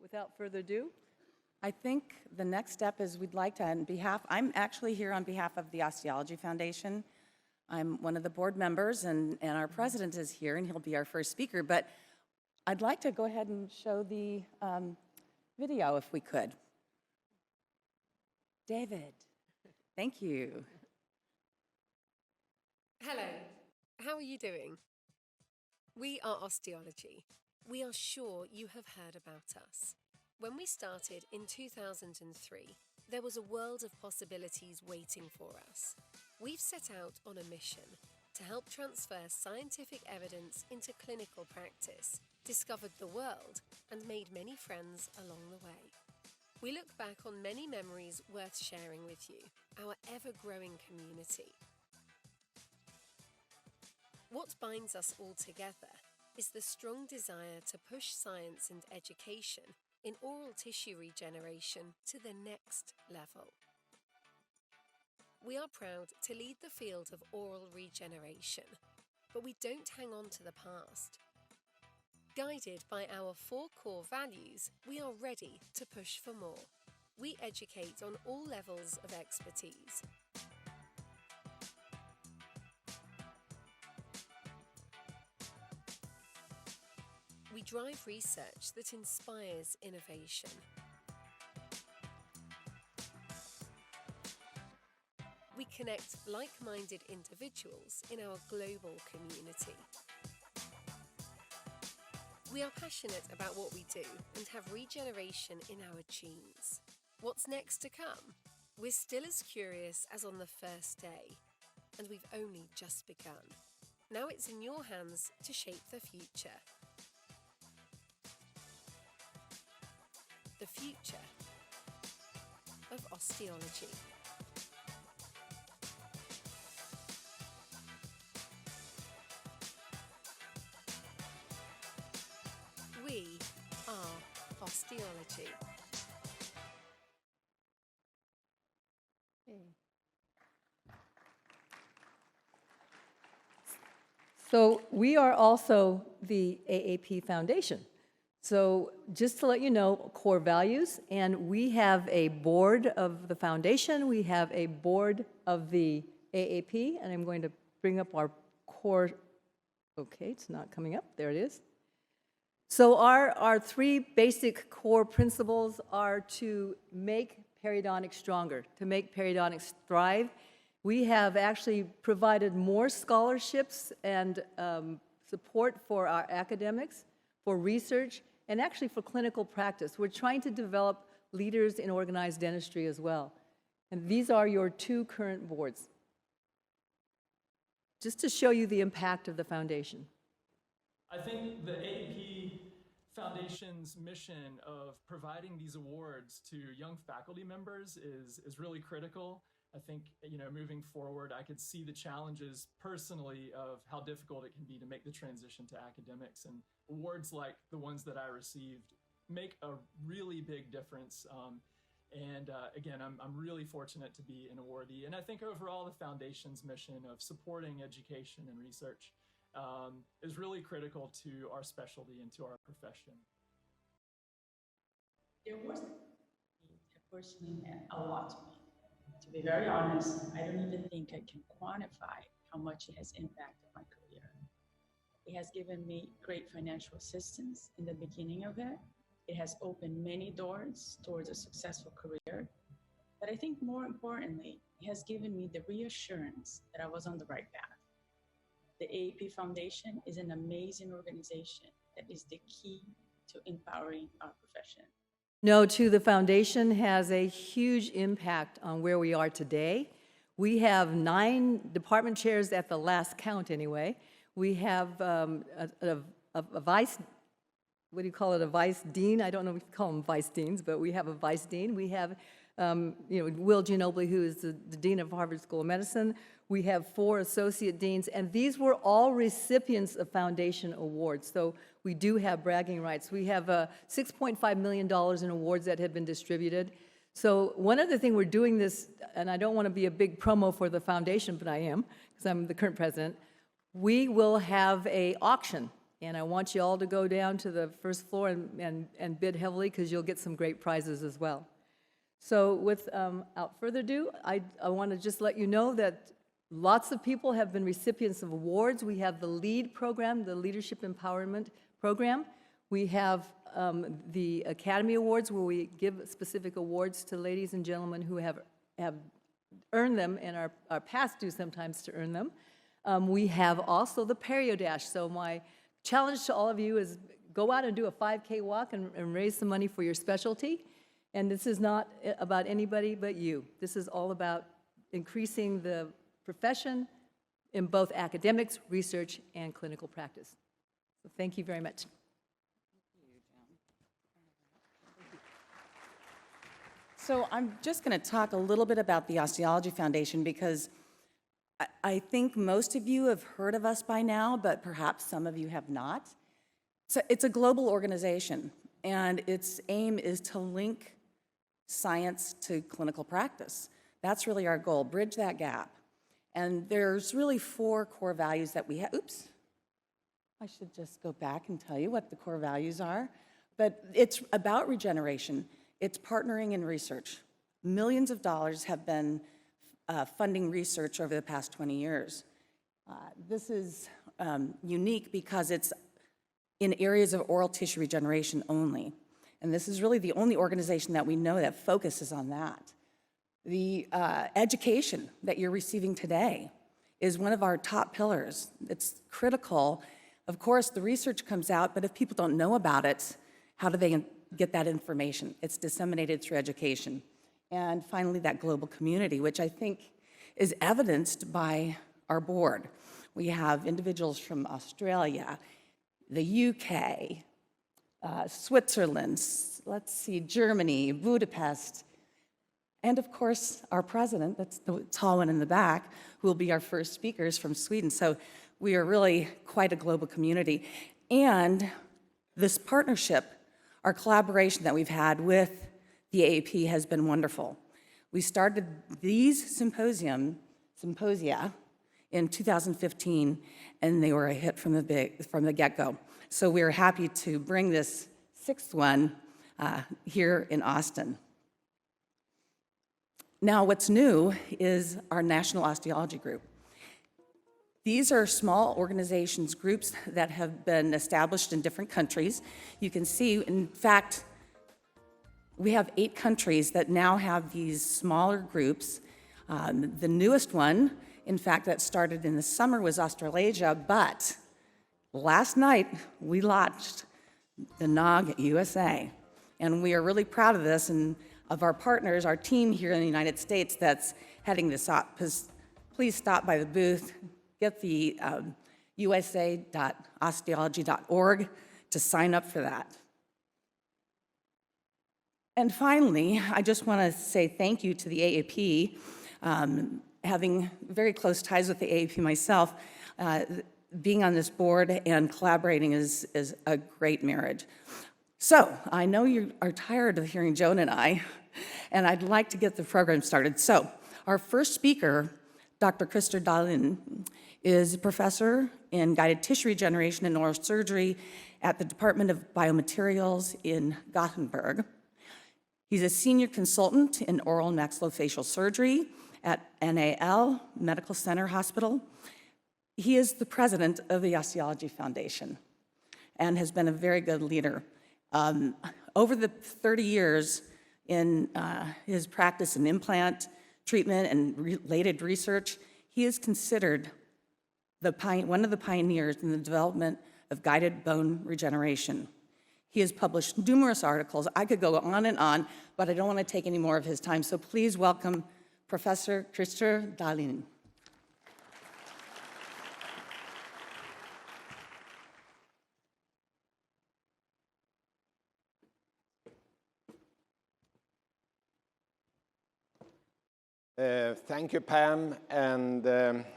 without further ado, I think the next step is we'd like to, I'm actually here on behalf of the Osteology Foundation. I'm one of the board members, and our president is here, and he'll be our first speaker, but I'd like to go ahead and show the video if we could. David, thank you. Hello, how are you doing? We are Osteology. We are sure you have heard about us. When we started in 2003, there was a world of possibilities waiting for us. We've set out on a mission to help transfer scientific evidence into clinical practice, discovered the world, and made many friends along the way. We look back on many memories worth sharing with you, our ever-growing community. What binds us all together is the strong desire to push science and education in oral tissue regeneration to the next level. We are proud to lead the field of oral regeneration, but we don't hang on to the past. Guided by our 4 core values, we are ready to push for more. We educate on all levels of expertise. We drive research that inspires innovation. We connect like-minded individuals in our global community. We are passionate about what we do and have regeneration in our genes. What's next to come? We're still as curious as on the first day, and we've only just begun. Now it's in your hands to shape the future. The future of osteology. We are Osteology. So we are also the AAP Foundation. So just to let you know, core values, and we have a board of the foundation, we have a board of the AAP, and I'm going to bring up our core, okay, it's not coming up, there it is. So our 3 basic core principles are to make periodontics stronger, to make periodontics thrive. We have actually provided more scholarships and support for our academics, for research, and actually for clinical practice. We're trying to develop leaders in organized dentistry as well. And these are your 2 current boards. Just to show you the impact of the foundation. I think the AAP Foundation's mission of providing these awards to young faculty members is really critical. I think, moving forward, I could see the challenges personally of how difficult it can be to make the transition to academics, and awards like the ones that I received make a really big difference. Again, I'm really fortunate to be an awardee, and I think overall the Foundation's mission of supporting education and research is really critical to our specialty and to our profession. There was personally meant a lot to me. To be very honest, I don't even think I can quantify how much it has impacted my career. It has given me great financial assistance in the beginning of it. It has opened many doors towards a successful career. But I think more importantly, it has given me the reassurance that I was on the right path. The AAP Foundation is an amazing organization that is the key to empowering our profession. No, too, the foundation has a huge impact on where we are today. We have 9 department chairs at the last count anyway. We have a vice, what do you call it, a vice dean? I don't know if you call them vice deans, but we have a vice dean. We have, Will Ginobili, who is the dean of Harvard School of Medicine. We have 4 associate deans, and these were all recipients of foundation awards. So we do have bragging rights. We have $6.5 million in awards that have been distributed. So one other thing we're doing this, and I don't want to be a big promo for the foundation, but I am, because I'm the current president. We will have an auction And I want you all to go down to the first floor and bid heavily, because you'll get some great prizes as well. So without further ado, I want to just let you know that lots of people have been recipients of awards. We have the LEAD program, the Leadership Empowerment Program. We have the Academy Awards, where we give specific awards to ladies and gentlemen who have earned them and are past due sometimes to earn them. We have also the Perio Dash. So my challenge to all of you is go out and do a 5K walk and raise some money for your specialty. And this is not about anybody but you. This is all about increasing the profession in both academics, research, and clinical practice. So thank you very much. So I'm just going to talk a little bit about the Osteology Foundation, because I think most of you have heard of us by now, but perhaps some of you have not. So it's a global organization, and its aim is to link science to clinical practice. That's really our goal, bridge that gap. And there's really 4 core values that we have. Oops, I should just go back and tell you what the core values are. But it's about regeneration. It's partnering in research. Millions of dollars have been funding research over the past 20 years. This is unique because it's in areas of oral tissue regeneration only. And this is really the only organization that we know that focuses on that. The education that you're receiving today is one of our top pillars. It's critical. Of course, the research comes out, but if people don't know about it, how do they get that information? It's disseminated through education. And finally, that global community, which I think is evidenced by our board. We have individuals from Australia, the UK, Switzerland, let's see, Germany, Budapest, and of course, our president, that's the tall one in the back, who will be our first speakers from Sweden. So we are really quite a global community. And this partnership, our collaboration that we've had with the AAP has been wonderful. We started these symposia in 2015, and they were a hit from the get-go. So we're happy to bring this 6th one here in Austin. Now, what's new is our National Osteology Group. These are small organizations, groups that have been established in different countries. You can see, in fact, we have 8 countries that now have these smaller groups. The newest one, in fact, that started in the summer was Australasia, but last night we launched the NOG USA. And we are really proud of this and of our partners, our team here in the United States that's heading this up. Please stop by the booth, get the usa.osteology.org to sign up for that. And finally, I just want to say thank you to the AAP. Having very close ties with the AAP myself, being on this board and collaborating is a great marriage. So I know you are tired of hearing Joan and and I'd like to get the program started. So our first speaker, Dr. Christer Dahlin, is a professor in guided tissue regeneration and neurosurgery at the Department of Biomaterials in Gothenburg. He's a senior consultant in oral and maxillofacial surgery at NAL Medical Center Hospital. He is the president of the Osteology Foundation and has been a very good leader. Over the 30 years in his practice in implant treatment and related research, he is considered one of the pioneers in the development of guided bone regeneration. He has published numerous articles. I could go on, but I don't want to take any more of his time. So please welcome Professor Christer Dahlin. Thank you, Pam, and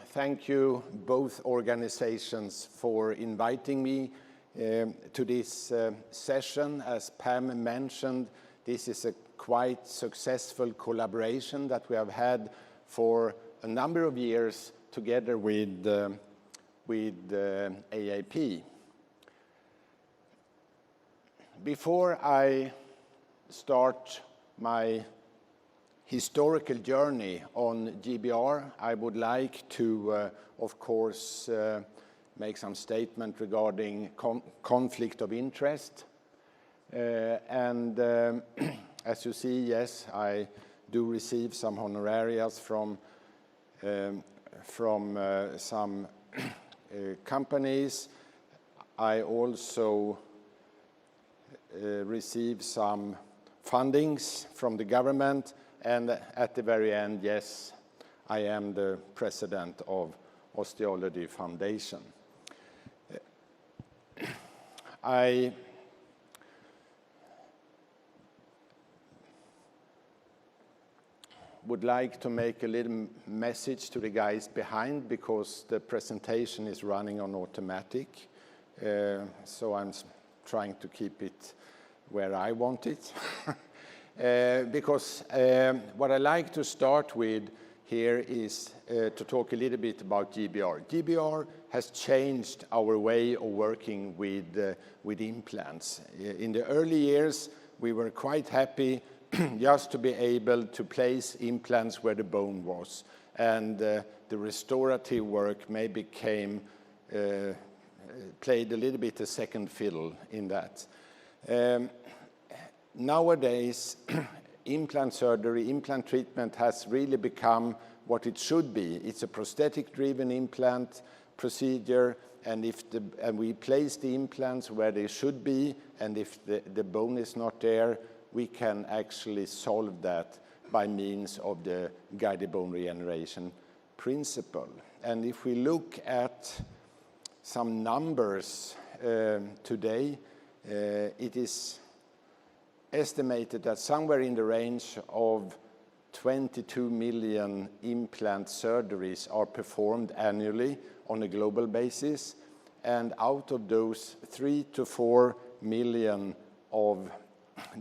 thank you both organizations for inviting me to this session. As Pam mentioned, this is a quite successful collaboration that we have had for a number of years together with AAP. Before I start my historical journey on GBR, I would like to, of course, make some statement regarding conflict of interest. As you see, yes, I do receive some honorarias from some companies. I also receive some fundings from the government, and at the very end, yes, I am the president of Osteology Foundation. I would like to make a little message to the guys behind, because the presentation is running on automatic. So I'm trying to keep it where I want it. Because what I like to start with here is to talk a little bit about GBR. GBR has changed our way of working with implants. In the early years, we were quite happy just to be able to place implants where the bone was. And the restorative work maybe played a little bit a second fiddle in that. Nowadays, implant surgery, implant treatment has really become what it should be. It's a prosthetic-driven implant procedure, and we place the implants where they should be, and if the bone is not there, we can actually solve that by means of the guided bone regeneration principle. And if we look at some numbers today, it is estimated that somewhere in the range of 22 million implant surgeries are performed annually on a global basis, and out of those, 3 to 4 million of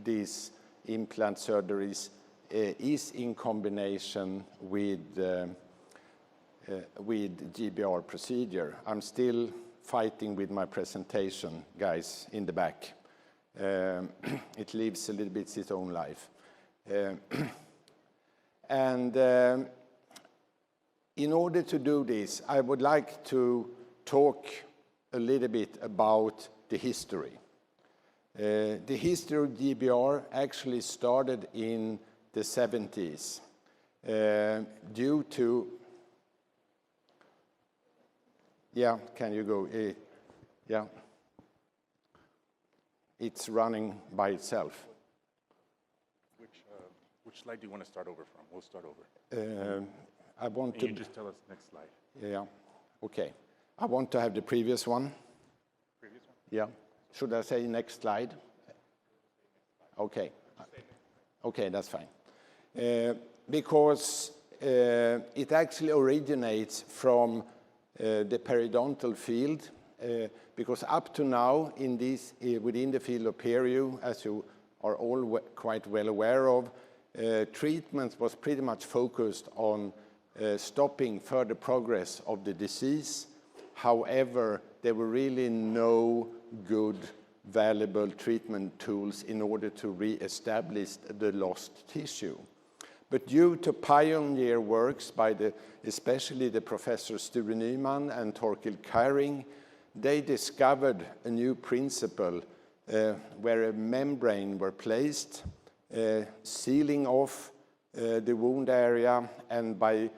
these implant surgeries is in combination with GBR procedure. I'm still fighting with my presentation, guys, in the back. It lives a little bit its own life. In order to do this, I would like to talk a little bit about the history. The history of GBR actually started in the 70s due to, yeah, can you go, yeah. It's running by itself. Which slide do you want to start over from? We'll start over. I want Can to... you just tell us next slide? Yeah, okay. I want to have the previous one. Previous one? Yeah. Should I say next slide? Okay. Okay, that's fine. Because it actually originates from the periodontal field, because up to now in this, within the field of perio, as you are all quite well aware of, treatment was pretty much focused on stopping further progress of the disease. However, there were really no good, valuable treatment tools in order to re-establish the lost tissue. But due to pioneer works by especially the Professor Sture Nyman and Torkild Keiring, they discovered a new principle where a membrane were placed, sealing off the wound area, and by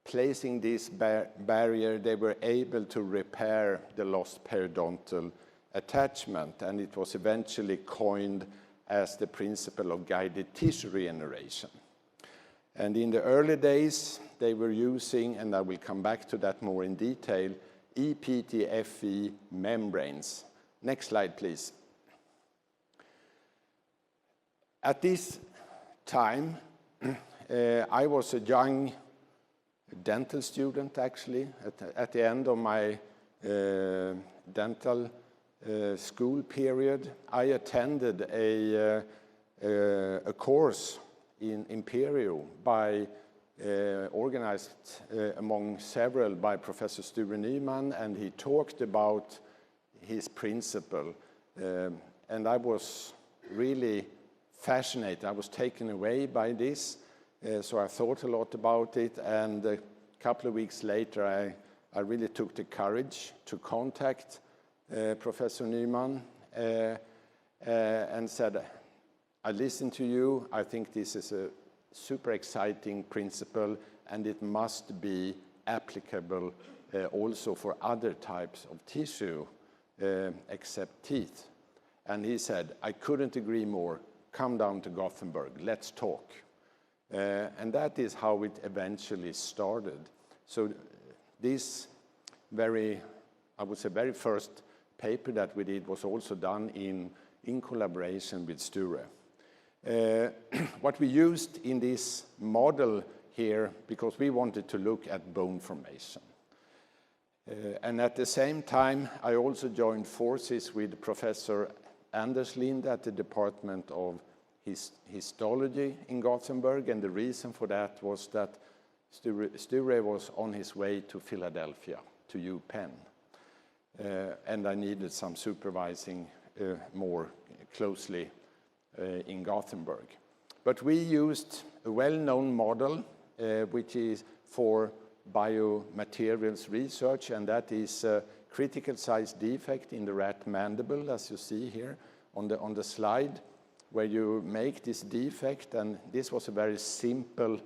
placing this barrier, they were able to repair the lost periodontal attachment, and it was eventually coined as the principle of guided tissue regeneration. And in the early days, they were using, and I will come back to that more in detail, EPTFE membranes. Next slide, please. At this time, I was a young dental student, actually, at the end of my dental school period. I attended a course in Imperio organized among several by Professor Sture Nyman, and he talked about his principle. and I was really fascinated. I was taken away by this, so I thought a lot about it, and a couple of weeks later I really took the courage to contact Professor Nyman and said, I listened to you, I think this is a super exciting principle and it must be applicable also for other types of tissue except teeth. And he said, I couldn't agree more, come down to Gothenburg, let's talk. And that is how it eventually started. So this very first paper that we did was also done in collaboration with Sture. What we used in this model here, because we wanted to look at bone formation. And at the same time, I also joined forces with Professor Anders Lind at the Department of Histology in Gothenburg, and the reason for that was that Sture was on his way to Philadelphia, to UPenn, and I needed some supervising more closely in Gothenburg. But we used a well-known model, which is for biomaterials research, and that is a critical size defect in the rat mandible, as you see here on the slide, where you make this defect, and this was a very simple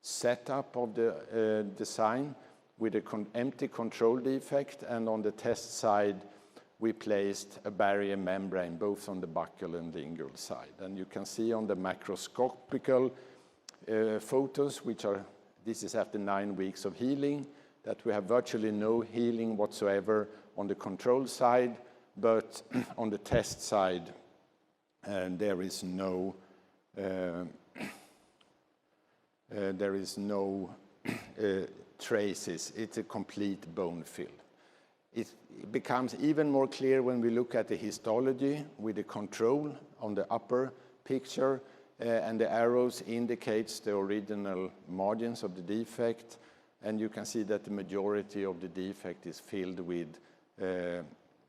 setup of the design with an empty control defect, and on the test side we placed a barrier membrane both on the buccal and lingual side. And you can see on the macroscopical photos, this is after 9 weeks of healing, that we have virtually no healing whatsoever on the control side, but on the test side there is no traces. It's a complete bone fill. It becomes even more clear when we look at the histology with the control on the upper picture, and the arrows indicates the original margins of the defect, and you can see that the majority of the defect is filled with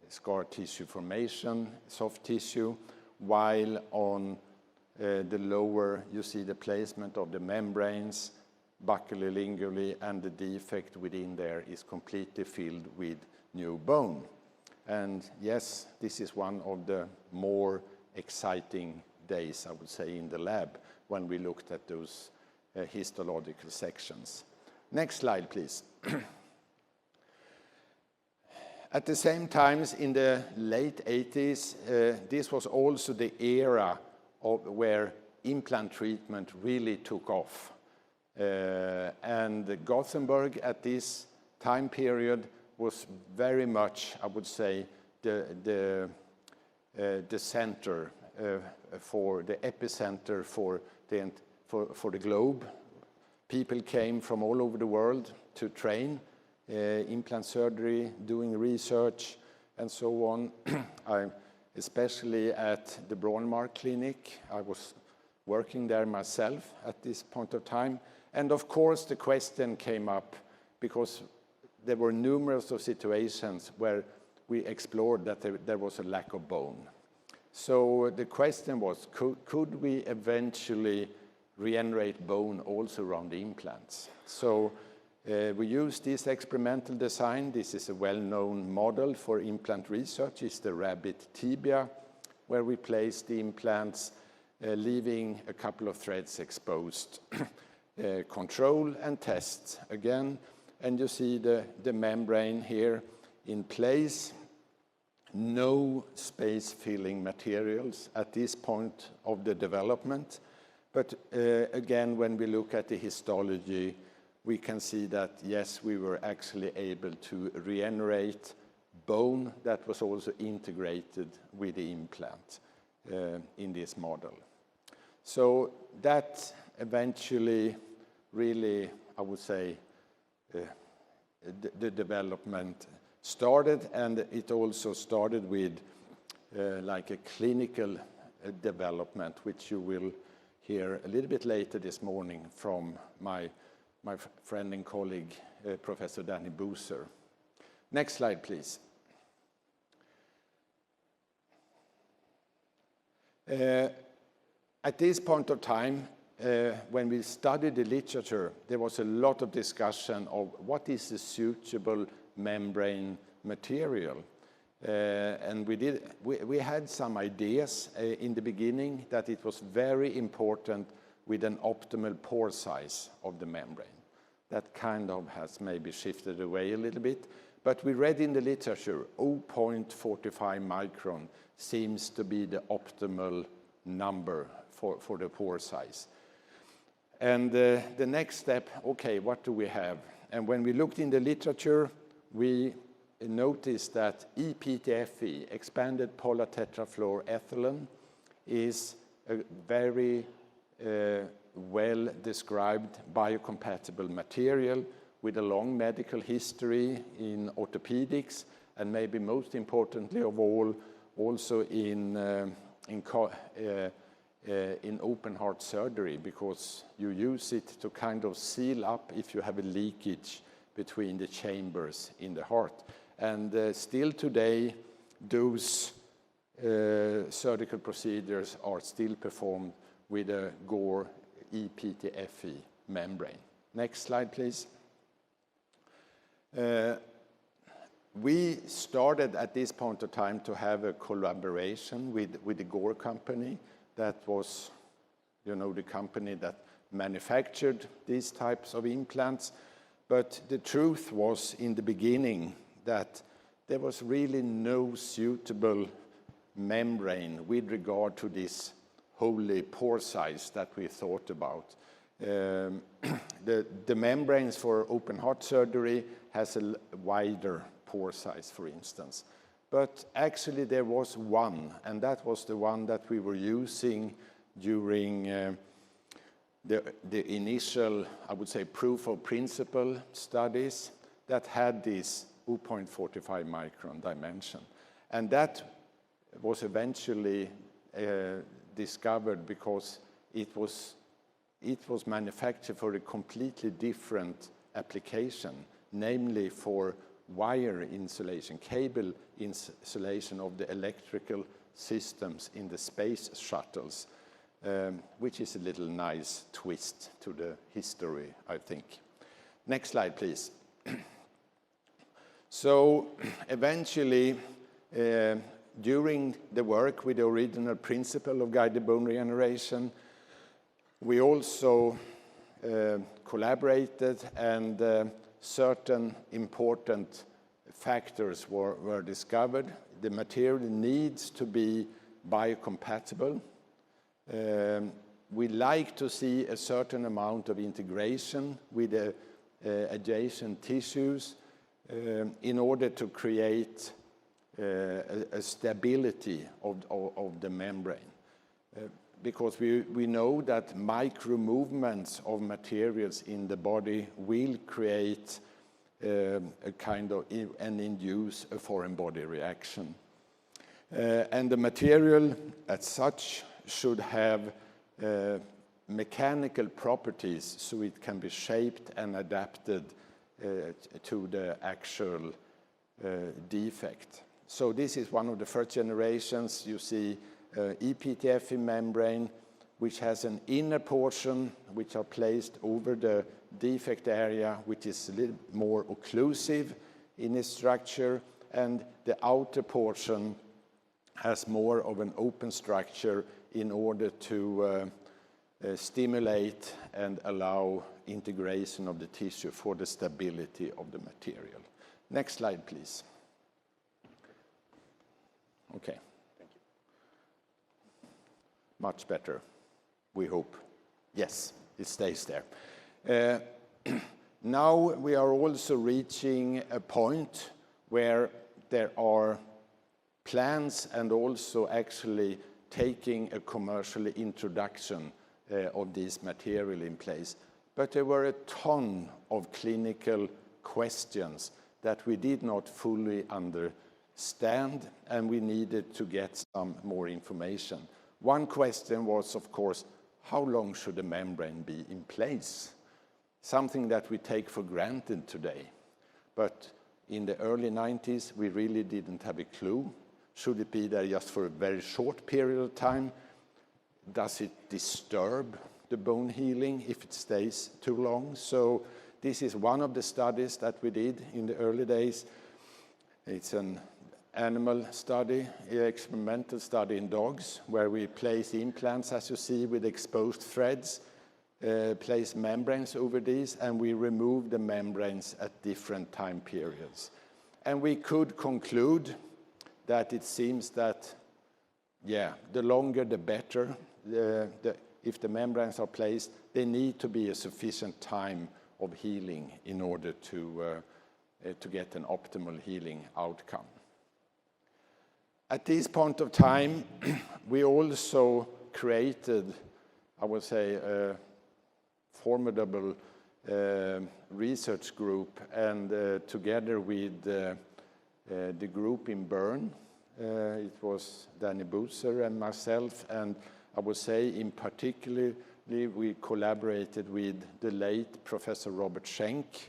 scar tissue formation, soft tissue, while on the lower you see the placement of the membranes, buccally, lingually, and the defect within there is completely filled with new bone. And yes, this is one of the more exciting days, I would say, in the lab when we looked at those histological sections. Next slide, please. At the same time, in the late 80s, this was also the era where implant treatment really took off. And Gothenburg at this time period was very much, I would say, the center for the epicenter for the globe. People came from all over the world to train implant surgery, doing research, and so on. Especially at the Bronmark Clinic, I was working there myself at this point of time. And of course, the question came up because there were numerous of situations where we explored that there was a lack of bone. So the question was, could we eventually regenerate bone also around the implants? So we used this experimental design. This is a well-known model for implant research. It's the rabbit tibia, where we place the implants, leaving a couple of threads exposed. Control and test again, and you see the membrane here in place. No space-filling materials at this point of the development. But again, when we look at the histology, we can see that, yes, we were actually able to regenerate bone that was also integrated with the implant in this model. So that eventually really, I would say, the development started, and it also started with like a clinical development, which you will hear a little bit later this morning from my friend and colleague, Professor Danny Booser. Next slide, please. At this point of time, when we studied the literature, there was a lot of discussion of what is the suitable membrane material. And we had some ideas in the beginning that it was very important with an optimal pore size of the membrane. That kind of has maybe shifted away a little bit. But we read in the literature 0.45 micron seems to be the optimal number for the pore size. And the next step, okay, what do we have? And when we looked in the literature, we noticed that EPTFE, expanded polar tetrafluoroethylene, is a very well-described biocompatible material with a long medical history in orthopedics, and maybe most importantly of all, also in open heart surgery, because you use it to kind of seal up if you have a leakage between the chambers in the heart. And still today, those surgical procedures are still performed with a Gore EPTFE membrane. Next slide, please. We started at this point of time to have a collaboration with the Gore company. That was, you know, the company that manufactured these types of implants. But the truth was in the beginning that there was really no suitable membrane with regard to this holy pore size that we thought about. The membranes for open heart surgery has a wider pore size, for instance. But actually there was one, and that was the one that we were using during the initial, I would say, proof of principle studies that had this 0.45 micron dimension. And that was eventually discovered because it was manufactured for a completely different application, namely for wire insulation, cable insulation of the electrical systems in the space shuttles, which is a little nice twist to the history, I think. Next slide, please. So eventually, during the work with the original principle of guided bone regeneration, we also collaborated, and certain important factors were discovered. The material needs to be biocompatible. We like to see a certain amount of integration with the adjacent tissues in order to create a stability of the membrane. Because we know that micro movements of materials in the body will create a kind of and induce a foreign body reaction. And the material as such should have mechanical properties so it can be shaped and adapted to the actual defect. So this is one of the first generations. You see EPTFE membrane, which has an inner portion which are placed over the defect area, which is a little more occlusive in its structure, and the outer portion has more of an open structure in order to stimulate and allow integration of the tissue for the stability of the material. Next slide, please. Okay. Much better, we hope. Yes, it stays there. Now we are also reaching a point where there are plans and also actually taking a commercial introduction of this material in place. But there were a ton of clinical questions that we did not fully understand, and we needed to get some more information. One question was, of course, how long should the membrane be in place? Something that we take for granted today. But in the early 90s, we really didn't have a clue. Should it be there just for a very short period of time? does it disturb the bone healing if it stays too long? So this is one of the studies that we did in the early days. It's an animal study, experimental study in dogs, where we place implants, as you see, with exposed threads, place membranes over these, and we remove the membranes at different time periods. And we could conclude that it seems that, yeah, the longer the better. If the membranes are placed, they need to be a sufficient time of healing in order to get an optimal healing outcome. At this point of time, we also created, I would say, a formidable research group, and together with the group in Bern, it was Danny Boozer and myself, and I would say in particular we collaborated with the late Professor Robert Schenk,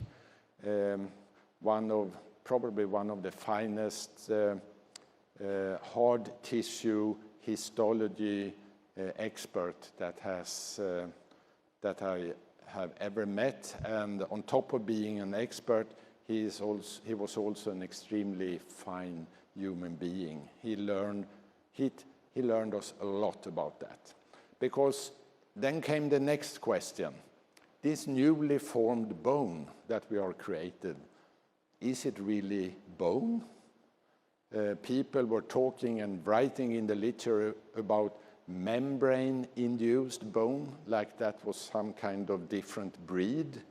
probably one of the finest hard tissue histology expert that I have ever met. And on top of being an expert, he was also an extremely fine human being. He learned us a lot about that. Because then came the next question. This newly formed bone that we are created, is it really bone? People were talking and writing in the literature about membrane-induced bone, like that was some kind of different breed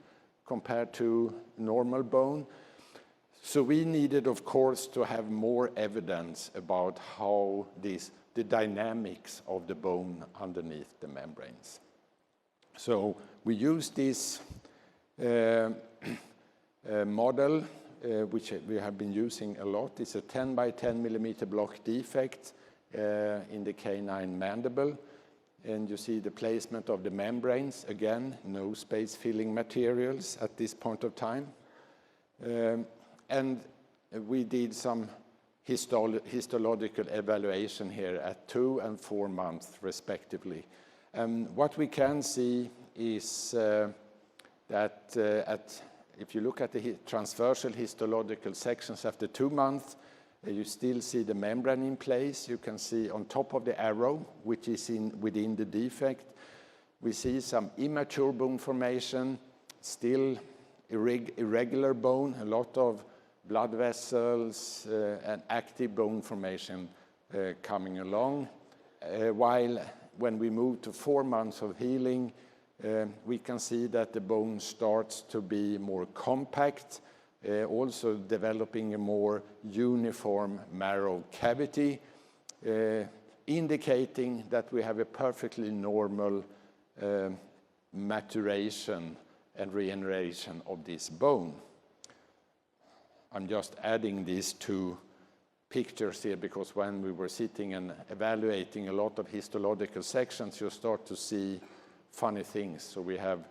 compared to normal bone. So we needed, of course, to have more evidence about how the dynamics of the bone underneath the membranes. So we used this model, which we have been using a lot. It's a 10 by 10 millimeter block defect in the canine mandible. And you see the placement of the membranes. Again, no space-filling materials at this point of time. And we did some histological evaluation here at 2 and 4 months, respectively. What we can see is that if you look at the transversal histological sections after 2 months, you still see the membrane in place. You can see on top of the arrow, which is within the defect, we see some immature bone formation, still irregular bone, a lot of blood vessels and active bone formation coming along. While when we move to 4 months of healing, we can see that the bone starts to be more compact, also developing a more uniform marrow cavity, indicating that we have a perfectly normal maturation and regeneration of this bone. I'm just adding these 2 pictures here because when we were sitting and evaluating a lot of histological sections, you start to see funny things. So we have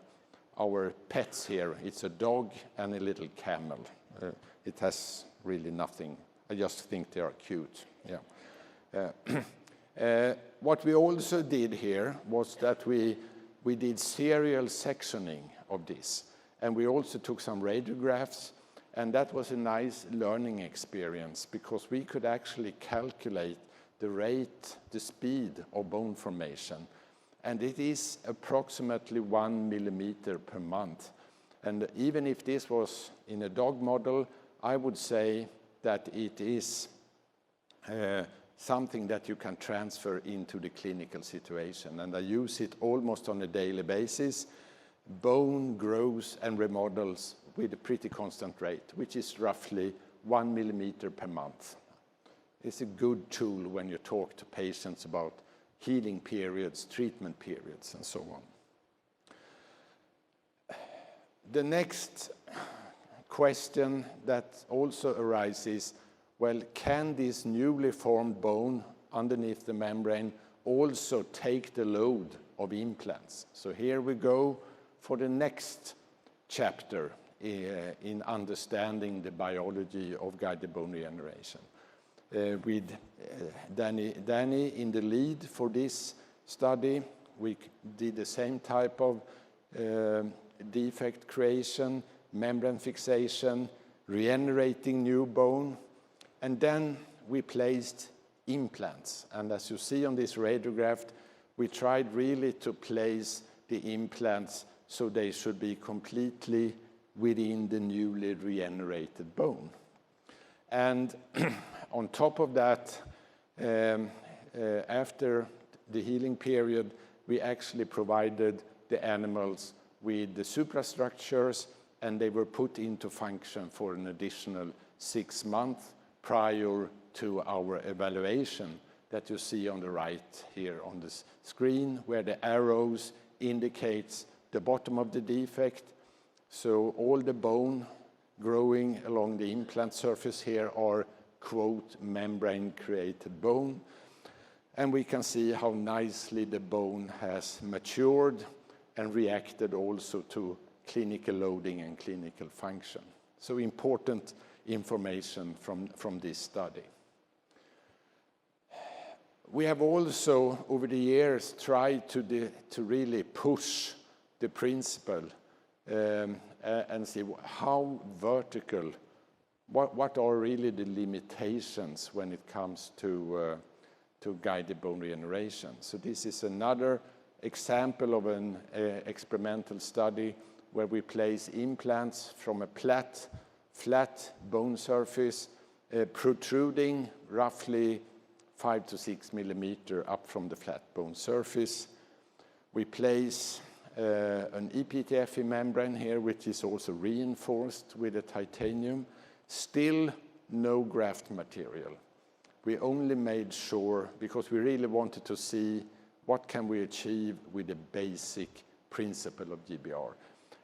our pets here. It's a dog and a little camel. It has really nothing. I just think they are cute. Yeah. What we also did here was that we did serial sectioning of this. And we also took some radiographs. And that was a nice learning experience because we could actually calculate the rate, the speed of bone formation. And it is approximately 1 millimeter per month. And even if this was in a dog model, I would say that it is something that you can transfer into the clinical situation. And I use it almost on a daily basis. Bone grows and remodels with a pretty constant rate, which is roughly 1 millimeter per month. It's a good tool when you talk to patients about healing periods, treatment periods, and so on. The next question that also arises, well, can this newly formed bone underneath the membrane also take the load of implants? So here we go for the next chapter in understanding the biology of guided bone regeneration. With Danny in the lead for this study. We did the same type of defect creation, membrane fixation, regenerating new bone, and then we placed implants. And as you see on this radiograph, we tried really to place the implants so they should be completely within the newly regenerated bone. And on top of that, after the healing period, we actually provided the animals with the suprastructures, and they were put into function for an additional 6 months prior to our evaluation that you see on the right here on the screen, where the arrows indicates the bottom of the defect. So all the bone growing along the implant surface here are, quote, membrane-created bone. And we can see how nicely the bone has matured and reacted also to clinical loading and clinical function. So important information from this study. We have also, over the years, tried to really push the principle and see how vertical, what are really the limitations when it comes to guided bone regeneration. So this is another example of an experimental study where we place implants from a flat bone surface protruding roughly 5 to 6 millimeter up from the flat bone surface. We place an EPTFE membrane here, which is also reinforced with a titanium. Still no graft material. We only made sure, because we really wanted to see what can we achieve with the basic principle of GBR.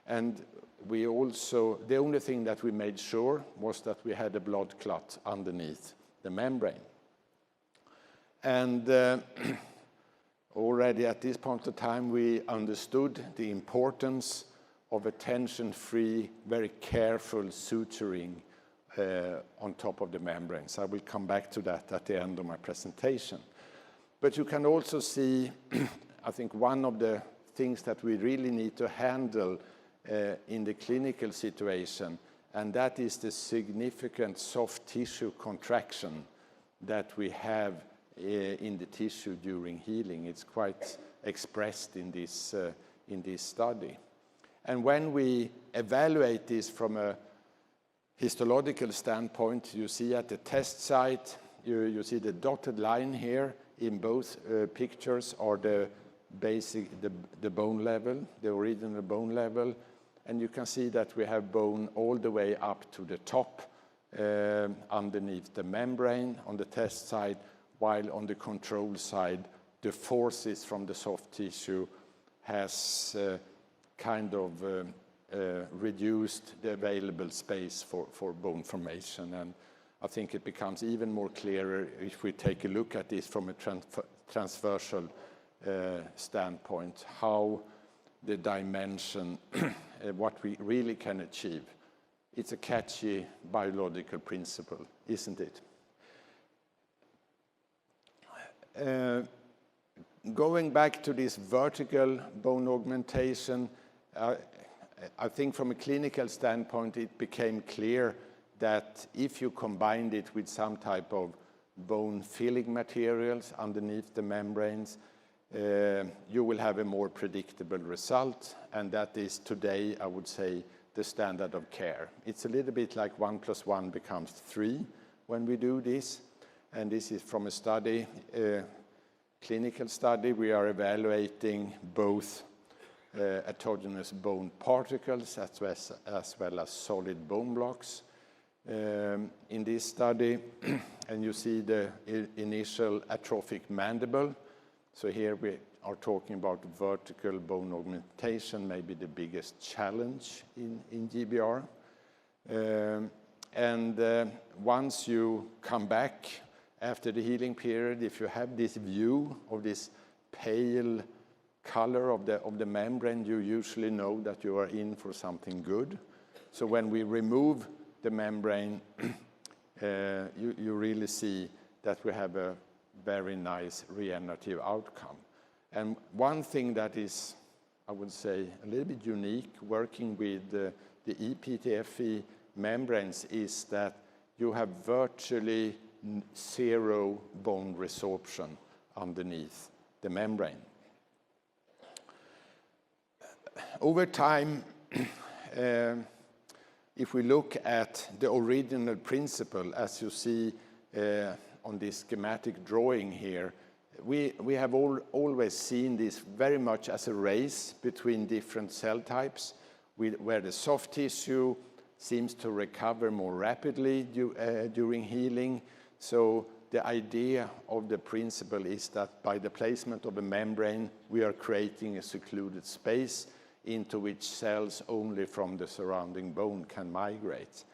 And we also, the only thing that we made sure was that we had a blood clot underneath the membrane. And already at this point of time, we understood the importance of a tension-free, very careful suturing on top of the membranes. I will come back to that at the end of my presentation. But you can also see, I think one of the things that we really need to handle in the clinical situation, and that is the significant soft tissue contraction that we have in the tissue during healing. It's quite expressed in this study. And when we evaluate this from a histological standpoint, you see at the test site, you see the dotted line here in both pictures are the basic, the bone level, the original bone level. And you can see that we have bone all the way up to the top underneath the membrane on the test side, while on the control side, the forces from the soft tissue has kind of reduced the available space for bone formation. And I think it becomes even more clearer if we take a look at this from a transversal standpoint, how the dimension, what we really can achieve. It's a catchy biological principle, isn't it? Going back to this vertical bone augmentation, I think from a clinical standpoint, it became clear that if you combined it with some type of bone filling materials underneath the membranes, you will have a more predictable result, and that is today, I would say, the standard of care. It's a little bit like 1 + 1 becomes 3 when we do this, and this is from a study, clinical study. We are evaluating both autogenous bone particles as well as solid bone blocks in this study. And you see the initial atrophic mandible. So here we are talking about vertical bone augmentation, maybe the biggest challenge in GBR. Once you come back after the healing period, if you have this view of this pale color of the membrane, you usually know that you are in for something good. So when we remove the membrane, you really see that we have a very nice regenerative outcome. And one thing that is, I would say, a little bit unique working with the EPTFE membranes is that you have virtually zero bone resorption underneath the membrane. Over time, if we look at the original principle, as you see on this schematic drawing here, we have always seen this very much as a race between different cell types, where the soft tissue seems to recover more rapidly during healing. So the idea of the principle is that by the placement of a membrane, we are creating a secluded space into which cells only from the surrounding bone can migrate.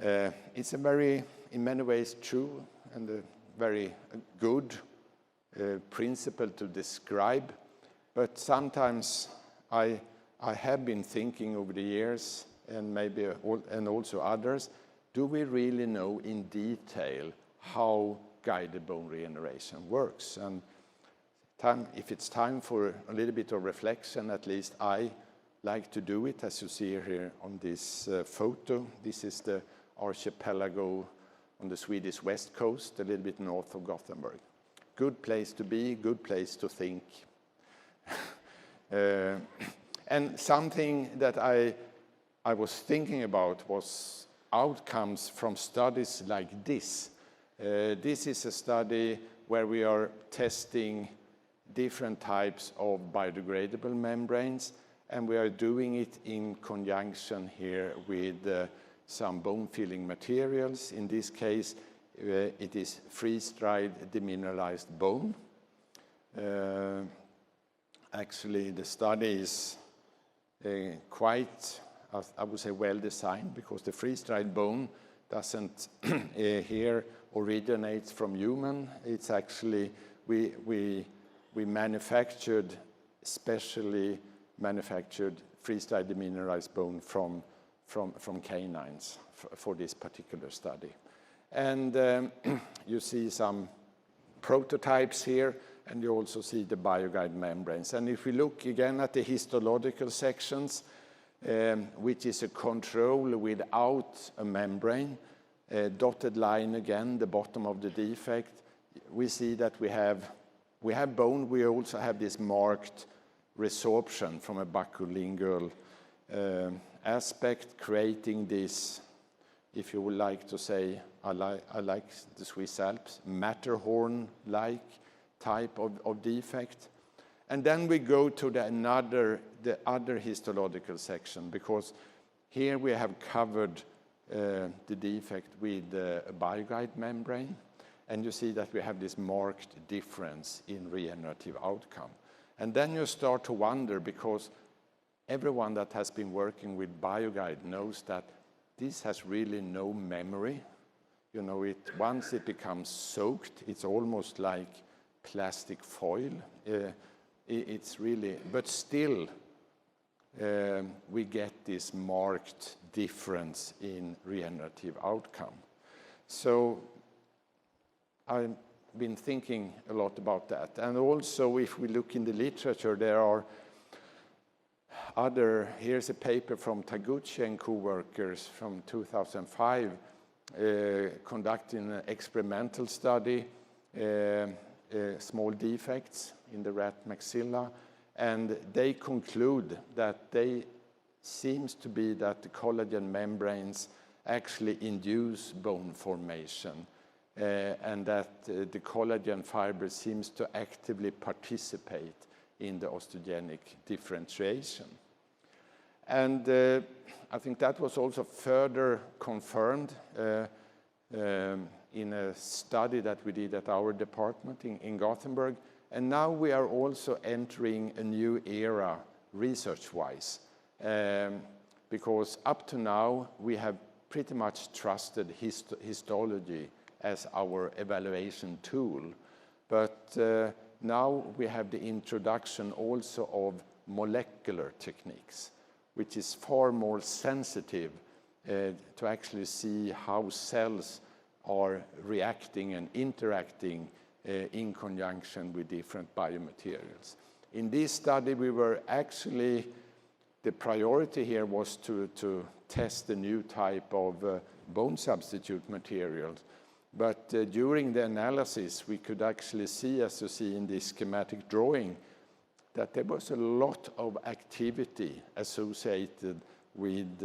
It's a very, in many ways, true and a very good principle to describe, but sometimes I have been thinking over the years, and maybe and also others, do we really know in detail how guided bone regeneration works? And if it's time for a little bit of reflection, at least I like to do it, as you see here on this photo. This is the archipelago on the Swedish west coast, a little bit north of Gothenburg. Good place to be, good place to think. And something that I was thinking about was outcomes from studies like this. This is a study where we are testing different types of biodegradable membranes, and we are doing it in conjunction here with some bone-filling materials. In this case, it is freeze-dried demineralized bone. Actually, the study is quite, I would say, well designed, because the freeze-dried bone doesn't here originate from human. It's actually, we manufactured, specially manufactured freeze-dried demineralized bone from canines for this particular study. And you see some prototypes here, and you also see the BioGuide membranes. And if we look again at the histological sections, which is a control without a membrane, dotted line again, the bottom of the defect, we see that we have bone. We also have this marked resorption from a buccolingual aspect, creating this, if you would like to say, I like the Swiss Alps, Matterhorn-like type of defect. And then we go to the other histological section, because here we have covered the defect with a BioGuide membrane, and you see that we have this marked difference in regenerative outcome. And then you start to wonder, because everyone that has been working with BioGuide knows that this has really no memory. You know, once it becomes soaked, it's almost like plastic foil. It's really, but still, we get this marked difference in regenerative outcome. So I've been thinking a lot about that. And also, if we look in the literature, there are here's a paper from Taguchi and co-workers from 2005, conducting an experimental study, small defects in the rat maxilla, and they conclude that seems to be that the collagen membranes actually induce bone formation, and that the collagen fiber seems to actively participate in the osteogenic differentiation. And I think that was also further confirmed in a study that we did at our department in Gothenburg. And now we are also entering a new era research-wise, because up to now we have pretty much trusted histology as our evaluation tool. But now we have the introduction also of molecular techniques, which is far more sensitive to actually see how cells are reacting and interacting in conjunction with different biomaterials. In this study, we were actually, the priority here was to test the new type of bone substitute materials. But during the analysis, we could actually see, as you see in this schematic drawing, that there was a lot of activity associated with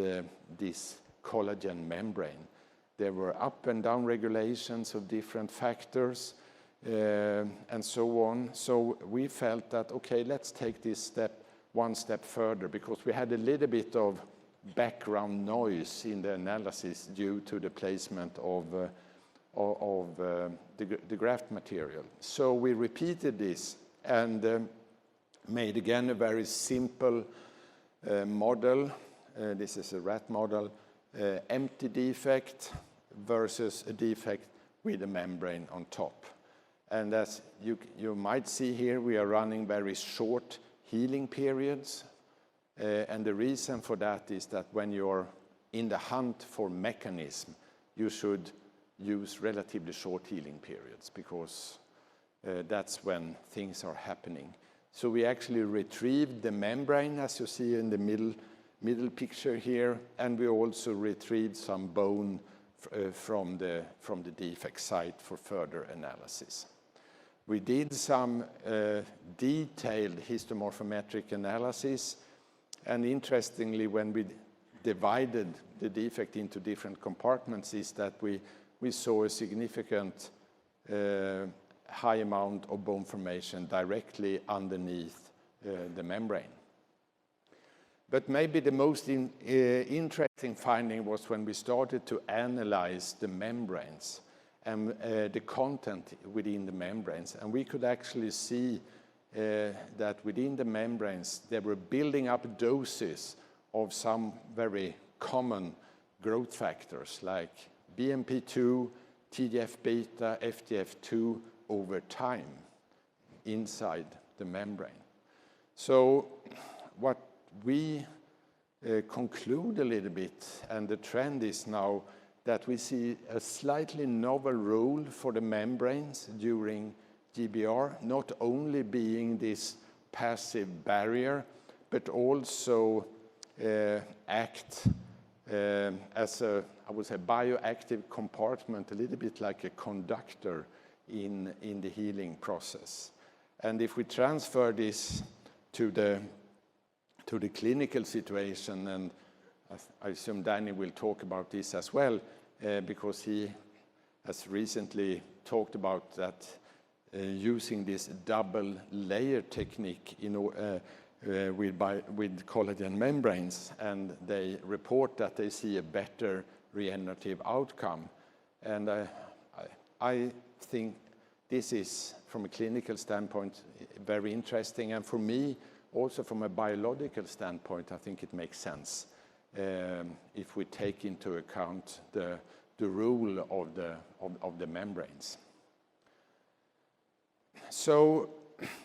this collagen membrane. There were up and down regulations of different factors and so on. So we felt that, okay, let's take this one step further, because we had a little bit of background noise in the analysis due to the placement of the graft material. So we repeated this and made again a very simple model. This is a rat model, empty defect versus a defect with a membrane on top. And as you might see here, we are running very short healing periods. And the reason for that is that when you're in the hunt for mechanism, you should use relatively short healing periods, because that's when things are happening. So we actually retrieved the membrane, as you see in the middle picture here, and we also retrieved some bone from the defect site for further analysis. We did some detailed histomorphometric analysis, and interestingly, when we divided the defect into different compartments, is that we saw a significant high amount of bone formation directly underneath the membrane. But maybe the most interesting finding was when we started to analyze the membranes and the content within the membranes. And we could actually see that within the membranes, they were building up doses of some very common growth factors like BMP2, TGF-beta, FGF2 over time inside the membrane. So what we conclude a little bit, and the trend is now that we see a slightly novel role for the membranes during GBR, not only being this passive barrier, but also act as a, I would say, bioactive compartment, a little bit like a conductor in the healing process. And if we transfer this to the clinical situation, and I assume Danny will talk about this as well, because he has recently talked about that using this double layer technique with collagen membranes, and they report that they see a better regenerative outcome. And I think this is, from a clinical standpoint, very interesting. And for me, also from a biological standpoint, I think it makes sense if we take into account the role of the membranes. So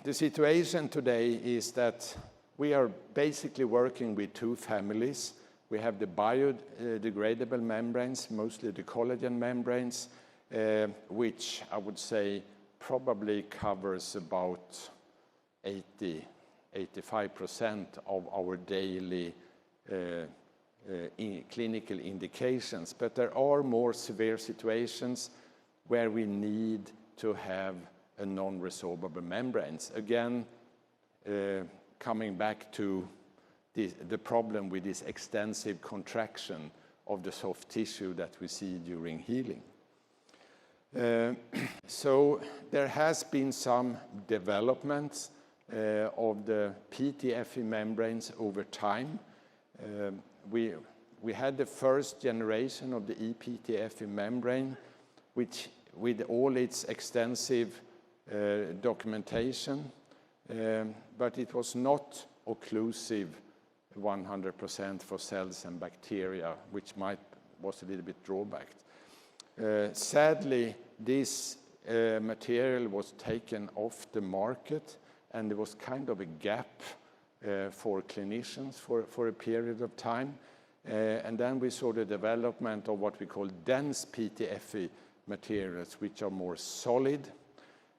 the situation today is that we are basically working with two families. We have the biodegradable membranes, mostly the collagen membranes, which I would say probably covers about 85% of our daily clinical indications. But there are more severe situations where we need to have a non-resorbable membranes. Again, coming back to the problem with this extensive contraction of the soft tissue that we see during healing. So there has been some developments of the PTFE membranes over time. We had the first generation of the ePTFE membrane, which with all its extensive documentation, but it was not occlusive 100% for cells and bacteria, which was a little bit drawback. Sadly, this material was taken off the market, and there was kind of a gap for clinicians for a period of time. And then we saw the development of what we call dense PTFE materials, which are more solid.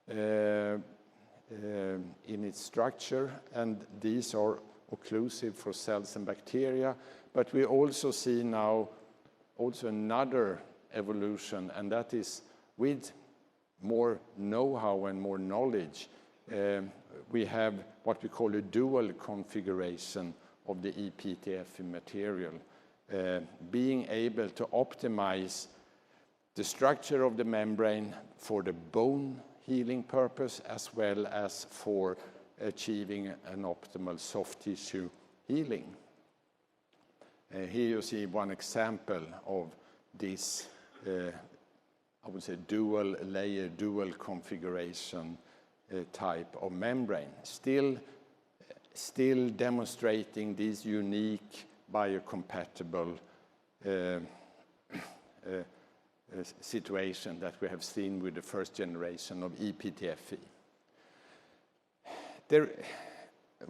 in its structure, and these are occlusive for cells and bacteria. But we also see now also another evolution, and that is with more know-how and more knowledge, we have what we call a dual configuration of the ePTF material, being able to optimize the structure of the membrane for the bone healing purpose as well as for achieving an optimal soft tissue healing. Here you see one example of this, I would say, dual layer, dual configuration type of membrane. Still demonstrating this unique biocompatible situation that we have seen with the first generation of ePTFE.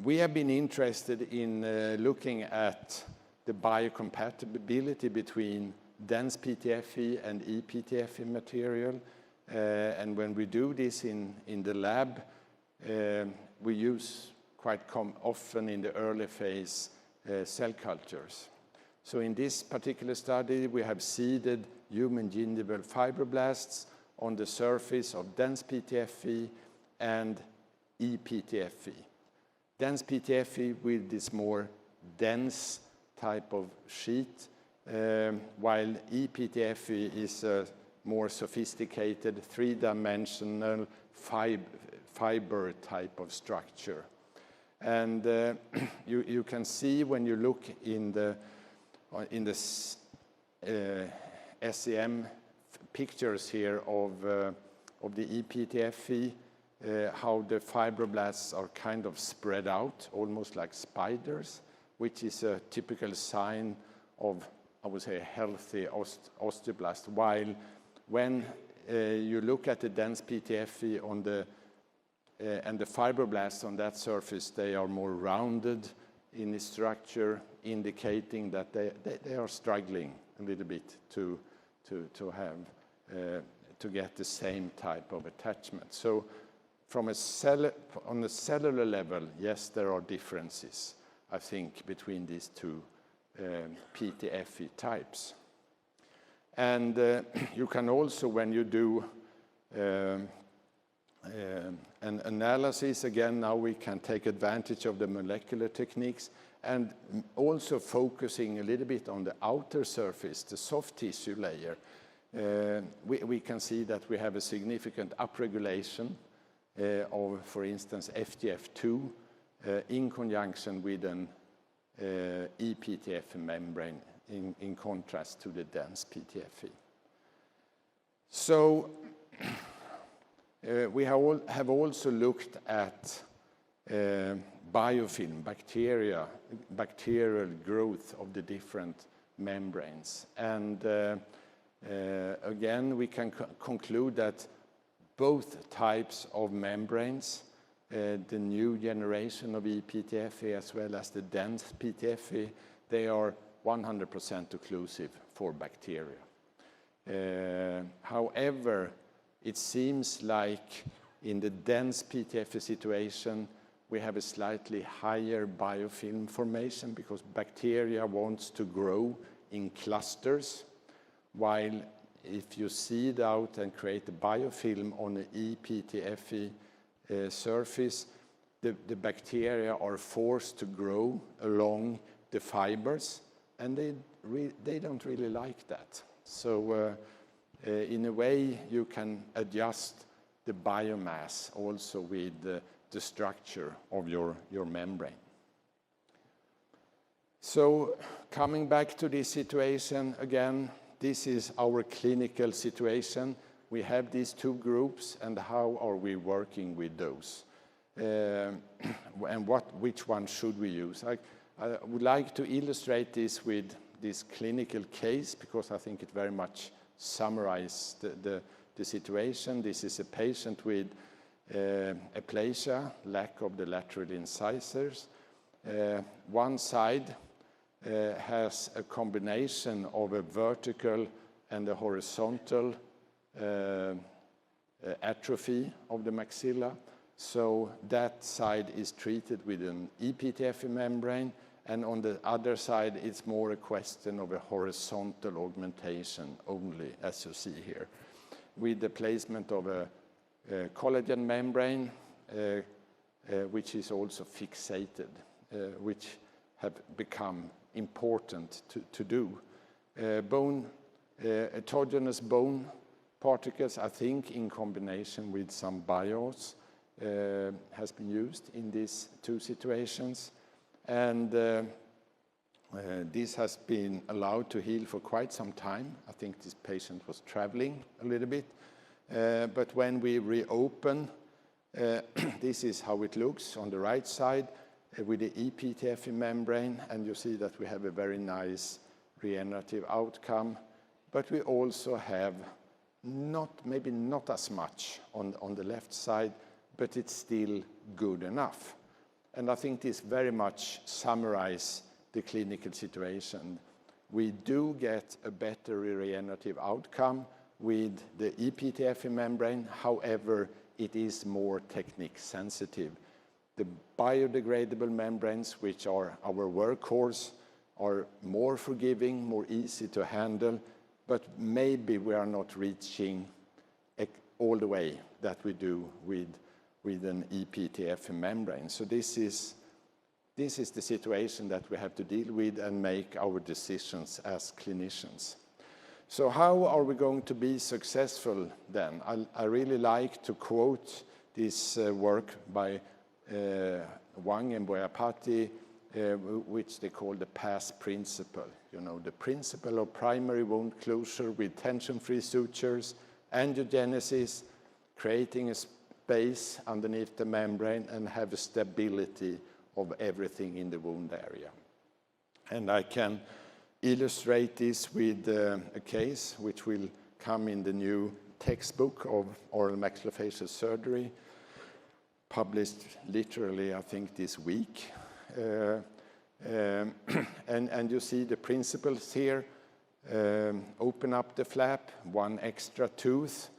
We have been interested in looking at the biocompatibility between dense PTFE and ePTFE material. And when we do this in the lab, we use quite often in the early phase cell cultures. So in this particular study, we have seeded human gingival fibroblasts on the surface of dense PTFE and ePTFE. Dense PTFE with this more dense type of sheet, while ePTFE is a more sophisticated three-dimensional fiber type of structure. And you can see when you look in the SEM pictures here of the ePTFE, how the fibroblasts are kind of spread out, almost like spiders, which is a typical sign of, I would say, a healthy osteoblast. While when you look at the dense PTFE on and the fibroblasts on that surface, they are more rounded in its structure, indicating that they are struggling a little bit to get the same type of attachment. So on a cellular level, yes, there are differences, I think, between these two PTFE types. And you can also, when you do an analysis, again, now we can take advantage of the molecular techniques and also focusing a little bit on the outer surface, the soft tissue layer. We can see that we have a significant upregulation of, for instance, FGF2 in conjunction with an ePTFE membrane in contrast to the dense PTFE. So we have also looked at biofilm, bacterial growth of the different membranes. And again, we can conclude that both types of membranes, the new generation of ePTFE as well as the dense PTFE, they are 100% occlusive for bacteria. However, it seems like in the dense PTFE situation, we have a slightly higher biofilm formation because bacteria wants to grow in clusters, while if you seed out and create a biofilm on an ePTFE surface, the bacteria are forced to grow along the fibers, and they don't really like that. So in a way, you can adjust the biomass also with the structure of your membrane. So coming back to this situation, again, this is our clinical situation. We have these two groups, and how are we working with those? And which one should we use? I would like to illustrate this with this clinical case because I think it very much summarizes the situation. This is a patient with aplasia, lack of the lateral incisors. One side has a combination of a vertical and a horizontal atrophy of the maxilla. So that side is treated with an EPTF membrane, and on the other side, it's more a question of a horizontal augmentation only, as you see here, with the placement of a collagen membrane, which is also fixated, which have become important to do. Autogenous bone particles, I think, in combination with some BIOS, has been used in these two situations. And this has been allowed to heal for quite some time. I think this patient was traveling a little bit. But when we reopen, this is how it looks on the right side with the EPTF membrane. And you see that we have a very nice regenerative outcome. But we also have maybe not as much on the left side, but it's still good enough. And I think this very much summarizes the clinical situation. We do get a better regenerative outcome with the EPTF membrane. However, it is more technique sensitive. The biodegradable membranes, which are our workhorse, are more forgiving, more easy to handle, but maybe we are not reaching all the way that we do with an EPTF membrane. So this is the situation that we have to deal with and make our decisions as clinicians. So how are we going to be successful then? I really like to quote this work by Wang and Boyapati, which they call the PASS principle. You know, the principle of primary wound closure with tension-free sutures, angiogenesis, creating a space underneath the membrane, and have a stability of everything in the wound area. And I can illustrate this with a case which will come in the new textbook of oral maxillofacial surgery, published literally, I think, this week. And you see the principles here. Open up the flap, one extra tooth,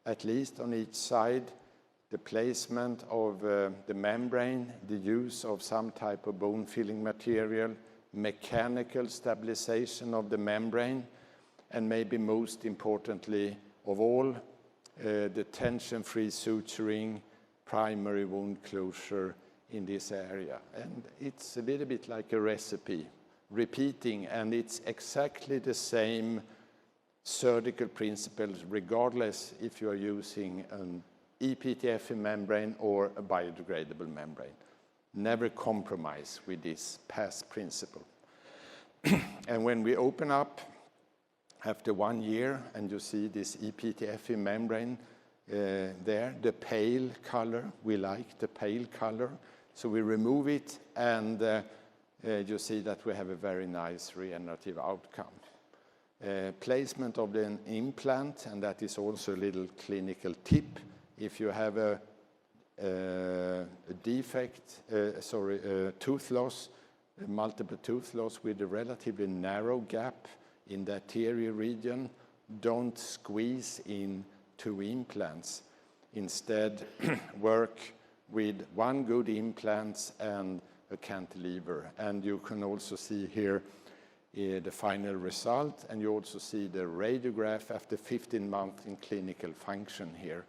at least on each side, the placement of the membrane, the use of some type of bone-filling material, mechanical stabilization of the membrane, and maybe most importantly of all, the tension-free suturing, primary wound closure in this area. And it's a little bit like a recipe, repeating, and it's exactly the same surgical principles regardless if you are using an EPTF membrane or a biodegradable membrane. Never compromise with this PASS principle. And when we open up after 1 year and you see this EPTF membrane there, the pale color, we like the pale color, so we remove it and you see that we have a very nice regenerative outcome. Placement of the implant, and that is also a little clinical tip. If you have a tooth loss, multiple tooth loss with a relatively narrow gap in the anterior region, don't squeeze in 2 implants. Instead, work with 1 good implant and a cantilever. And you can also see here the final result, and you also see the radiograph after 15 months in clinical function here.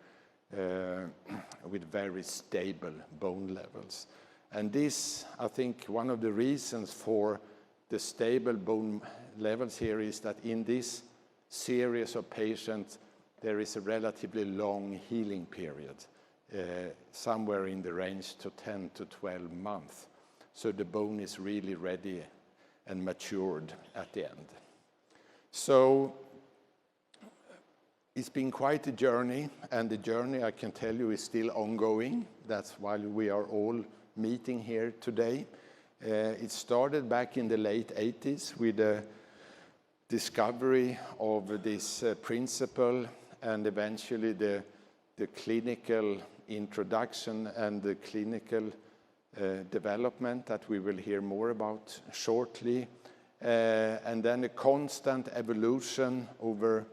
With very stable bone levels. And this, I think, one of the reasons for the stable bone levels here is that in this series of patients, there is a relatively long healing period, somewhere in the range to 10 to 12 months. So the bone is really ready and matured at the end. So it's been quite a journey, and the journey, I can tell you, is still ongoing. That's why we are all meeting here today. It started back in the late 80s with the discovery of this principle, and eventually the clinical introduction and the clinical development that we will hear more about shortly. And then a constant evolution over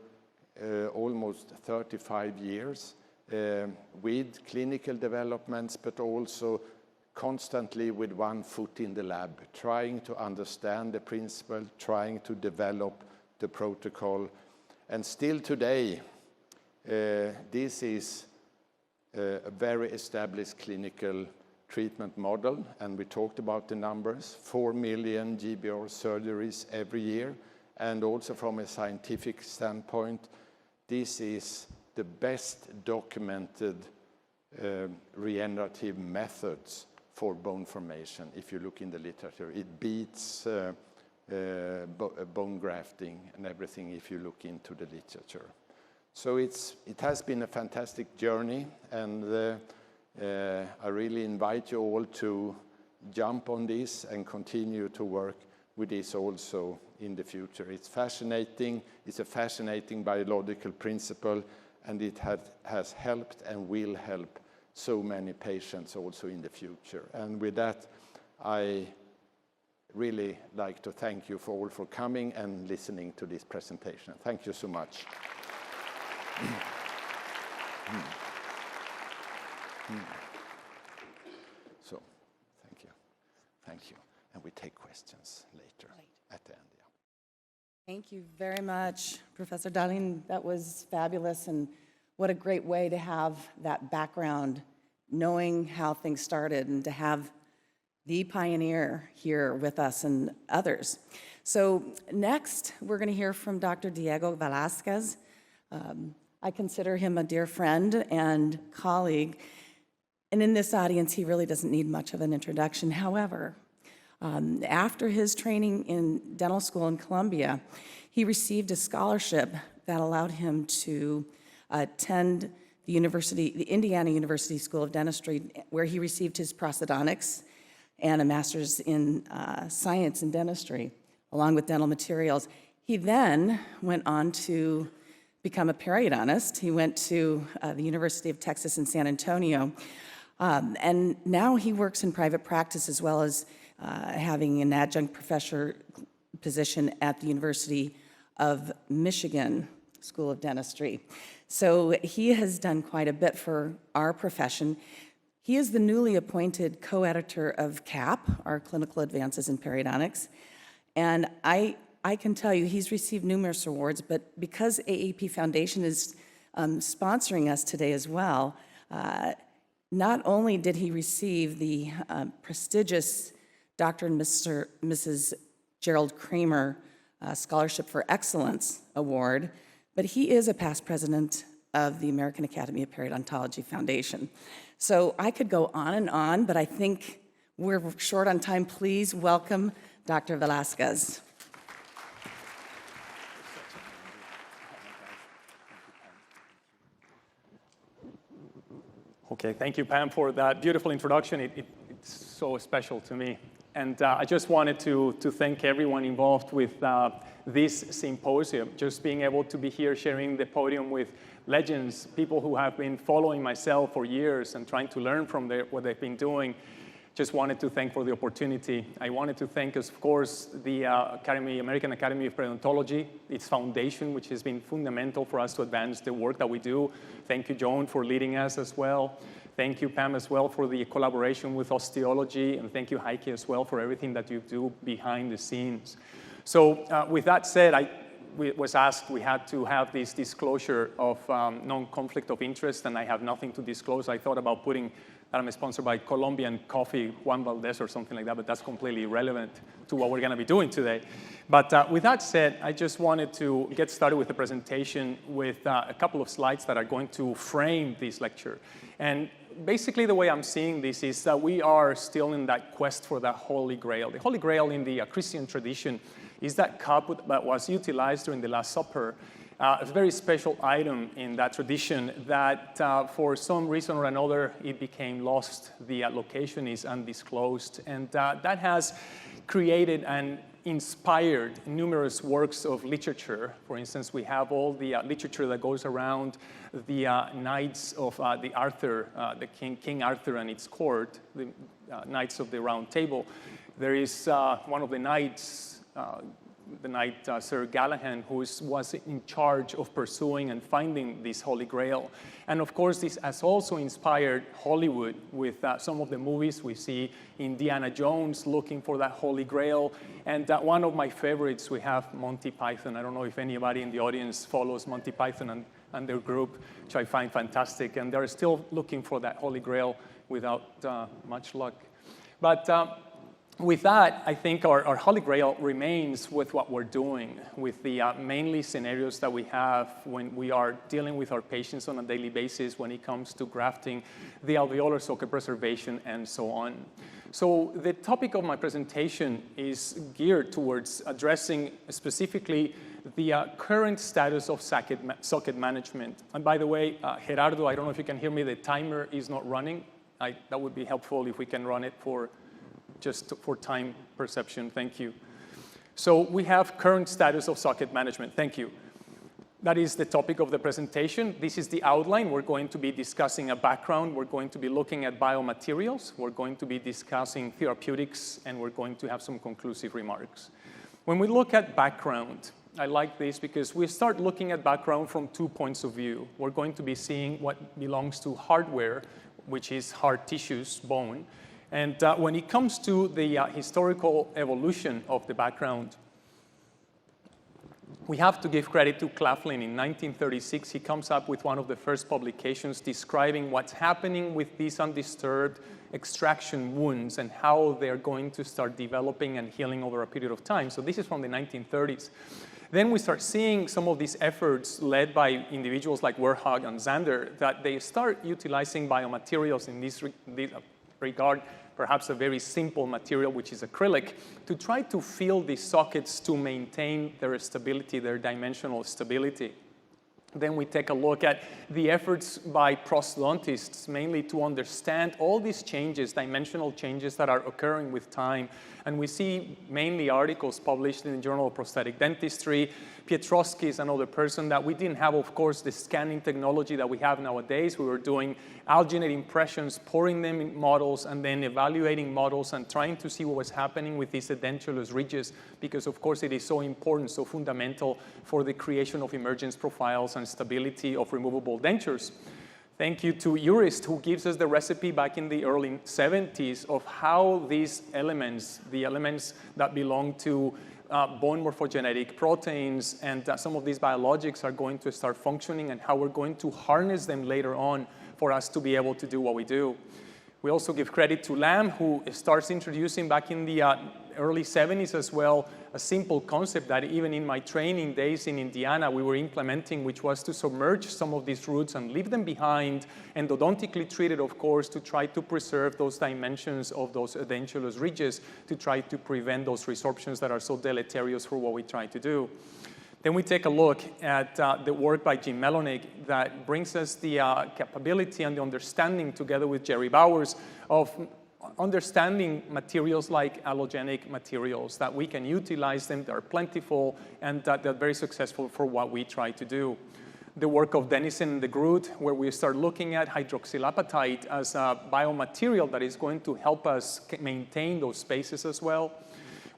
almost 35 years with clinical developments, but also constantly with one foot in the lab, trying to understand the principle, trying to develop the protocol. And still today, this is a very established clinical treatment model, and we talked about the numbers, 4 million GBR surgeries every year, and also from a scientific standpoint, this is the best documented regenerative methods for bone formation. If you look in the literature, it beats bone grafting and everything if you look into the literature. So it has been a fantastic journey, and I really invite you all to jump on this and continue to work with this also in the future. It's fascinating, it's a fascinating biological principle, and it has helped and will help so many patients also in the future. And with that, I really like to thank you all for coming and listening to this presentation. Thank you so much. So, thank you. Thank you. And we take questions later at the end. Yeah. Thank you very much, Professor Dahlin. That was fabulous, and what a great way to have that background, knowing how things started, and to have the pioneer here with us and others. So next, we're going to hear from Dr. Diego Velasquez. I consider him a dear friend and colleague, and in this audience, he really doesn't need much of an introduction. However, after his training in dental school in Columbia, he received a scholarship that allowed him to attend the Indiana University School of Dentistry, where he received his prosthodontics and a master's in science in dentistry, along with dental materials. He then went on to become a periodontist. He went to the University of Texas in San Antonio, and now he works in private practice, as well as having an adjunct professor position at the University of Michigan School of Dentistry. So he has done quite a bit for our profession. He is the newly appointed co-editor of CAP, our Clinical Advances in Periodontics, and I can tell you he's received numerous awards, but because AAP Foundation is sponsoring us today as well, not only did he receive the prestigious Dr. and Mrs. Gerald Kramer Scholarship for Excellence Award, but he is a past president of the American Academy of Periodontology Foundation. So I could go on, but I think we're short on time. Please welcome Dr. Velasquez. Okay, thank you, Pam, for that beautiful introduction. It's so special to me. And I just wanted to thank everyone involved with this symposium, just being able to be here sharing the podium with legends, people who have been following myself for years and trying to learn from what they've been doing. Just wanted to thank for the opportunity. I wanted to thank, of course, the American Academy of Periodontology, its foundation, which has been fundamental for us to advance the work that we do. Thank you, Joan, for leading us as well. Thank you, Pam, as well, for the collaboration with Osteology, and thank you, Heike, as well, for everything that you do behind the scenes. So with that said, we was asked we had to have this disclosure of non-conflict of interest, and I have nothing to disclose. I thought about putting that I'm sponsored by Colombian Coffee, Juan Valdez or something like that, but that's completely irrelevant to what we're going to be doing today. But with that said, I just wanted to get started with the presentation with a couple of slides that are going to frame this lecture. And basically, the way I'm seeing this is that we are still in that quest for the Holy Grail. The Holy Grail in the Christian tradition is that cup that was utilized during the Last Supper, a very special item in that tradition that for some reason or another, it became lost. The location is undisclosed. And that has created and inspired numerous works of literature. For instance, we have all the literature that goes around the Knights of the Arthur, the King Arthur and its court, the Knights of the Round Table. There is one of the knights the night Sir Galahad, who was in charge of pursuing and finding this Holy Grail. And of course, this has also inspired Hollywood with some of the movies we see Indiana Jones looking for that Holy Grail. And one of my favorites, we have Monty Python. I don't know if anybody in the audience follows Monty Python and their group, which I find fantastic. And they're still looking for that Holy Grail without much luck. But with that, I think our Holy Grail remains with what we're doing, with the mainly scenarios that we have when we are dealing with our patients on a daily basis when it comes to grafting, the alveolar socket preservation, and so on. So the topic of my presentation is geared towards addressing specifically the current status of socket management. And by the way, Gerardo, I don't know if you can hear me, the timer is not running. That would be helpful if we can run it just for time perception. Thank you. So we have current status of socket management. Thank you. That is the topic of the presentation. This is the outline. We're going to be discussing a background. We're going to be looking at biomaterials. We're going to be discussing therapeutics, and we're going to have some conclusive remarks. When we look at background, I like this because we start looking at background from 2 points of view. We're going to be seeing what belongs to hardware, which is hard tissues, bone. And when it comes to the historical evolution of the background, we have to give credit to Claflin. In 1936, he comes up with one of the first publications describing what's happening with these undisturbed extraction wounds and how they're going to start developing and healing over a period of time. So this is from the 1930s. Then we start seeing some of these efforts led by individuals like Werhag and Zander, that they start utilizing biomaterials in this regard, perhaps a very simple material, which is acrylic, to try to fill these sockets to maintain their stability, their dimensional stability. Then we take a look at the efforts by prosthodontists, mainly to understand all these changes, dimensional changes that are occurring with time. And we see mainly articles published in the Journal of Prosthetic Dentistry. Pietrowski is another person that we didn't have, of course, the scanning technology that we have nowadays. We were doing alginate impressions, pouring them in models, and then evaluating models and trying to see what was happening with these edentulous ridges, because, of course, it is so important, so fundamental for the creation of emergence profiles and stability of removable dentures. Thank you to Urist, who gives us the recipe back in the early 70s of how these elements, the elements that belong to bone morphogenetic proteins and some of these biologics are going to start functioning, and how we're going to harness them later on for us to be able to do what we do. We also give credit to Lamb, who starts introducing back in the early 70s as well, a simple concept that even in my training days in Indiana, we were implementing, which was to submerge some of these roots and leave them behind, endodontically treated, of course, to try to preserve those dimensions of those edentulous ridges, to try to prevent those resorptions that are so deleterious for what we try to do. Then we take a look at the work by Jim Melonig that brings us the capability and the understanding, together with Jerry Bowers, of understanding materials like allogenic materials, that we can utilize them, they're plentiful, and that they're very successful for what we try to do. The work of Dennison and de Groot, where we start looking at hydroxylapatite as a biomaterial that is going to help us maintain those spaces as well.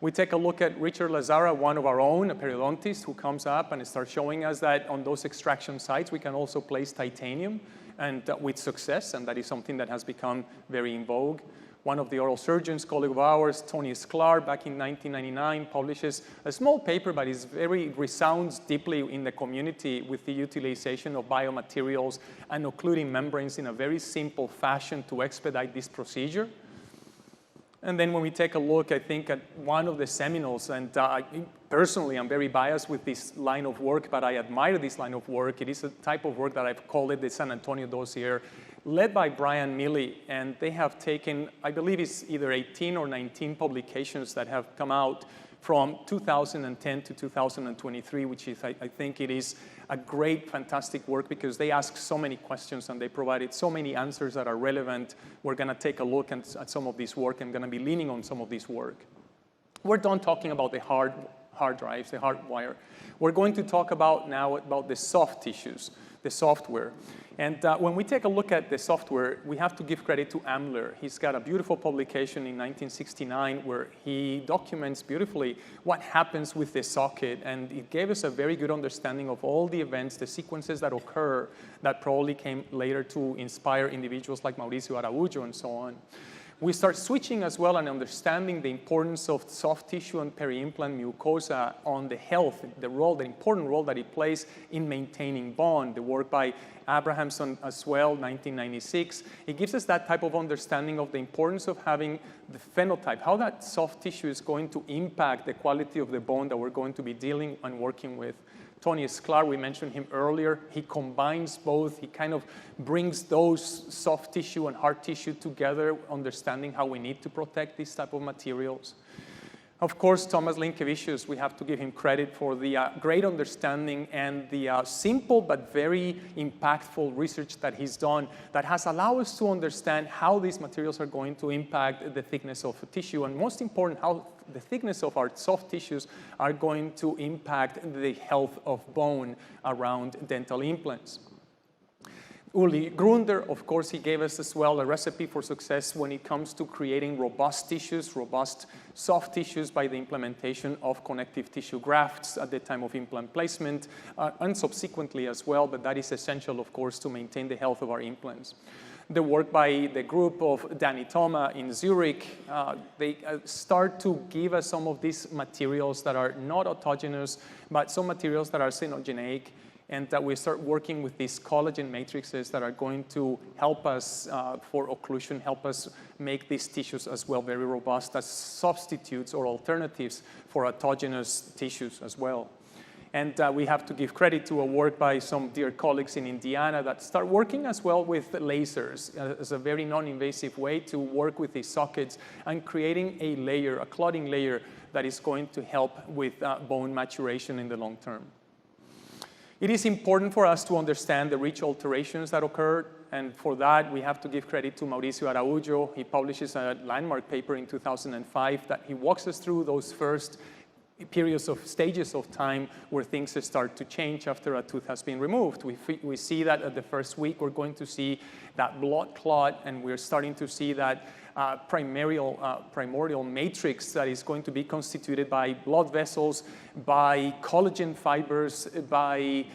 We take a look at Richard Lazara, one of our own, a periodontist, who comes up and starts showing us that on those extraction sites, we can also place titanium, and with success, and that is something that has become very in vogue. One of the oral surgeons, colleague of ours, Tony Sklar, back in 1999, publishes a small paper, but it resounds deeply in the community with the utilization of biomaterials and occluding membranes in a very simple fashion to expedite this procedure. And then when we take a look, I think, at one of the seminals, and personally, I'm very biased with this line of work, but I admire this line of work. It is a type of work that I've called it the San Antonio dossier, led by Brian Milley, and they have taken, I believe it's either 18 or 19 publications that have come out from 2010 to 2023, which is, I think it is a great, fantastic work, because they ask so many questions and they provided so many answers that are relevant. We're going to take a look at some of this work. I'm going to be leaning on some of this work. We're done talking about the hard drives, the hard wire. We're going to talk now about the soft tissues. the software. And when we take a look at the software, we have to give credit to Amler. He's got a beautiful publication in 1969 where he documents beautifully what happens with the socket, and it gave us a very good understanding of all the events, the sequences that occur that probably came later to inspire individuals like Mauricio Araujo and so on. We start switching as well and understanding the importance of soft tissue and peri-implant mucosa on the health, the important role that it plays in maintaining bone. The work by Abrahamson as well, 1996. It gives us that type of understanding of the importance of having the phenotype, how that soft tissue is going to impact the quality of the bone that we're going to be dealing and working with. Tony Sklar, we mentioned him earlier. He combines both. He kind of brings those soft tissue and hard tissue together, understanding how we need to protect these type of materials. Of course, Thomas Linkevicius, we have to give him credit for the great understanding and the simple but very impactful research that he's done that has allowed us to understand how these materials are going to impact the thickness of tissue, and most important, how the thickness of our soft tissues are going to impact the health of bone around dental implants. Uli Grunder, of course, he gave us as well a recipe for success when it comes to creating robust tissues, robust soft tissues by the implementation of connective tissue grafts at the time of implant placement and subsequently as well, but that is essential, of course, to maintain the health of our implants. The work by the group of Danny Thoma in Zurich, they start to give us some of these materials that are not autogenous, but some materials that are synogenic, and that we start working with these collagen matrices that are going to help us for occlusion, help us make these tissues as well very robust as substitutes or alternatives for autogenous tissues as well. And we have to give credit to a work by some dear colleagues in Indiana that start working as well with lasers as a very non-invasive way to work with these sockets and creating a layer, a clotting layer that is going to help with bone maturation in the long term. It is important for us to understand the rich alterations that occurred, and for that we have to give credit to Mauricio Araujo. He publishes a landmark paper in 2005 that he walks us through those first periods of stages of time where things start to change after a tooth has been removed. We see that at the first week we're going to see that blood clot, and we're starting to see that primordial matrix that is going to be constituted by blood vessels, by collagen fibers, by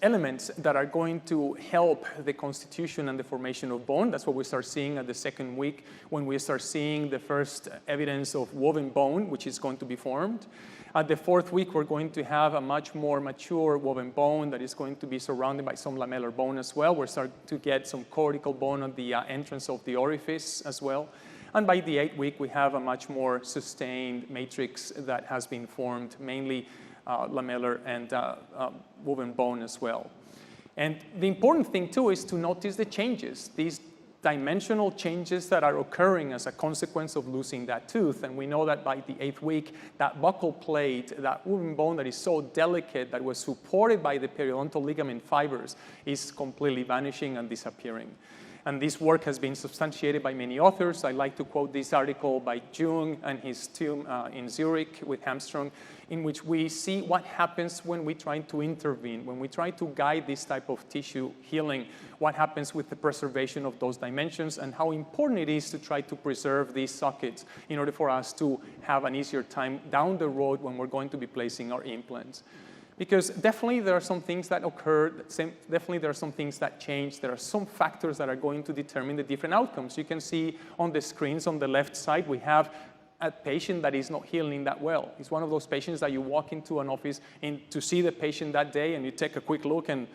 elements that are going to help the constitution and the formation of bone. That's what we start seeing at the second week when we start seeing the first evidence of woven bone, which is going to be formed. At the fourth week, we're going to have a much more mature woven bone that is going to be surrounded by some lamellar bone as well. We're starting to get some cortical bone at the entrance of the orifice as well. And by the 8th week, we have a much more sustained matrix that has been formed, mainly lamellar and woven bone as well. And the important thing, too, is to notice the changes. These dimensional changes that are occurring as a consequence of losing that tooth. And we know that by the 8th week, that buccal plate, that woven bone that is so delicate, that was supported by the periodontal ligament fibers, is completely vanishing and disappearing. And this work has been substantiated by many authors. I like to quote this article by Jung and his team in Zurich with Hamstrung, in which we see what happens when we try to intervene, when we try to guide this type of tissue healing, what happens with the preservation of those dimensions, and how important it is to try to preserve these sockets in order for us to have an easier time down the road when we're going to be placing our implants. Because definitely there are some things that occur, definitely there are some things that change, there are some factors that are going to determine the different outcomes. You can see on the screens on the left side, we have a patient that is not healing that well. It's one of those patients that you walk into an office to see the patient that day, and you take a quick look and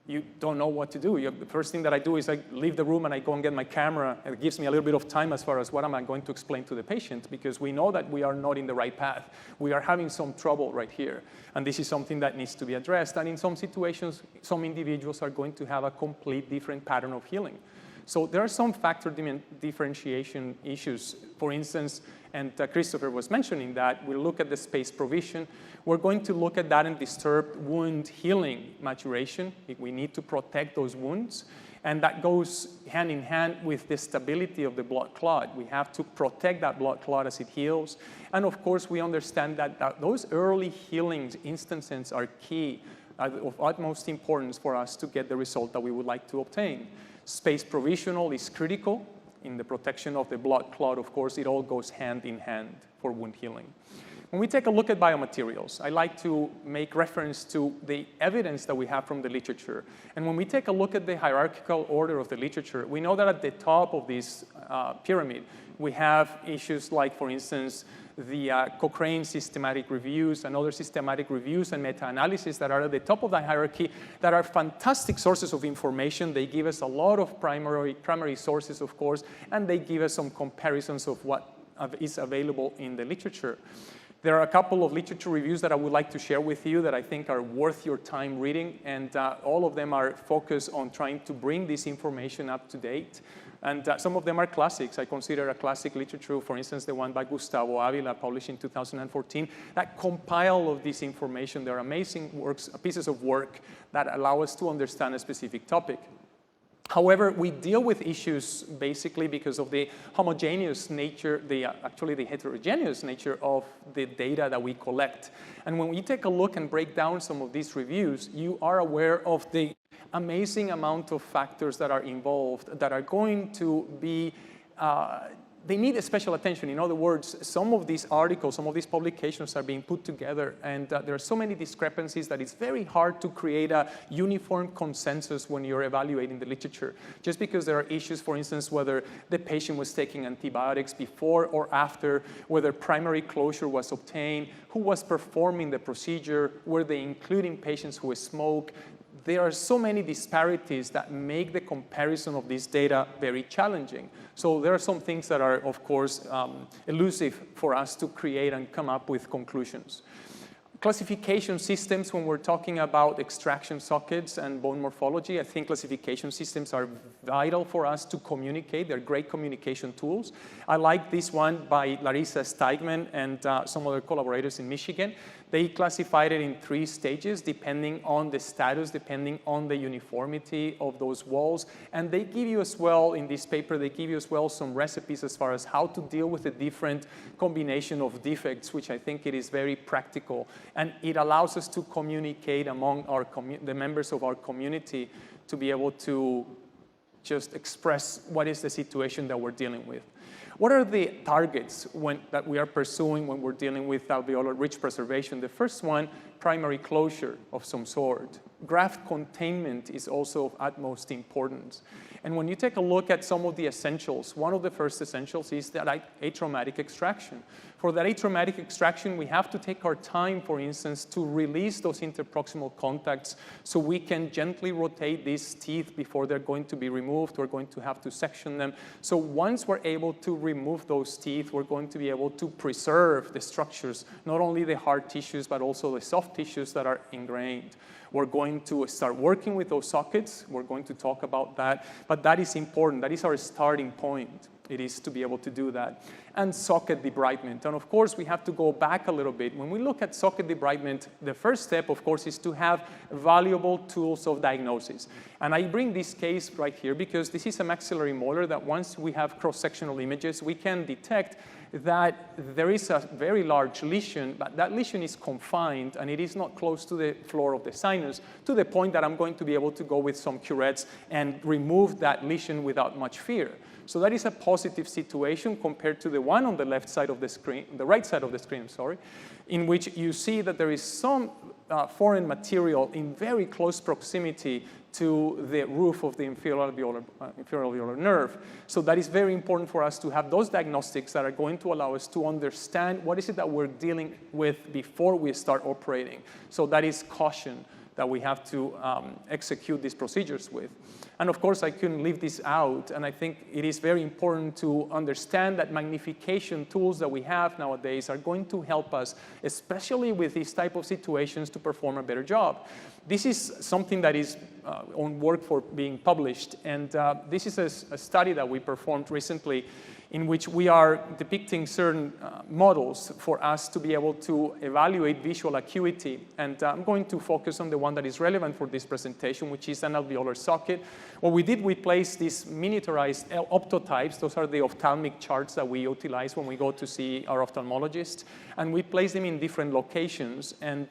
you don't know what to do. The first thing that I do is I leave the room and I go and get my camera. It gives me a little bit of time as far as what am I going to explain to the patient, because we know that we are not in the right path. We are having some trouble right here. And this is something that needs to be addressed. And in some situations, some individuals are going to have a complete different pattern of healing. So there are some factor differentiation issues. For instance, and Christopher was mentioning that, we look at the space provision. We're going to look at that and disturbed wound healing maturation. We need to protect those wounds. And that goes hand in hand with the stability of the blood clot. We have to protect that blood clot as it heals. And of course, we understand that those early healing instances are key of utmost importance for us to get the result that we would like to obtain. Space provisional is critical. In the protection of the blood clot, of course, it all goes hand in hand for wound healing. When we take a look at biomaterials, I like to make reference to the evidence that we have from the literature. And when we take a look at the hierarchical order of the literature, we know that at the top of this pyramid, we have issues like, for instance, the Cochrane systematic reviews and other systematic reviews and meta-analysis that are at the top of the hierarchy that are fantastic sources of information. They give us a lot of primary sources, of course, and they give us some comparisons of what is available in the literature. There are a couple of literature reviews that I would like to share with you that I think are worth your time reading, and all of them are focused on trying to bring this information up to date. And some of them are classics. I consider a classic literature, for instance, the one by Gustavo Avila, published in 2014, that compile of this information. They're amazing works, pieces of work that allow us to understand a specific topic. However, we deal with issues basically because of the homogeneous nature, actually the heterogeneous nature of the data that we collect. And when we take a look and break down some of these reviews, you are aware of the amazing amount of factors that are involved that are going to be, they need a special attention. In other words, some of these articles, some of these publications are being put together, and there are so many discrepancies that it's very hard to create a uniform consensus when you're evaluating the literature. Just because there are issues, for instance, whether the patient was taking antibiotics before or after, whether primary closure was obtained, who was performing the procedure, were they including patients who smoke. There are so many disparities that make the comparison of this data very challenging. So there are some things that are, of course, elusive for us to create and come up with conclusions. Classification systems, when we're talking about extraction sockets and bone morphology, I think classification systems are vital for us to communicate. They're great communication tools. I like this one by Larissa Steigman and some other collaborators in Michigan. They classified it in 3 stages, depending on the status, depending on the uniformity of those walls. And they give you as well, in this paper, they give you as well some recipes as far as how to deal with the different combination of defects, which I think it is very practical. And it allows us to communicate among the members of our community to be able to just express what is the situation that we're dealing with. What are the targets that we are pursuing when we're dealing with alveolar ridge preservation? The first one, primary closure of some sort. Graft containment is also of utmost importance. And when you take a look at some of the essentials, one of the first essentials is that atraumatic extraction. For that atraumatic extraction, we have to take our time, for instance, to release those interproximal contacts so we can gently rotate these teeth before they're going to be removed. We're going to have to section them. So once we're able to remove those teeth, we're going to be able to preserve the structures, not only the hard tissues, but also the soft tissues that are ingrained. We're going to start working with those sockets. We're going to talk about that. But that is important. That is our starting point. It is to be able to do that. And socket debridement. And of course, we have to go back a little bit. When we look at socket debridement, the first step, of course, is to have valuable tools of diagnosis. And I bring this case right here because this is a maxillary molar that once we have cross-sectional images, we can detect that there is a very large lesion, but that lesion is confined and it is not close to the floor of the sinus to the point that I'm going to be able to go with some curettes and remove that lesion without much fear. So that is a positive situation compared to the one on the left side of the screen, the right side of the screen, sorry, in which you see that there is some foreign material in very close proximity to the roof of the inferior alveolar nerve. So that is very important for us to have those diagnostics that are going to allow us to understand what is it that we're dealing with before we start operating. So that is caution that we have to execute these procedures with. And of course, I couldn't leave this out, and I think it is very important to understand that magnification tools that we have nowadays are going to help us, especially with these type of situations, to perform a better job. This is something that is on work for being published, and this is a study that we performed recently in which we are depicting certain models for us to be able to evaluate visual acuity. And I'm going to focus on the one that is relevant for this presentation, which is an alveolar socket. What we did, we placed these miniaturized optotypes. Those are the ophthalmic charts that we utilize when we go to see our ophthalmologist. And we place them in different locations. And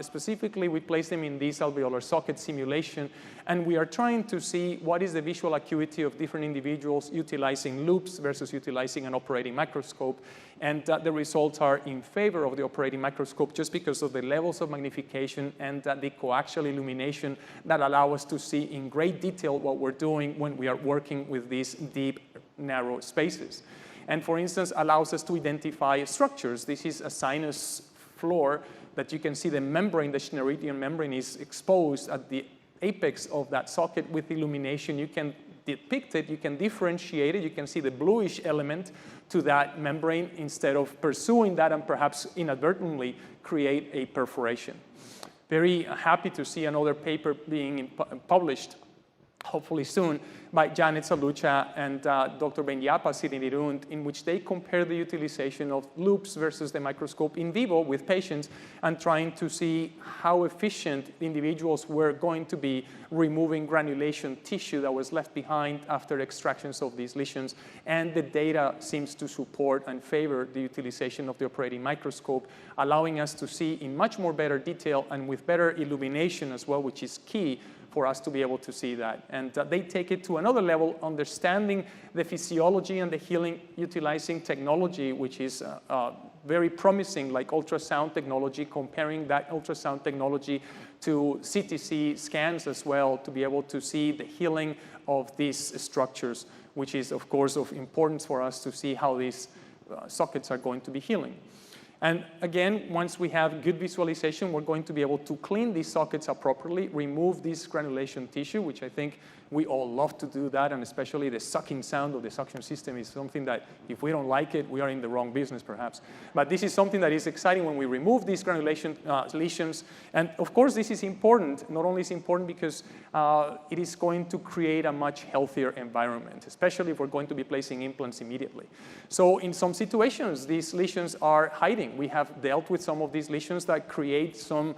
specifically, we place them in this alveolar socket simulation. And we are trying to see what is the visual acuity of different individuals utilizing loops versus utilizing an operating microscope. And the results are in favor of the operating microscope just because of the levels of magnification and the coaxial illumination that allow us to see in great detail what we're doing when we are working with these deep, narrow spaces. And for instance, allows us to identify structures. This is a sinus floor that you can see the membrane, the Schneeridian membrane is exposed at the apex of that socket with illumination. You can depict it, you can differentiate it, you can see the bluish element to that membrane instead of pursuing that and perhaps inadvertently create a perforation. Very happy to see another paper being published, hopefully soon, by Janet Salucha and Dr. Benyapa Sirinirund, in which they compare the utilization of loops versus the microscope in vivo with patients and trying to see how efficient individuals were going to be removing granulation tissue that was left behind after extractions of these lesions. And the data seems to support and favor the utilization of the operating microscope, allowing us to see in much more better detail and with better illumination as well, which is key for us to be able to see that. And they take it to another level, understanding the physiology and the healing utilizing technology, which is very promising, like ultrasound technology, comparing that ultrasound technology to CTC scans as well, to be able to see the healing of these structures, which is, of course, of importance for us to see how these sockets are going to be healing. And again, once we have good visualization, we're going to be able to clean these sockets up properly, remove this granulation tissue, which I think we all love to do that, and especially the sucking sound of the suction system is something that if we don't like it, we are in the wrong business perhaps. But this is something that is exciting when we remove these granulation lesions. And of course, this is important. Not only is it important because it is going to create a much healthier environment, especially if we're going to be placing implants immediately. So in some situations, these lesions are hiding. We have dealt with some of these lesions that create some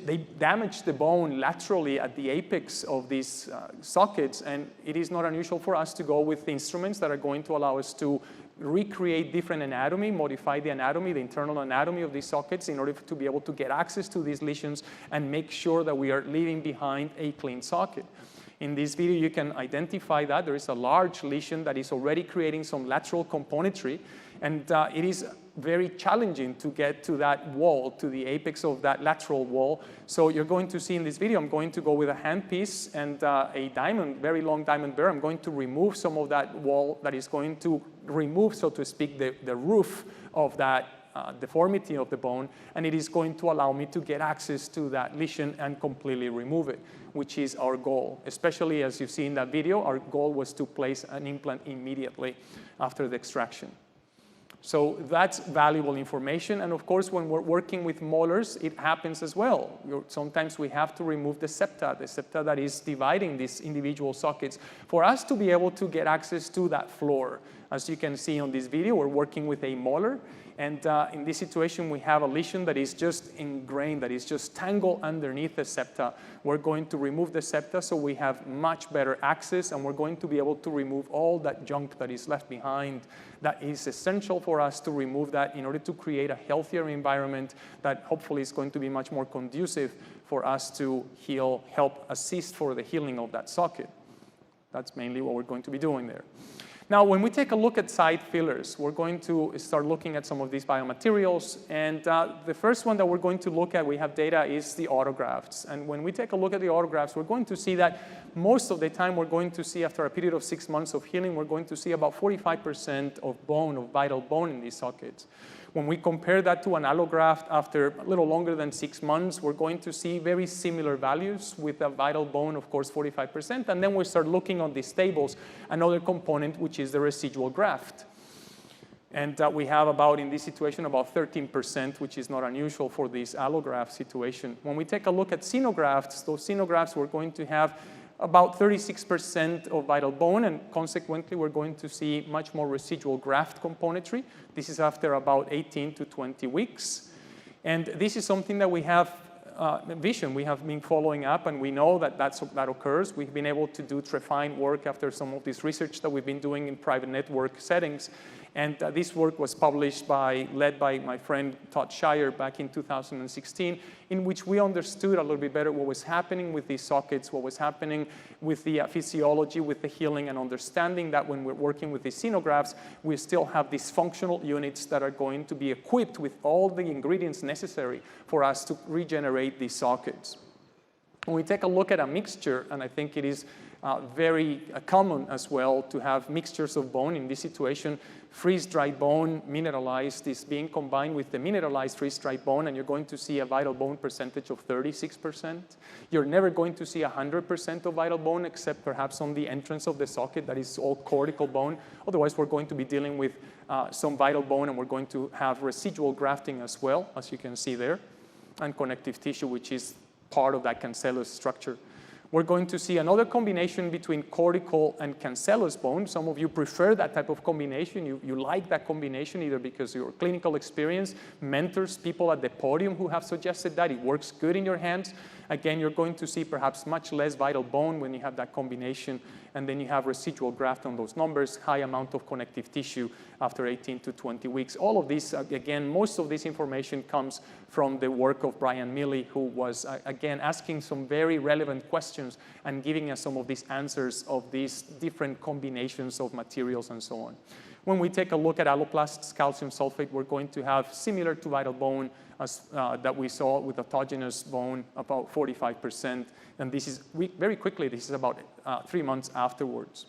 they damage the bone laterally at the apex of these sockets, and it is not unusual for us to go with instruments that are going to allow us to recreate different anatomy, modify the anatomy, the internal anatomy of these sockets in order to be able to get access to these lesions and make sure that we are leaving behind a clean socket. In this video, you can identify that there is a large lesion that is already creating some lateral componentry, and it is very challenging to get to that wall, to the apex of that lateral wall. So you're going to see in this video, I'm going to go with a handpiece and a diamond, very long diamond burr. I'm going to remove some of that wall that is going to remove, so to speak, the roof of that deformity of the bone, and it is going to allow me to get access to that lesion and completely remove it, which is our goal. Especially as you see in that video, our goal was to place an implant immediately after the extraction. So that's valuable information. And of course, when we're working with molars, it happens as well. Sometimes we have to remove the septa that is dividing these individual sockets for us to be able to get access to that floor. As you can see on this video, we're working with a molar. And in this situation, we have a lesion that is just ingrained, that is just tangled underneath the septa. We're going to remove the septa so we have much better access, and we're going to be able to remove all that junk that is left behind. That is essential for us to remove that in order to create a healthier environment that hopefully is going to be much more conducive for us to heal, help assist for the healing of that socket. That's mainly what we're going to be doing there. Now, when we take a look at side fillers, we're going to start looking at some of these biomaterials. And the first one that we're going to look at, we have data, is the autografts. And when we take a look at the autografts, we're going to see that most of the time we're going to see, after a period of 6 months of healing, we're going to see about 45% of bone, of vital bone in these sockets. When we compare that to an allograft after a little longer than 6 months, we're going to see very similar values with a vital bone, of course, 45%. And then we start looking on these tables, another component, which is the residual graft. And we have about, in this situation, about 13%, which is not unusual for this allograft situation. When we take a look at xenografts, those xenografts, we're going to have about 36% of vital bone, and consequently, we're going to see much more residual graft componentry. This is after about 18 to 20 weeks. And this is something that we have vision. We have been following up, and we know that that occurs. We've been able to do refined work after some of this research that we've been doing in private network settings. And this work was published led by my friend Todd Shire back in 2016, in which we understood a little bit better what was happening with these sockets, what was happening with the physiology, with the healing, and understanding that when we're working with these xenografts, we still have these functional units that are going to be equipped with all the ingredients necessary for us to regenerate these sockets. When we take a look at a mixture, and I think it is very common as well to have mixtures of bone in this situation. Freeze-dried bone, mineralized, is being combined with the mineralized freeze-dried bone, and you're going to see a vital bone percentage of 36%. You're never going to see 100% of vital bone, except perhaps on the entrance of the socket that is all cortical bone. Otherwise, we're going to be dealing with some vital bone, and we're going to have residual grafting as well, as you can see there, and connective tissue, which is part of that cancellous structure. We're going to see another combination between cortical and cancellous bone. Some of you prefer that type of combination. You like that combination either because of your clinical experience, mentors, people at the podium who have suggested that. It works good in your hands. Again, you're going to see perhaps much less vital bone when you have that combination, and then you have residual graft on those numbers, high amount of connective tissue after 18 to 20 weeks. All of this, again, most of this information comes from the work of Brian Milley, who was, again, asking some very relevant questions and giving us some of these answers of these different combinations of materials and so on. When we take a look at alloplast's calcium sulfate, we're going to have, similar to vital bone as that we saw with autogenous bone, about 45%. And this is, very quickly, this is about 3 months afterwards.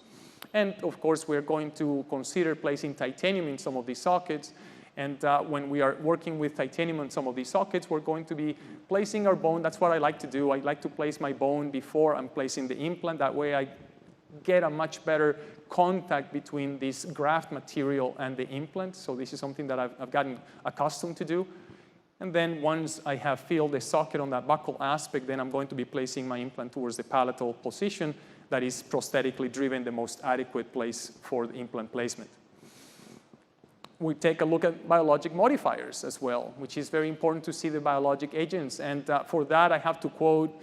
And of course, we're going to consider placing titanium in some of these sockets. And when we are working with titanium on some of these sockets, we're going to be placing our bone. That's what I like to do. I like to place my bone before I'm placing the implant. That way I get a much better contact between this graft material and the implant. So this is something that I've gotten accustomed to do. And then once I have filled the socket on that buccal aspect, then I'm going to be placing my implant towards the palatal position that is prosthetically driven, the most adequate place for the implant placement. We take a look at biologic modifiers as well, which is very important to see the biologic agents. And for that, I have to quote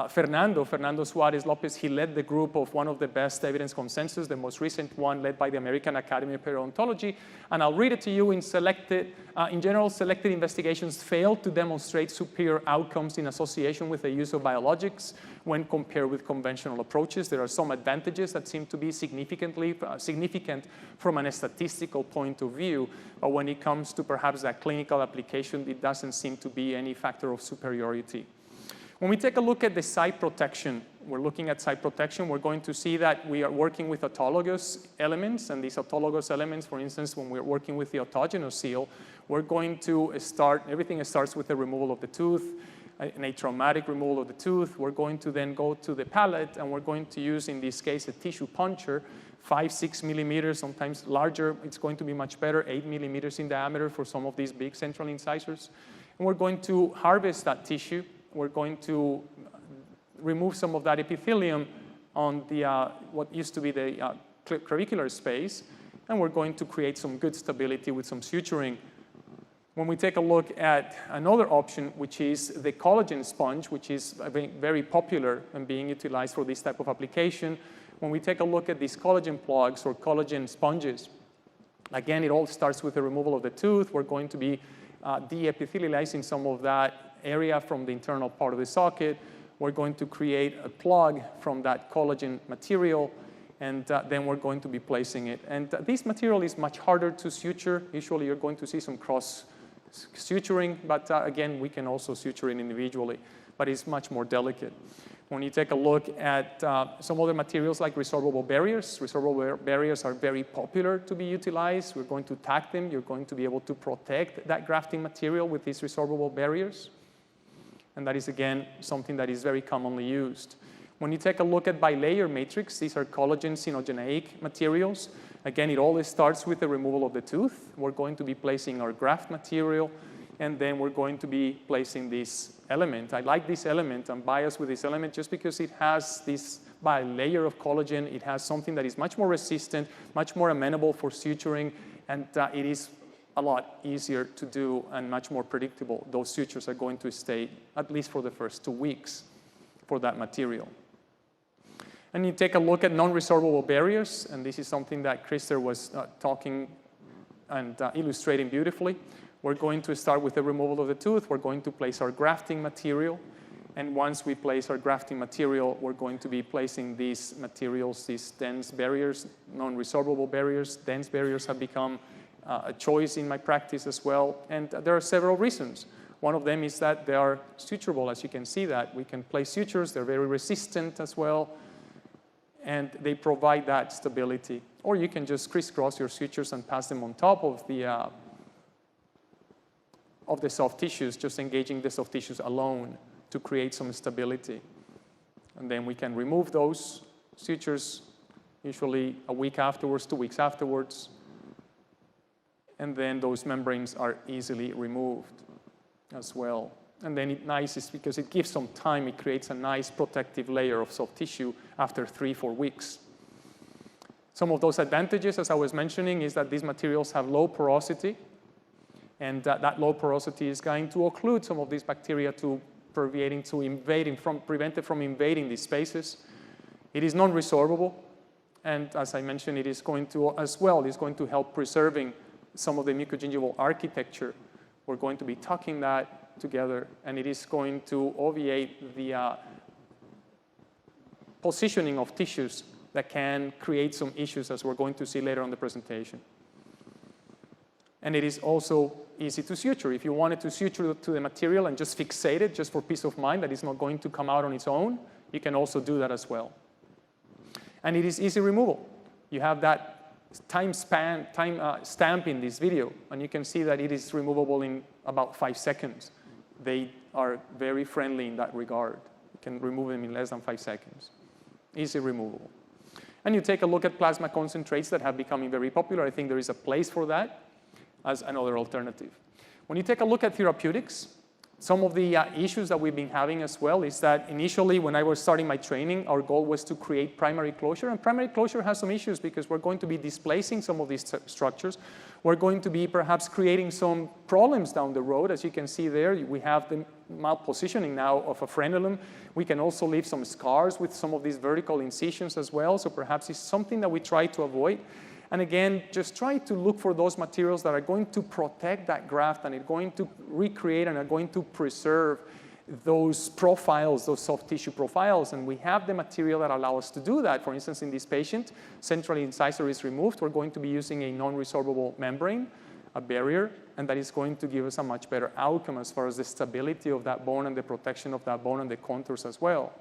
Fernando Suarez Lopez. He led the group of one of the best evidence consensus, the most recent one led by the American Academy of Periodontology. And I'll read it to you. In general, selected investigations failed to demonstrate superior outcomes in association with the use of biologics when compared with conventional approaches. There are some advantages that seem to be significant from a statistical point of view. But when it comes to perhaps that clinical application, it doesn't seem to be any factor of superiority. When we take a look at the site protection, we're looking at site protection, we're going to see that we are working with autologous elements, and these autologous elements, for instance, when we're working with the autogenous seal, we're going to everything starts with the removal of the tooth, an atraumatic removal of the tooth. We're going to then go to the palate, and we're going to use, in this case, a tissue puncher, 5-6 millimeters, sometimes larger. It's going to be much better, 8 millimeters in diameter for some of these big central incisors. And we're going to harvest that tissue. We're going to remove some of that epithelium on the what used to be the clavicular space, and we're going to create some good stability with some suturing. When we take a look at another option, which is the collagen sponge, which is very popular and being utilized for this type of application, when we take a look at these collagen plugs or collagen sponges, again, it all starts with the removal of the tooth. We're going to be de-epithelializing some of that area from the internal part of the socket. We're going to create a plug from that collagen material, and then we're going to be placing it. And this material is much harder to suture. Usually you're going to see some cross suturing, but again, we can also suture it individually, but it's much more delicate. When you take a look at some other materials like resorbable barriers are very popular to be utilized. We're going to tack them. You're going to be able to protect that grafting material with these resorbable barriers. And that is, again, something that is very commonly used. When you take a look at bilayer matrix, these are collagen synogeneic materials. Again, it always starts with the removal of the tooth. We're going to be placing our graft material, and then we're going to be placing this element. I like this element. I'm biased with this element just because it has this bilayer of collagen. It has something that is much more resistant, much more amenable for suturing, and it is a lot easier to do and much more predictable. Those sutures are going to stay at least for the first 2 weeks for that material. And you take a look at non-resorbable barriers, and this is something that Krister was talking and illustrating beautifully. We're going to start with the removal of the tooth. We're going to place our grafting material. And once we place our grafting material, we're going to be placing these materials, these dense barriers, non-resorbable barriers. Dense barriers have become a choice in my practice as well. And there are several reasons. One of them is that they are suturable, as you can see that. We can place sutures. They're very resistant as well. And they provide that stability. Or you can just crisscross your sutures and pass them on top of the soft tissues, just engaging the soft tissues alone to create some stability. And then we can remove those sutures, usually a week afterwards, 2 weeks afterwards. And then those membranes are easily removed as well. And then it's nice is because it gives some time, it creates a nice protective layer of soft tissue after 3-4 weeks. Some of those advantages, as I was mentioning, is that these materials have low porosity, and that low porosity is going to occlude some of these bacteria to prevent it from invading these spaces. It is non-resorbable, and as I mentioned, it is going to, as well, is going to help preserving some of the mucogingival architecture. We're going to be tucking that together, and it is going to obviate the positioning of tissues that can create some issues, as we're going to see later on the presentation. And it is also easy to suture. If you wanted to suture to the material and just fixate it, just for peace of mind, that it's not going to come out on its own, you can also do that as well. And it is easy removal. You have that time stamp in this video, and you can see that it is removable in about 5 seconds. They are very friendly in that regard. You can remove them in less than 5 seconds. Easy removable. And you take a look at plasma concentrates that have become very popular. I think there is a place for that as another alternative. When you take a look at therapeutics, some of the issues that we've been having as well is that initially when I was starting my training, our goal was to create primary closure. And primary closure has some issues because we're going to be displacing some of these structures. We're going to be perhaps creating some problems down the road. As you can see there, we have the malpositioning now of a frenulum. We can also leave some scars with some of these vertical incisions as well. So perhaps it's something that we try to avoid. And again, just try to look for those materials that are going to protect that graft and are going to recreate and are going to preserve those profiles, those soft tissue profiles. And we have the material that allows us to do that. For instance, in this patient, central incisor is removed. We're going to be using a non-resorbable membrane, a barrier, and that is going to give us a much better outcome as far as the stability of that bone and the protection of that bone and the contours as well.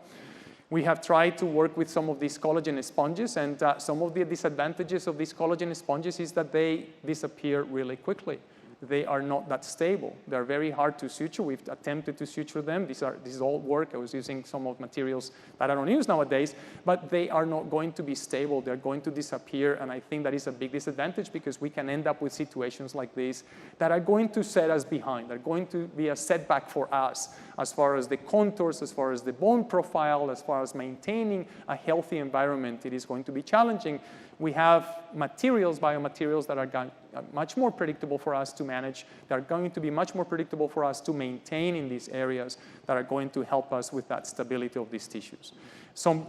We have tried to work with some of these collagen sponges, and some of the disadvantages of these collagen sponges is that they disappear really quickly. They are not that stable. They're very hard to suture. We've attempted to suture them. This is all work. I was using some of materials that I don't use nowadays, but they are not going to be stable. They're going to disappear, and I think that is a big disadvantage because we can end up with situations like this that are going to set us behind. They're going to be a setback for us as far as the contours, as far as the bone profile, as far as maintaining a healthy environment. It is going to be challenging. We have materials, biomaterials that are much more predictable for us to manage. They're going to be much more predictable for us to maintain in these areas that are going to help us with that stability of these tissues.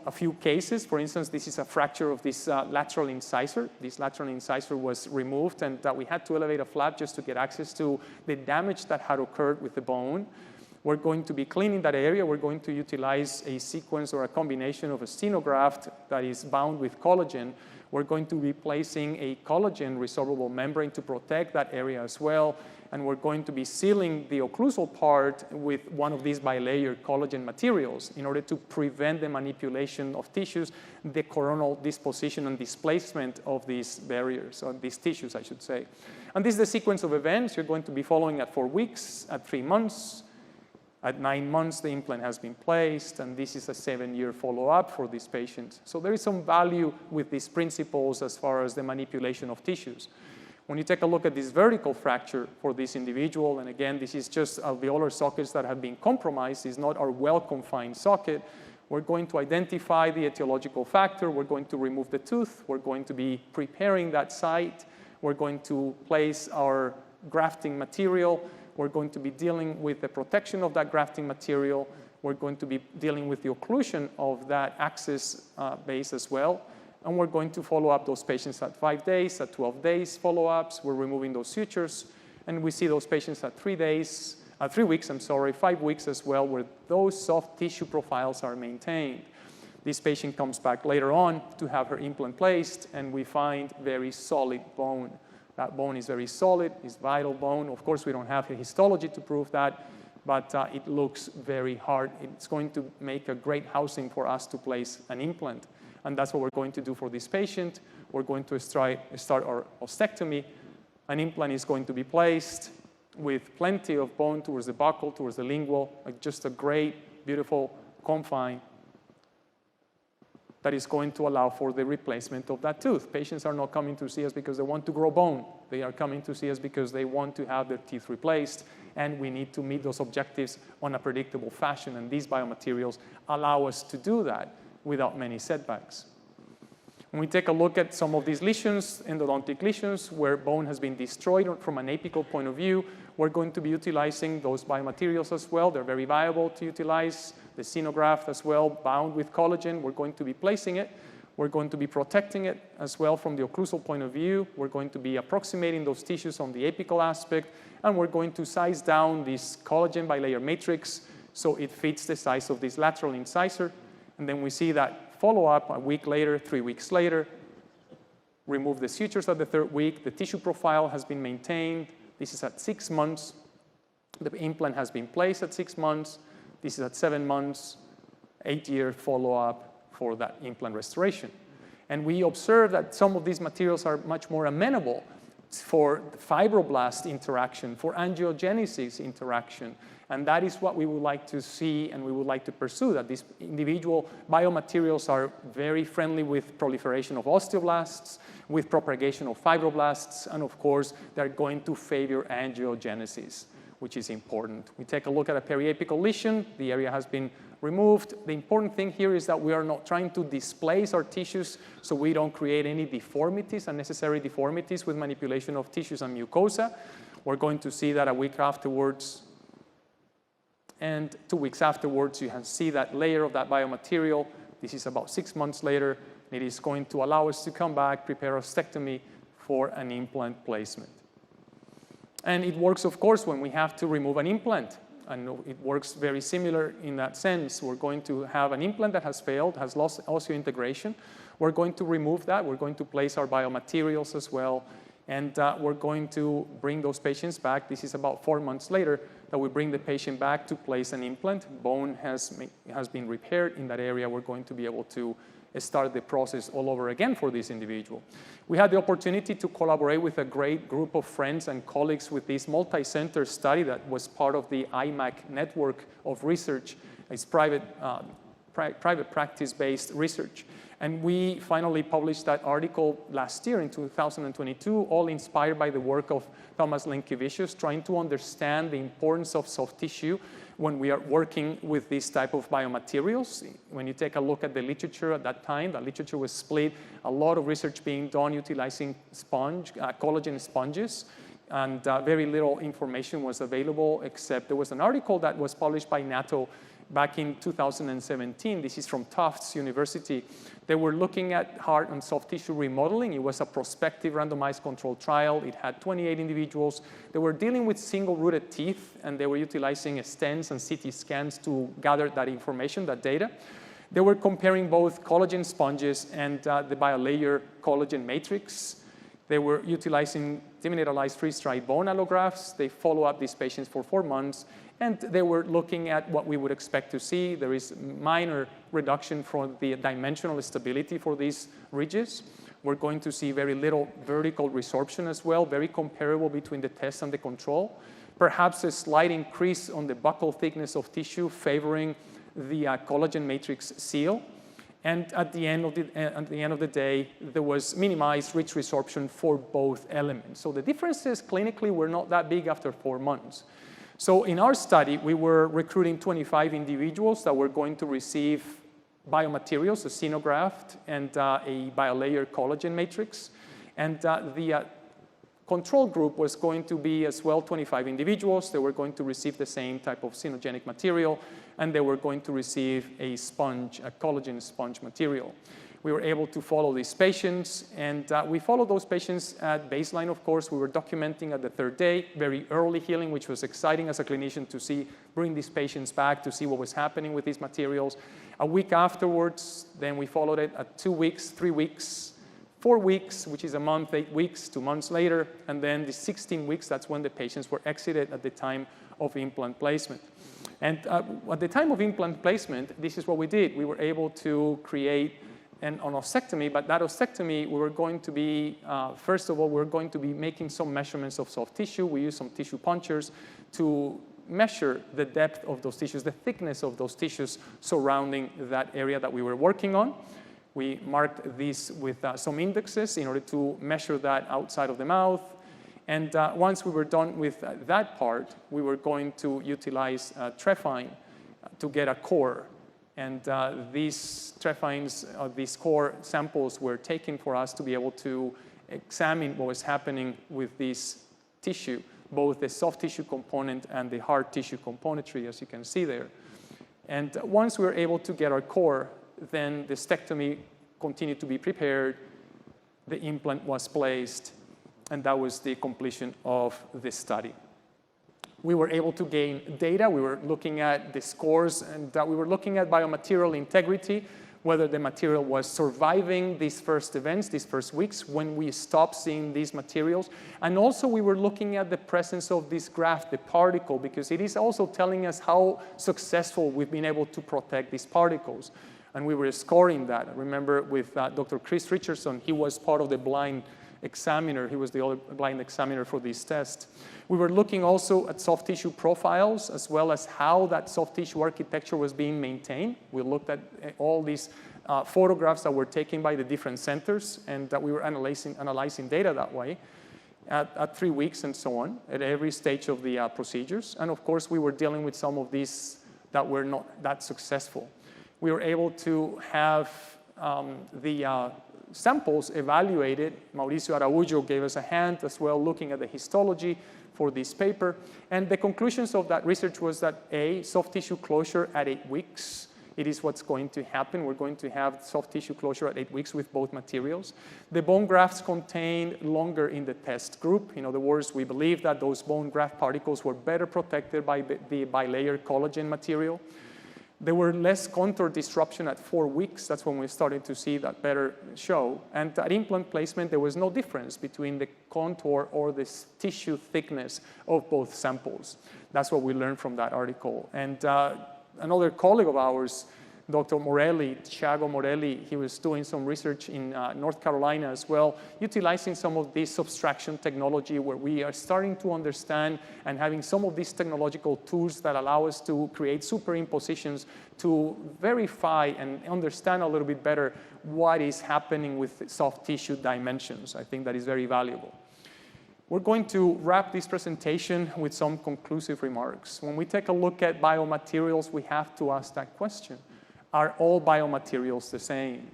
A few cases, for instance, this is a fracture of this lateral incisor. This lateral incisor was removed, and we had to elevate a flap just to get access to the damage that had occurred with the bone. We're going to be cleaning that area. We're going to utilize a sequence or a combination of a stenograft that is bound with collagen. We're going to be placing a collagen resorbable membrane to protect that area as well. And we're going to be sealing the occlusal part with one of these bilayer collagen materials in order to prevent the manipulation of tissues, the coronal disposition and displacement of these barriers, or these tissues, I should say. And this is the sequence of events. You're going to be following at 4 weeks, at 3 months. At 9 months, the implant has been placed, and this is a 7-year follow-up for this patient. So there is some value with these principles as far as the manipulation of tissues. When you take a look at this vertical fracture for this individual, and again, this is just alveolar sockets that have been compromised. It's not our well-confined socket. We're going to identify the etiological factor. We're going to remove the tooth. We're going to be preparing that site. We're going to place our grafting material. We're going to be dealing with the protection of that grafting material. We're going to be dealing with the occlusion of that access base as well. And we're going to follow up those patients at 5 days, at 12 days follow-ups. We're removing those sutures. And we see those patients at 3 weeks, 5 weeks as well, where those soft tissue profiles are maintained. This patient comes back later on to have her implant placed, and we find very solid bone. That bone is very solid, it's vital bone. Of course, we don't have a histology to prove that, but it looks very hard. It's going to make a great housing for us to place an implant. And that's what we're going to do for this patient. We're going to start our ostectomy. An implant is going to be placed with plenty of bone towards the buccal, towards the lingual, like just a great, beautiful confine that is going to allow for the replacement of that tooth. Patients are not coming to see us because they want to grow bone. They are coming to see us because they want to have their teeth replaced, and we need to meet those objectives on a predictable fashion, and these biomaterials allow us to do that without many setbacks. When we take a look at some of these lesions, endodontic lesions, where bone has been destroyed from an apical point of view, we're going to be utilizing those biomaterials as well. They're very viable to utilize. The xenograft as well, bound with collagen. We're going to be placing it. We're going to be protecting it as well from the occlusal point of view. We're going to be approximating those tissues on the apical aspect, and we're going to size down this collagen bilayer matrix so it fits the size of this lateral incisor. And then we see that follow-up a week later, 3 weeks later. Remove the sutures at the 3rd week. The tissue profile has been maintained. This is at 6 months. The implant has been placed at 6 months. This is at 7 months, 8-year follow-up for that implant restoration. And we observe that some of these materials are much more amenable for fibroblast interaction, for angiogenesis interaction. And that is what we would like to see and we would like to pursue, that these individual biomaterials are very friendly with proliferation of osteoblasts, with propagation of fibroblasts, and of course, they're going to favor angiogenesis, which is important. We take a look at a periapical lesion. The area has been removed. The important thing here is that we are not trying to displace our tissues so we don't create any deformities, unnecessary deformities with manipulation of tissues and mucosa. We're going to see that a week afterwards. And 2 weeks afterwards, you can see that layer of that biomaterial. This is about 6 months later. It is going to allow us to come back, prepare ostectomy for an implant placement. And it works, of course, when we have to remove an implant. And it works very similar in that sense. We're going to have an implant that has failed, has lost osseointegration. We're going to remove that. We're going to place our biomaterials as well. And we're going to bring those patients back. This is about 4 months later that we bring the patient back to place an implant. Bone has been repaired in that area. We're going to be able to start the process all over again for this individual. We had the opportunity to collaborate with a great group of friends and colleagues with this multi-center study that was part of the IMAC network of research. It's private practice-based research. And we finally published that article last year in 2022, all inspired by the work of Thomas Lenkevicius, trying to understand the importance of soft tissue when we are working with this type of biomaterials. When you take a look at the literature at that time, the literature was split, a lot of research being done utilizing collagen sponges, and very little information was available, except there was an article that was published by NATO back in 2017. This is from Tufts University. They were looking at hard and soft tissue remodeling. It was a prospective randomized controlled trial. It had 28 individuals. They were dealing with single-rooted teeth, and they were utilizing stents and CT scans to gather that information, that data. They were comparing both collagen sponges and the bilayer collagen matrix. They were utilizing demineralized freeze-dried bone allografts. They follow up these patients for 4 months, and they were looking at what we would expect to see. There is minor reduction from the dimensional stability for these ridges. We're going to see very little vertical resorption as well, very comparable between the test and the control. Perhaps a slight increase on the buccal thickness of tissue favoring the collagen matrix seal. And at the end of the day, there was minimized ridge resorption for both elements. So the differences clinically were not that big after 4 months. So in our study, we were recruiting 25 individuals that were going to receive biomaterials, a xenograft, and a bilayer collagen matrix. And the control group was going to be as well 25 individuals. They were going to receive the same type of xenogenic material, and they were going to receive a sponge, a collagen sponge material. We were able to follow these patients, and we followed those patients at baseline, of course. We were documenting at the 3rd day, very early healing, which was exciting as a clinician to see, bring these patients back to see what was happening with these materials. A week afterwards, then we followed it at 2 weeks, 3 weeks, 4 weeks, which is a month, 8 weeks, 2 months later, and then the 16 weeks, that's when the patients were exited at the time of implant placement. And at the time of implant placement, this is what we did. We were able to create an ostectomy, but that ostectomy, we were going to be, first of all, we're going to be making some measurements of soft tissue. We used some tissue punchers to measure the depth of those tissues, the thickness of those tissues surrounding that area that we were working on. We marked these with some indexes in order to measure that outside of the mouth. And once we were done with that part, we were going to utilize trephine to get a core. And these trephines, these core samples were taken for us to be able to examine what was happening with this tissue, both the soft tissue component and the hard tissue componentry, as you can see there. And once we were able to get our core, then the stectomy continued to be prepared, the implant was placed, and that was the completion of this study. We were able to gain data. We were looking at the scores, and we were looking at biomaterial integrity, whether the material was surviving these first events, these first weeks, when we stopped seeing these materials. And also we were looking at the presence of this graft, the particle, because it is also telling us how successful we've been able to protect these particles. And we were scoring that. I remember with Dr. Chris Richardson, he was part of the blind examiner. He was the only blind examiner for these tests. We were looking also at soft tissue profiles, as well as how that soft tissue architecture was being maintained. We looked at all these photographs that were taken by the different centers, and that we were analyzing data that way at 3 weeks and so on, at every stage of the procedures. And of course, we were dealing with some of these that were not that successful. We were able to have the samples evaluated. Mauricio Araujo gave us a hand as well, looking at the histology for this paper. And the conclusions of that research was that A, soft tissue closure at 8 weeks. It is what's going to happen. We're going to have soft tissue closure at 8 weeks with both materials. The bone grafts contained longer in the test group. In other words, we believe that those bone graft particles were better protected by the bilayer collagen material. There were less contour disruption at 4 weeks. That's when we started to see that better show. And at implant placement, there was no difference between the contour or the tissue thickness of both samples. That's what we learned from that article. And another colleague of ours, Dr. Morelli, Thiago Morelli, he was doing some research in North Carolina as well, utilizing some of this subtraction technology, where we are starting to understand and having some of these technological tools that allow us to create superimpositions to verify and understand a little bit better what is happening with soft tissue dimensions. I think that is very valuable. We're going to wrap this presentation with some conclusive remarks. When we take a look at biomaterials, we have to ask that question. Are all biomaterials the same?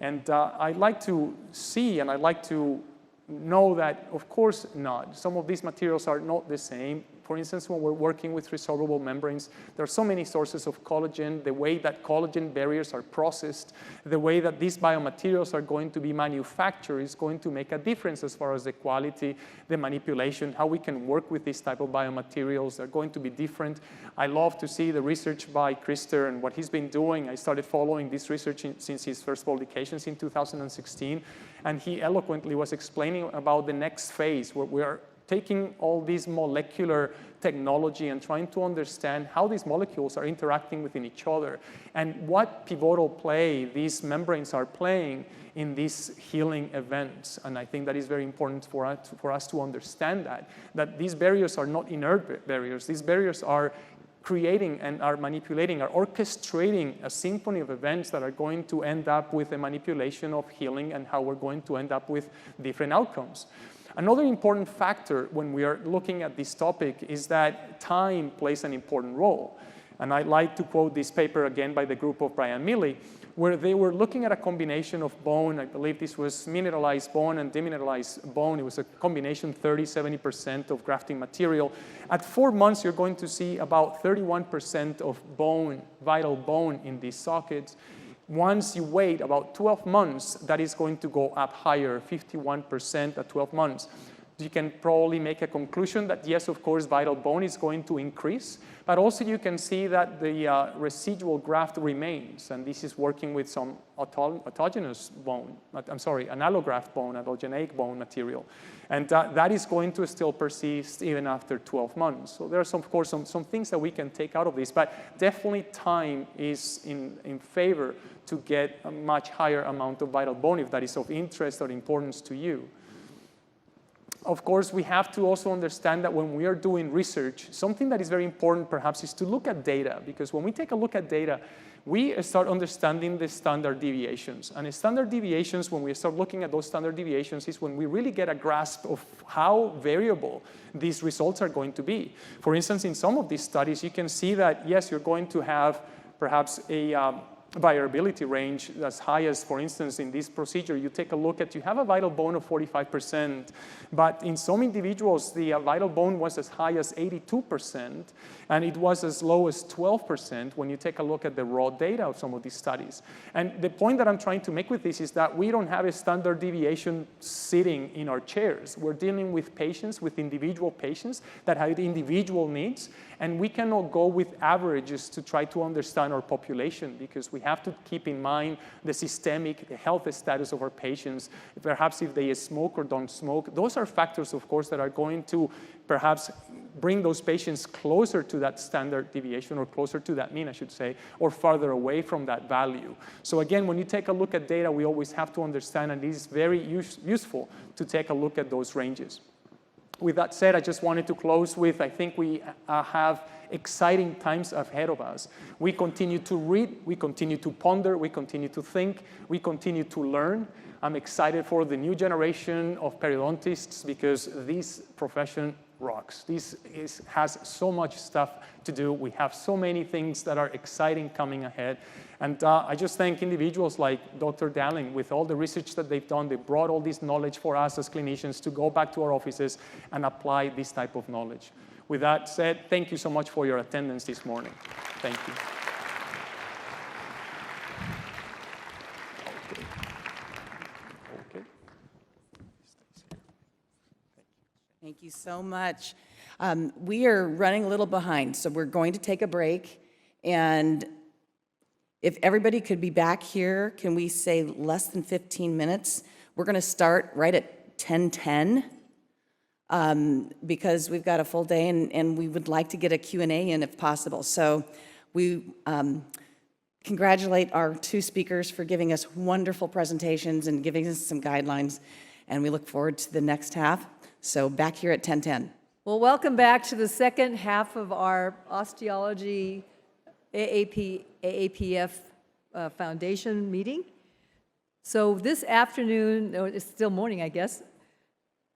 And I'd like to see, and I'd like to know that, of course not. Some of these materials are not the same. For instance, when we're working with resorbable membranes, there are so many sources of collagen, the way that collagen barriers are processed, the way that these biomaterials are going to be manufactured is going to make a difference as far as the quality, the manipulation, how we can work with these type of biomaterials. They're going to be different. I love to see the research by Christer and what he's been doing. I started following this research since his first publications in 2016, and he eloquently was explaining about the next phase, where we are taking all these molecular technology and trying to understand how these molecules are interacting within each other and what pivotal play these membranes are playing in these healing events. And I think that is very important for us to understand that these barriers are not inert barriers. These barriers are creating and are manipulating, are orchestrating a symphony of events that are going to end up with a manipulation of healing and how we're going to end up with different outcomes. Another important factor when we are looking at this topic is that time plays an important role. And I'd like to quote this paper again by the group of Brian Milley, where they were looking at a combination of bone. I believe this was mineralized bone and demineralized bone. It was a combination, 30–70% of grafting material. At 4 months, you're going to see about 31% of bone, vital bone in these sockets. Once you wait about 12 months, that is going to go up higher, 51% at 12 months. You can probably make a conclusion that, yes, of course, vital bone is going to increase, but also you can see that the residual graft remains, and this is working with some autogenous bone, an allograft bone, allogeneic bone material. And that is going to still persist even after 12 months. So there are, of course, some things that we can take out of this, but definitely time is in favor to get a much higher amount of vital bone if that is of interest or importance to you. Of course, we have to also understand that when we are doing research, something that is very important perhaps is to look at data, because when we take a look at data, we start understanding the standard deviations. And standard deviations, when we start looking at those standard deviations, is when we really get a grasp of how variable these results are going to be. For instance, in some of these studies, you can see that, yes, you're going to have perhaps a variability range as high as, for instance, in this procedure, you take a look at, you have a vital bone of 45%, but in some individuals, the vital bone was as high as 82%, and it was as low as 12% when you take a look at the raw data of some of these studies. And the point that I'm trying to make with this is that we don't have a standard deviation sitting in our chairs. We're dealing with patients, with individual patients that have individual needs, and we cannot go with averages to try to understand our population, because we have to keep in mind the systemic, the health status of our patients, perhaps if they smoke or don't smoke. Those are factors, of course, that are going to perhaps bring those patients closer to that standard deviation, or closer to that mean, I should say, or farther away from that value. So again, when you take a look at data, we always have to understand, and it is very useful to take a look at those ranges. With that said, I just wanted to close with, I think we have exciting times ahead of us. We continue to read, we continue to ponder, we continue to think, we continue to learn. I'm excited for the new generation of periodontists, because this profession rocks. This has so much stuff to do. We have so many things that are exciting coming ahead. And I just thank individuals like Dr. Dowling. With all the research that they've done, they brought all this knowledge for us as clinicians to go back to our offices and apply this type of knowledge. With that said, thank you so much for your attendance this morning. Thank you. Okay. Thank you so much. We are running a little behind, so we're going to take a break. And if everybody could be back here, can we say less than 15 minutes? We're going to start right at 10:10 because we've got a full day, and we would like to get a Q&A in if possible. So we congratulate our two speakers for giving us wonderful presentations and giving us some guidelines, and we look forward to the next half. So back here at 10:10. Well, welcome back to the second half of our Osteology AAPF Foundation meeting. So this afternoon, or it's still morning, I guess,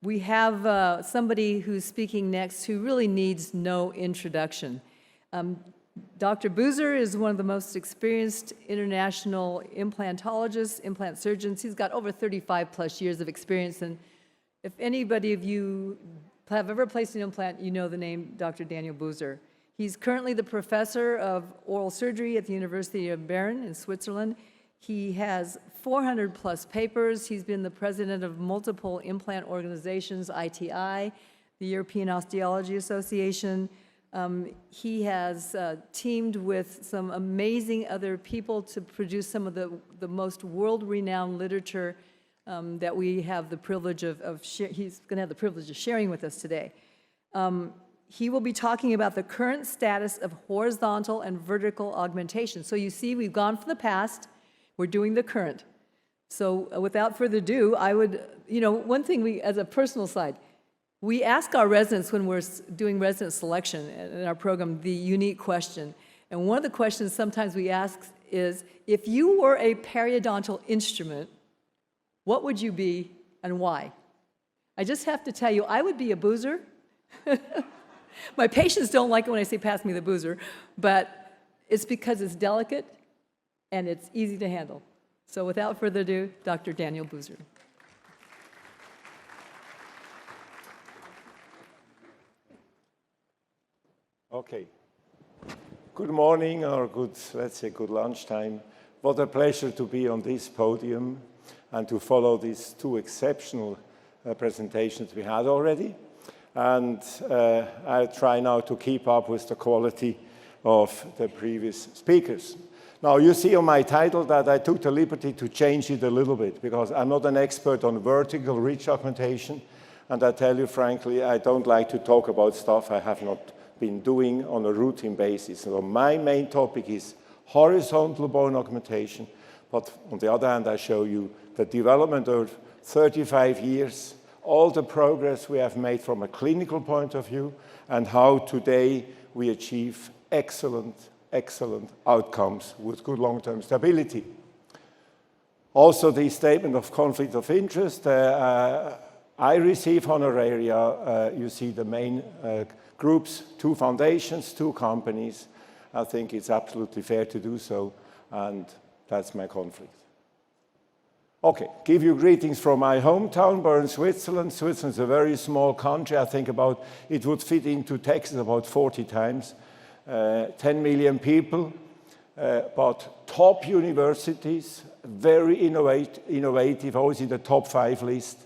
we have somebody who's speaking next who really needs no introduction. Dr. Boozer is one of the most experienced international implantologists, implant surgeons. He's got over 35 plus years of experience, and if anybody of you have ever placed an implant, you know the name Dr. Daniel Boozer. He's currently the professor of oral surgery at the University of Bern in Switzerland. He has 400 plus papers. He's been the president of multiple implant organizations, ITI, the European Osteology Association. He has teamed with some amazing other people to produce some of the most world-renowned literature that we have the privilege he's going to have the privilege of sharing with us today. He will be talking about the current status of horizontal and vertical augmentation. So you see, we've gone from the past, we're doing the current. So without further ado, I would, one thing as a personal side, we ask our residents when we're doing resident selection in our program the unique question. And one of the questions sometimes we ask is, if you were a periodontal instrument, what would you be and why? I just have to tell you, I would be a boozer. My patients don't like it when I say pass me the boozer, but It's because it's delicate and it's easy to handle. So without further ado, Dr. Daniel Boozer. Okay. Good morning, or let's say good lunchtime. What a pleasure to be on this podium and to follow these two exceptional presentations we had already. And I'll try now to keep up with the quality of the previous speakers. Now, you see on my title that I took the liberty to change it a little bit, because I'm not an expert on vertical ridge augmentation, and I tell you frankly, I don't like to talk about stuff I have not been doing on a routine basis. So my main topic is horizontal bone augmentation, but on the other hand, I show you the development of 35 years, all the progress we have made from a clinical point of view, and how today we achieve excellent outcomes with good long-term stability. Also, the statement of conflict of interest. I receive honoraria. You see the main groups, 2 foundations, 2 companies. I think it's absolutely fair to do so, and that's my conflict. Okay, give you greetings from my hometown, Bern, Switzerland. Switzerland is a very small country. I think it would fit into Texas about 40 times. 10 million people, but top universities, very innovative, always in the top 5 list,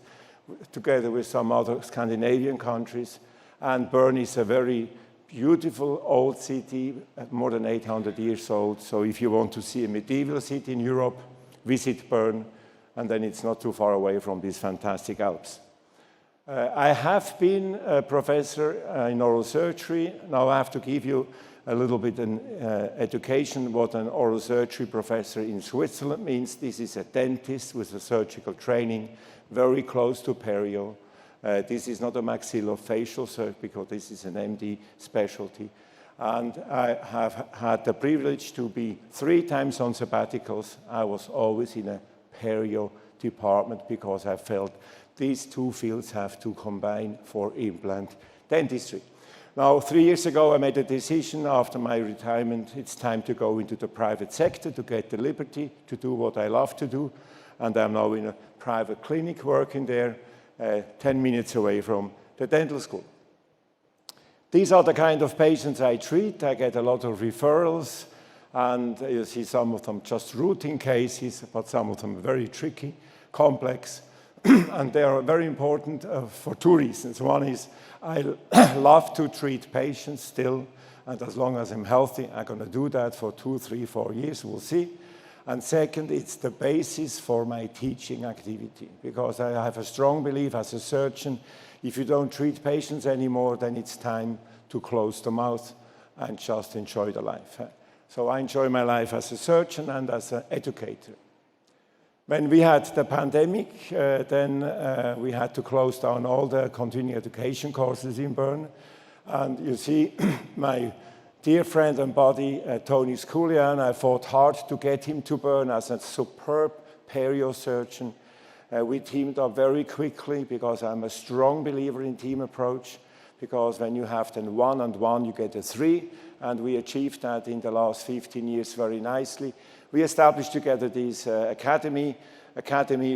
together with some other Scandinavian countries. And Bern is a very beautiful old city, more than 800 years old. So if you want to see a medieval city in Europe, visit Bern, and then it's not too far away from these fantastic Alps. I have been a professor in oral surgery. Now I have to give you a little bit an education what an oral surgery professor in Switzerland means. This is a dentist with a surgical training, very close to perio. This is not a maxillofacial surgery because this is an MD specialty. And I have had the privilege to be 3 times on sabbaticals. I was always in a perio department because I felt these 2 fields have to combine for implant dentistry. Now, 3 years ago, I made a decision after my retirement, it's time to go into the private sector to get the liberty to do what I love to do. And I'm now in a private clinic working there, 10 minutes away from the dental school. These are the kind of patients I treat. I get a lot of referrals, and you see some of them just routine cases, but some of them very tricky, complex. And they are very important for 2 reasons. One is I love to treat patients still, and as long as I'm healthy, I'm going to do that for 2, 3, 4 years, we'll see. And second, it's the basis for my teaching activity, because I have a strong belief as a surgeon, if you don't treat patients anymore, then it's time to close the mouth and just enjoy the life. So I enjoy my life as a surgeon and as an educator. When we had the pandemic, then we had to close down all the continuing education courses in Bern. And you see my dear friend and buddy, Tony Sculian, I fought hard to get him to Bern as a superb perio surgeon. We teamed up very quickly because I'm a strong believer in team approach, because when you have then 1 and 1, you get a 3, and we achieved that in the last 15 years very nicely. We established together this academy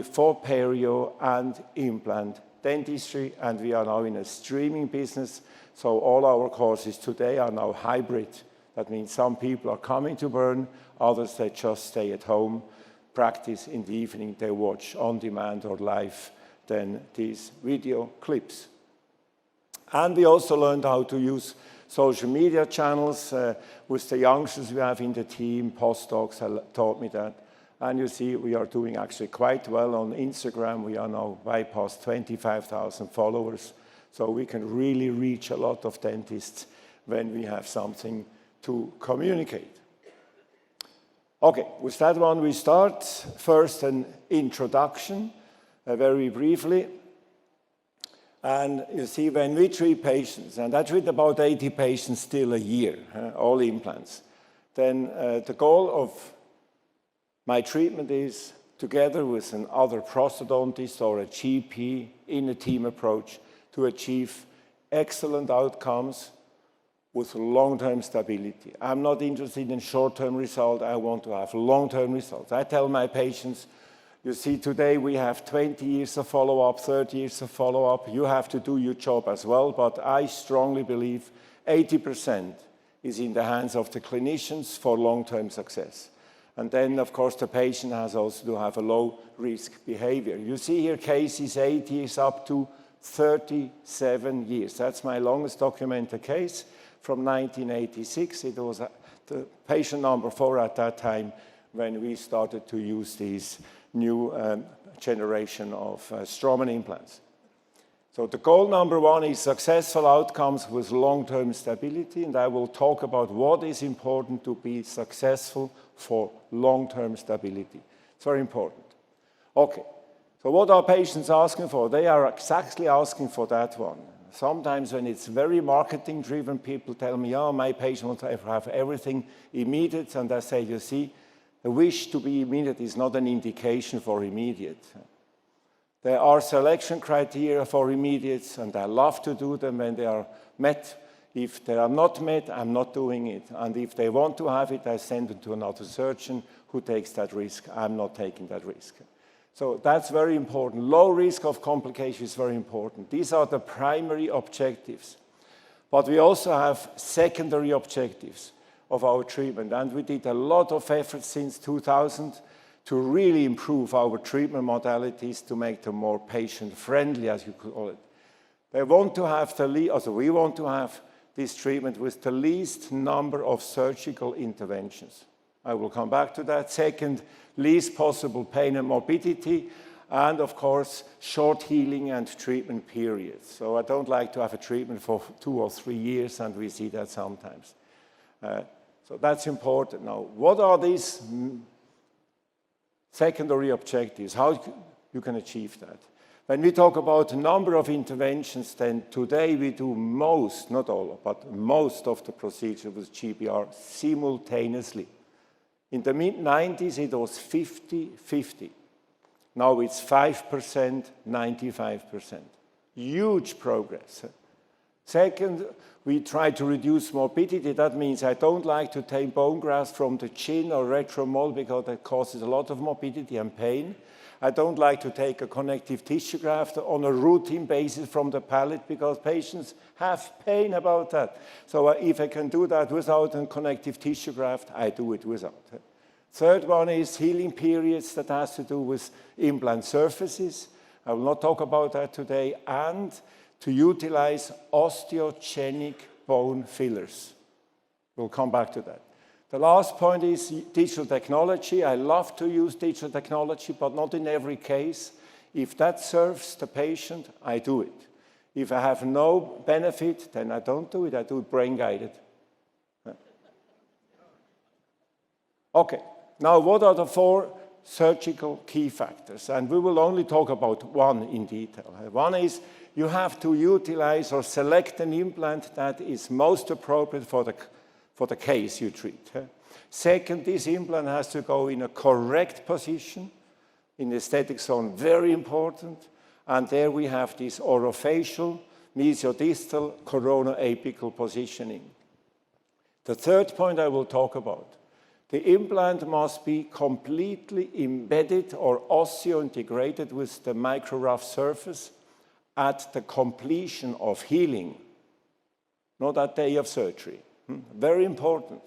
for perio and implant dentistry, and we are now in a streaming business. So all our courses today are now hybrid. That means some people are coming to Bern, others they just stay at home, practice in the evening, they watch on demand or live then these video clips. And we also learned how to use social media channels with the youngsters we have in the team. Postdocs taught me that. And you see, we are doing actually quite well on Instagram. We are now bypassed 25,000 followers. So we can really reach a lot of dentists when we have something to communicate. Okay, with that one we start. First, an introduction, very briefly. And you see, when we treat patients, and I treat about 80 patients still a year, all implants, then the goal of my treatment is, together with another prosthodontist or a GP in a team approach, to achieve excellent outcomes with long-term stability. I'm not interested in short-term results. I want to have long-term results. I tell my patients, you see, today we have 20 years of follow-up, 30 years of follow-up. You have to do your job as well, but I strongly believe 80% is in the hands of the clinicians for long-term success. And then, of course, the patient has also to have a low-risk behavior. You see here cases 8 years up to 37 years. That's my longest documented case from 1986. It was the patient number 4 at that time when we started to use these new generation of Straumann implants. So the goal number 1 is successful outcomes with long-term stability, and I will talk about what is important to be successful for long-term stability. It's very important. Okay, so what are patients asking for? They are exactly asking for that one. Sometimes when it's very marketing-driven, people tell me, oh, my patient wants to have everything immediate, and I say, you see, the wish to be immediate is not an indication for immediate. There are selection criteria for immediates, and I love to do them when they are met. If they are not met, I'm not doing it. And if they want to have it, I send them to another surgeon who takes that risk. I'm not taking that risk. So that's very important. Low risk of complication is very important. These are the primary objectives. But we also have secondary objectives of our treatment. And we did a lot of efforts since 2000 to really improve our treatment modalities to make them more patient-friendly, as you call it. They want to have we want to have this treatment with the least number of surgical interventions. I will come back to that. Second, least possible pain and morbidity, and of course, short healing and treatment periods. So I don't like to have a treatment for 2 or 3 years, and we see that sometimes. So that's important. Now, what are these secondary objectives? How you can achieve that? When we talk about number of interventions, then today we do most, not all, but most of the procedure with GBR simultaneously. In the mid-90s, it was 50-50. Now it's 5%, 95%. Huge progress. Second, we try to reduce morbidity. That means I don't like to take bone grafts from the chin or retromole because that causes a lot of morbidity and pain. I don't like to take a connective tissue graft on a routine basis from the palate because patients have pain about that. So if I can do that without a connective tissue graft, I do it without. Third one is healing periods that has to do with implant surfaces. I will not talk about that today. And to utilize osteogenic bone fillers. We'll come back to that. The last point is digital technology. I love to use digital technology, but not in every case. If that serves the patient, I do it. If I have no benefit, then I don't do it. I do it brain-guided. Okay, now what are the 4 surgical key factors? And we will only talk about one in detail. One is you have to utilize or select an implant that is most appropriate for the case you treat. Second, this implant has to go in a correct position in the aesthetic zone, very important. And there we have this orofacial, mesiodistal, corona-apical positioning. The third point I will talk about, the implant must be completely embedded or osseointegrated with the micro-rough surface at the completion of healing, not at day of surgery. Very important.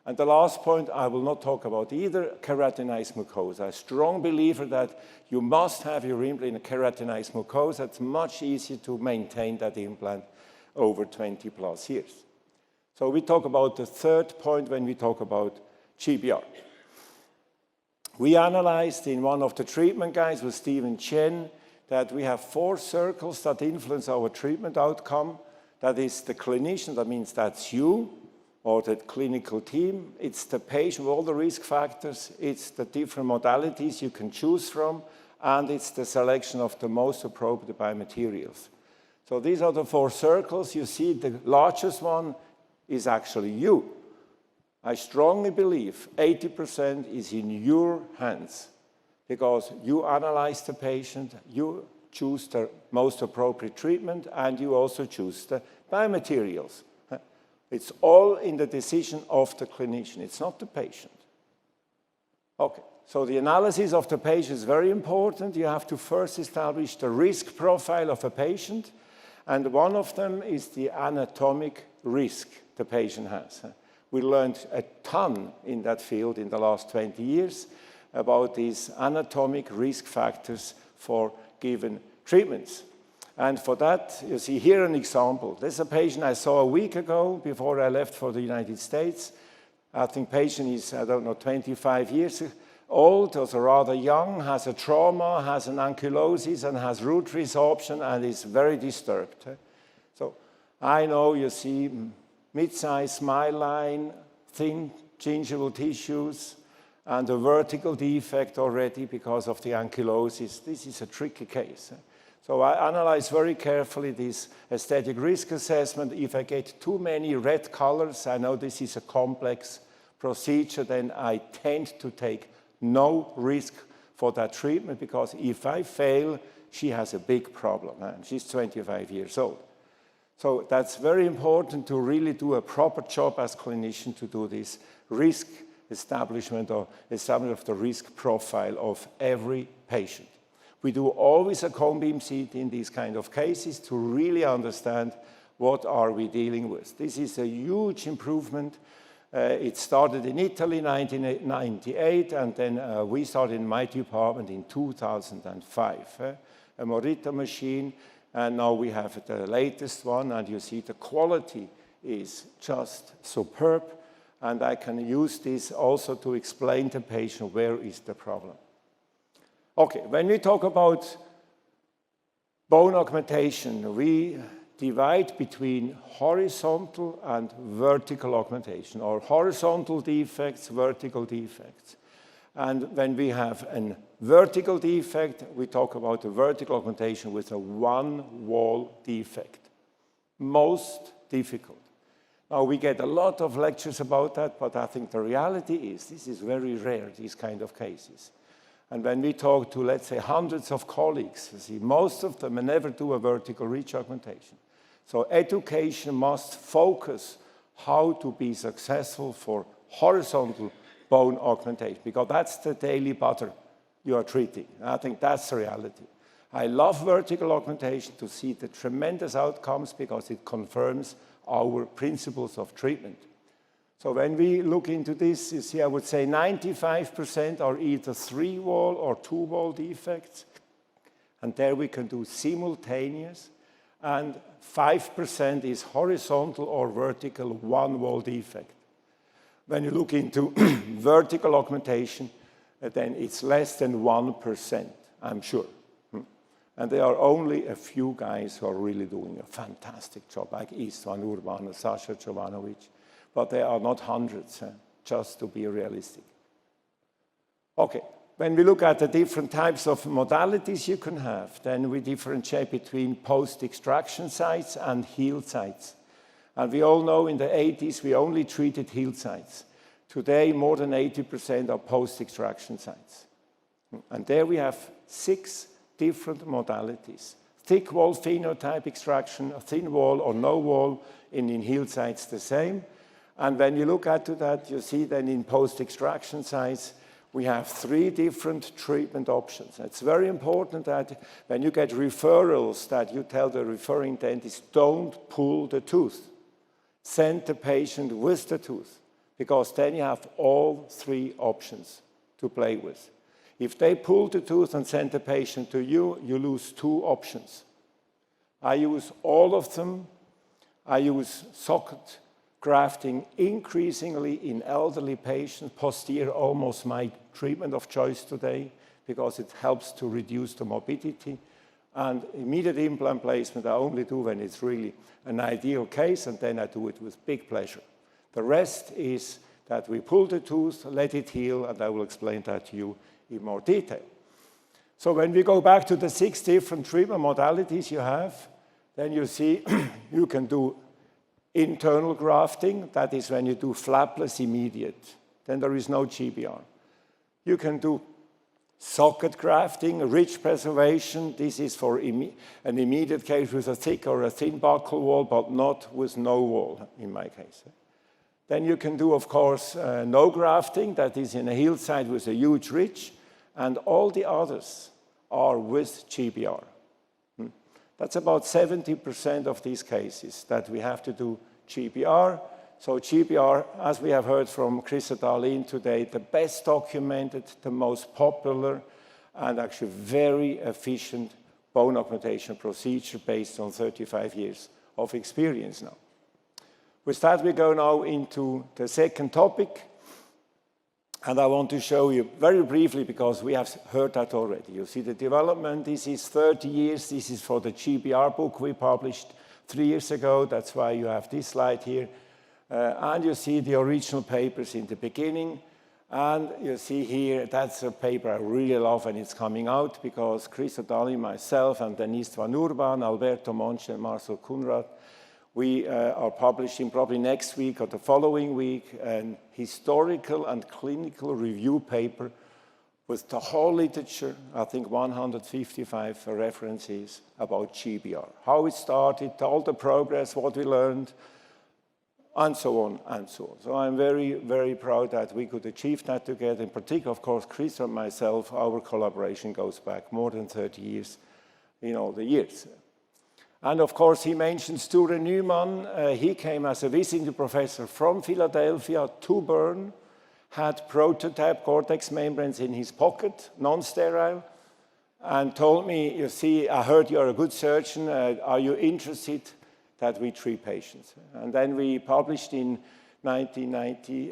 And the last point, I will not talk about either, keratinized mucosa. I'm a strong believer that you must have your implant in a keratinized mucosa. It's much easier to maintain that implant over 20 plus years. So we talk about the third point when we talk about GBR. We analyzed in one of the treatment guides with Stephen Chen that we have 4 circles that influence our treatment outcome. That is the clinician, that means that's you, or the clinical team. It's the patient with all the risk factors. It's the different modalities you can choose from. And it's the selection of the most appropriate biomaterials. So these are the 4 circles. You see the largest one is actually you. I strongly believe 80% is in your hands because you analyze the patient, you choose the most appropriate treatment, and you also choose the biomaterials. It's all in the decision of the clinician. It's not the patient. Okay, so the analysis of the patient is very important. You have to first establish the risk profile of a patient, and one of them is the anatomic risk the patient has. We learned a ton in that field in the last 20 years about these anatomic risk factors for given treatments. And for that, you see here an example. This is a patient I saw a week ago before I left for the United States. I think patient is, 25 years old, also rather young, has a trauma, has an ankylosis, and has root resorption, and is very disturbed. So I know you see mid-size smile line, thin gingival tissues, and a vertical defect already because of the ankylosis. This is a tricky case. So I analyze very carefully this aesthetic risk assessment. If I get too many red colors, I know this is a complex procedure, then I tend to take no risk for that treatment, because if I fail, she has a big problem, and she's 25 years old. So that's very important to really do a proper job as clinician to do this risk establishment or establishment of the risk profile of every patient. We do always a cone beam CT in these kind of cases to really understand what are we dealing with. This is a huge improvement. It started in Italy in 1998, and then we started in my department in 2005. A Morita machine, and now we have the latest one, and you see the quality is just superb, and I can use this also to explain to the patient where is the problem. Okay, when we talk about bone augmentation, we divide between horizontal and vertical augmentation, or horizontal defects, vertical defects. And when we have a vertical defect, we talk about a vertical augmentation with a one-wall defect. Most difficult. Now, we get a lot of lectures about that, but I think the reality is this is very rare, these kind of cases. And when we talk to, let's say, hundreds of colleagues, you see, most of them never do a vertical ridge augmentation. So education must focus how to be successful for horizontal bone augmentation, because that's the daily butter you are treating. I think that's the reality. I love vertical augmentation to see the tremendous outcomes because it confirms our principles of treatment. So when we look into this, you see, I would say 95% are either 3-wall or 2-wall defects. And there we can do simultaneous. And 5% is horizontal or vertical 1-wall defect. When you look into vertical augmentation, then it's less than 1%, I'm sure. And there are only a few guys who are really doing a fantastic job, like Istvan Urban, Sasha Jovanovic. But there are not hundreds, just to be realistic. Okay, when we look at the different types of modalities you can have, then we differentiate between post-extraction sites and healed sites. And we all know in the 80s we only treated healed sites. Today, more than 80% are post-extraction sites. And there we have 6 different modalities. Thick wall phenotype extraction, a thin wall or no wall, in healed sites the same. And when you look at that, you see then in post-extraction sites, we have 3 different treatment options. It's very important that when you get referrals that you tell the referring dentist, don't pull the tooth. Send the patient with the tooth, because then you have all 3 options to play with. If they pull the tooth and send the patient to you, you lose 2 options. I use all of them. I use socket grafting increasingly in elderly patients. Posterior almost my treatment of choice today, because it helps to reduce the morbidity. And immediate implant placement I only do when it's really an ideal case, and then I do it with big pleasure. The rest is that we pull the tooth, let it heal, and I will explain that to you in more detail. So when we go back to the 6 different treatment modalities you have, then you see you can do internal grafting. That is when you do flapless immediate. Then there is no GBR. You can do Socket grafting, ridge preservation. This is for an immediate case with a thick or a thin buccal wall, but not with no wall, in my case. Then you can do, of course, no grafting. That is in a hillside with a huge ridge. And all the others are with GBR. That's about 70% of these cases that we have to do GBR. So GBR, as we have heard from Chris Darlene today, the best documented, the most popular, and actually very efficient bone augmentation procedure based on 35 years of experience now. With that, we go now into the second topic. And I want to show you very briefly, because we have heard that already. You see the development. This is 30 years. This is for the GBR book we published 3 years ago. That's why you have this slide here. And you see the original papers in the beginning. And you see here, that's a paper I really love, and it's coming out because Chris Darlene, myself, and Denise Van Urban, Alberto Monche, and Marcel Kunrad, we are publishing probably next week or the following week an historical and clinical review paper with the whole literature, I think 155 references about GBR. How it started, all the progress, what we learned, and so on and so on. So I'm very, very proud that we could achieve that together. In particular, of course, Chris and myself, our collaboration goes back more than 30 years in all the years. And of course, he mentioned Sture Newman. He came as a visiting professor from Philadelphia to Bern, had prototype Gore-Tex membranes in his pocket, non-sterile, and told me, you see, I heard you're a good surgeon. Are you interested that we treat patients? And then we published in 1990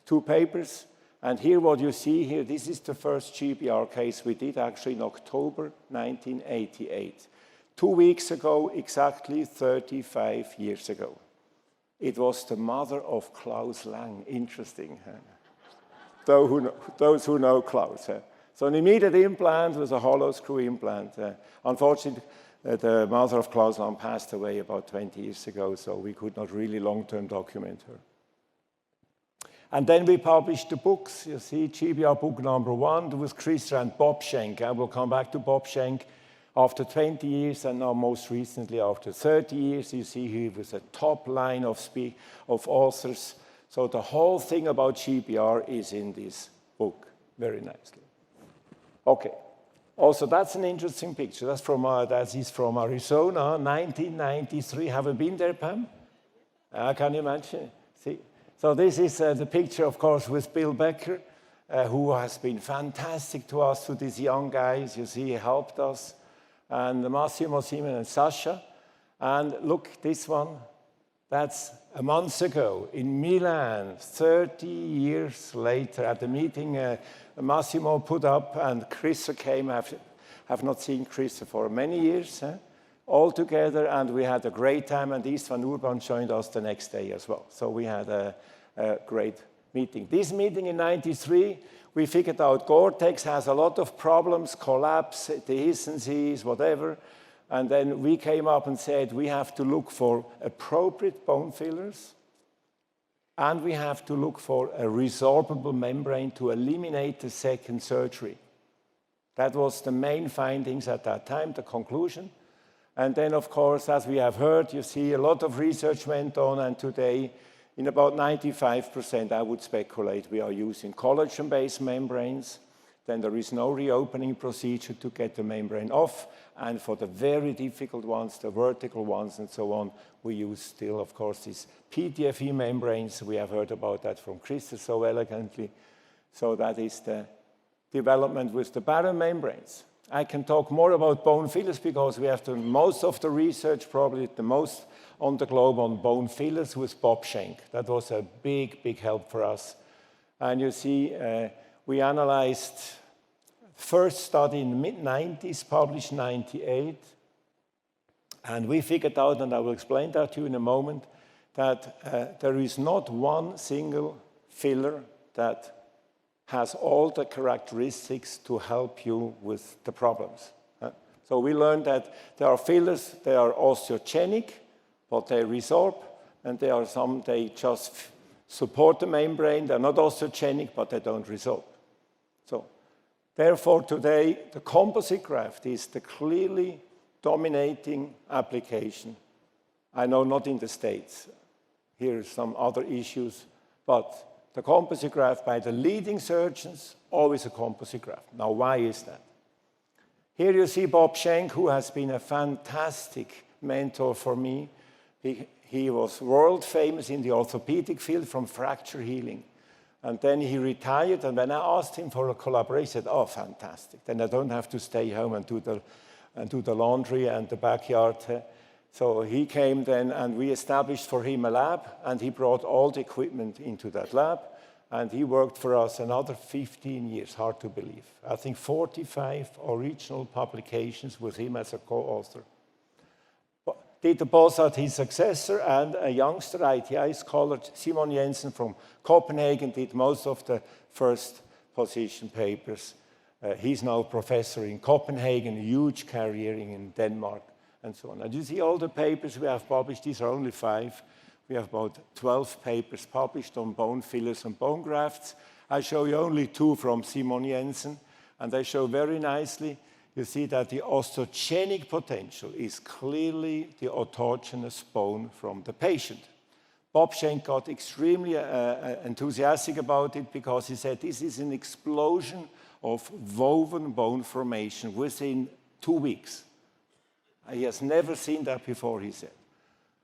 2 papers. And here, what you see here, this is the first GBR case we did actually in October 1988. 2 weeks ago, exactly 35 years ago. It was the mother of Klaus Lang. Interesting. Those who know Klaus. So an immediate implant was a hollow screw implant. Unfortunately, the mother of Klaus Lang passed away about 20 years ago, so we could not really long-term document her. And then we published the books. You see, GBR book number 1 was Chris and Bob Schenk. I will come back to Bob Schenk. After 20 years, and now most recently after 30 years, you see he was a top line of authors. So the whole thing about GBR is in this book, very nicely. Okay. Also, that's an interesting picture. That is from Arizona, 1993. Have you been there, Pam? Can you imagine? See? So this is the picture, of course, with Bill Becker, who has been fantastic to us, to these young guys. You see, he helped us. And Massimo, Simon, and Sasha. And look, this one, that's a month ago in Milan, 30 years later, at the meeting Massimo put up, and Chris came. I have not seen Chris for many years, all together, and we had a great time, and East Van Urban joined us the next day as well. So we had a great meeting. This meeting in 93, we figured out Gore-Tex has a lot of problems, collapse, dehiscencies, whatever. And then we came up and said, we have to look for appropriate bone fillers, and we have to look for a resorbable membrane to eliminate the second surgery. That was the main findings at that time, the conclusion. And then, of course, as we have heard, you see a lot of research went on, and today, in about 95%, I would speculate, we are using collagen-based membranes. Then there is no reopening procedure to get the membrane off. And for the very difficult ones, the vertical ones and so on, we use still, of course, these PTFE membranes. We have heard about that from Chris so elegantly. So that is the development with the barren membranes. I can talk more about bone fillers because we have done most of the research, probably the most on the globe, on bone fillers with Bob Schenk. That was a big, big help for us. And you see, we analyzed first study in the mid-90s, published in 98. And we figured out, and I will explain that to you in a moment, that there is not one single filler that has all the characteristics to help you with the problems. So we learned that there are fillers, they are osteogenic, but they resorb, and there are some, they just support the membrane. They're not osteogenic, but they don't resorb. So Therefore, today, the composite graft is the clearly dominating application. I know not in the States. Here are some other issues, but the composite graft by the leading surgeons, always a composite graft. Now, why is that? Here you see Bob Schenk, who has been a fantastic mentor for me. He was world famous in the orthopedic field from fracture healing. And then he retired, and when I asked him for a collaboration, he said, oh, fantastic. Then I don't have to stay home and do the laundry and the backyard. So he came then, and we established for him a lab, and he brought all the equipment into that lab, and he worked for us another 15 years, hard to believe. I think 45 original publications with him as a co-author. Dieter Bossart, his successor, and a youngster ITI scholar, Simon Jensen from Copenhagen, did most of the first position papers. He's now a professor in Copenhagen, a huge career in Denmark, and so on. And you see all the papers we have published, these are only 5. We have about 12 papers published on bone fillers and bone grafts. I show you only 2 from Simon Jensen, and they show very nicely. You see that the osteogenic potential is clearly the autogenous bone from the patient. Bob Schenk got extremely enthusiastic about it because he said this is an explosion of woven bone formation within 2 weeks. He has never seen that before, he said.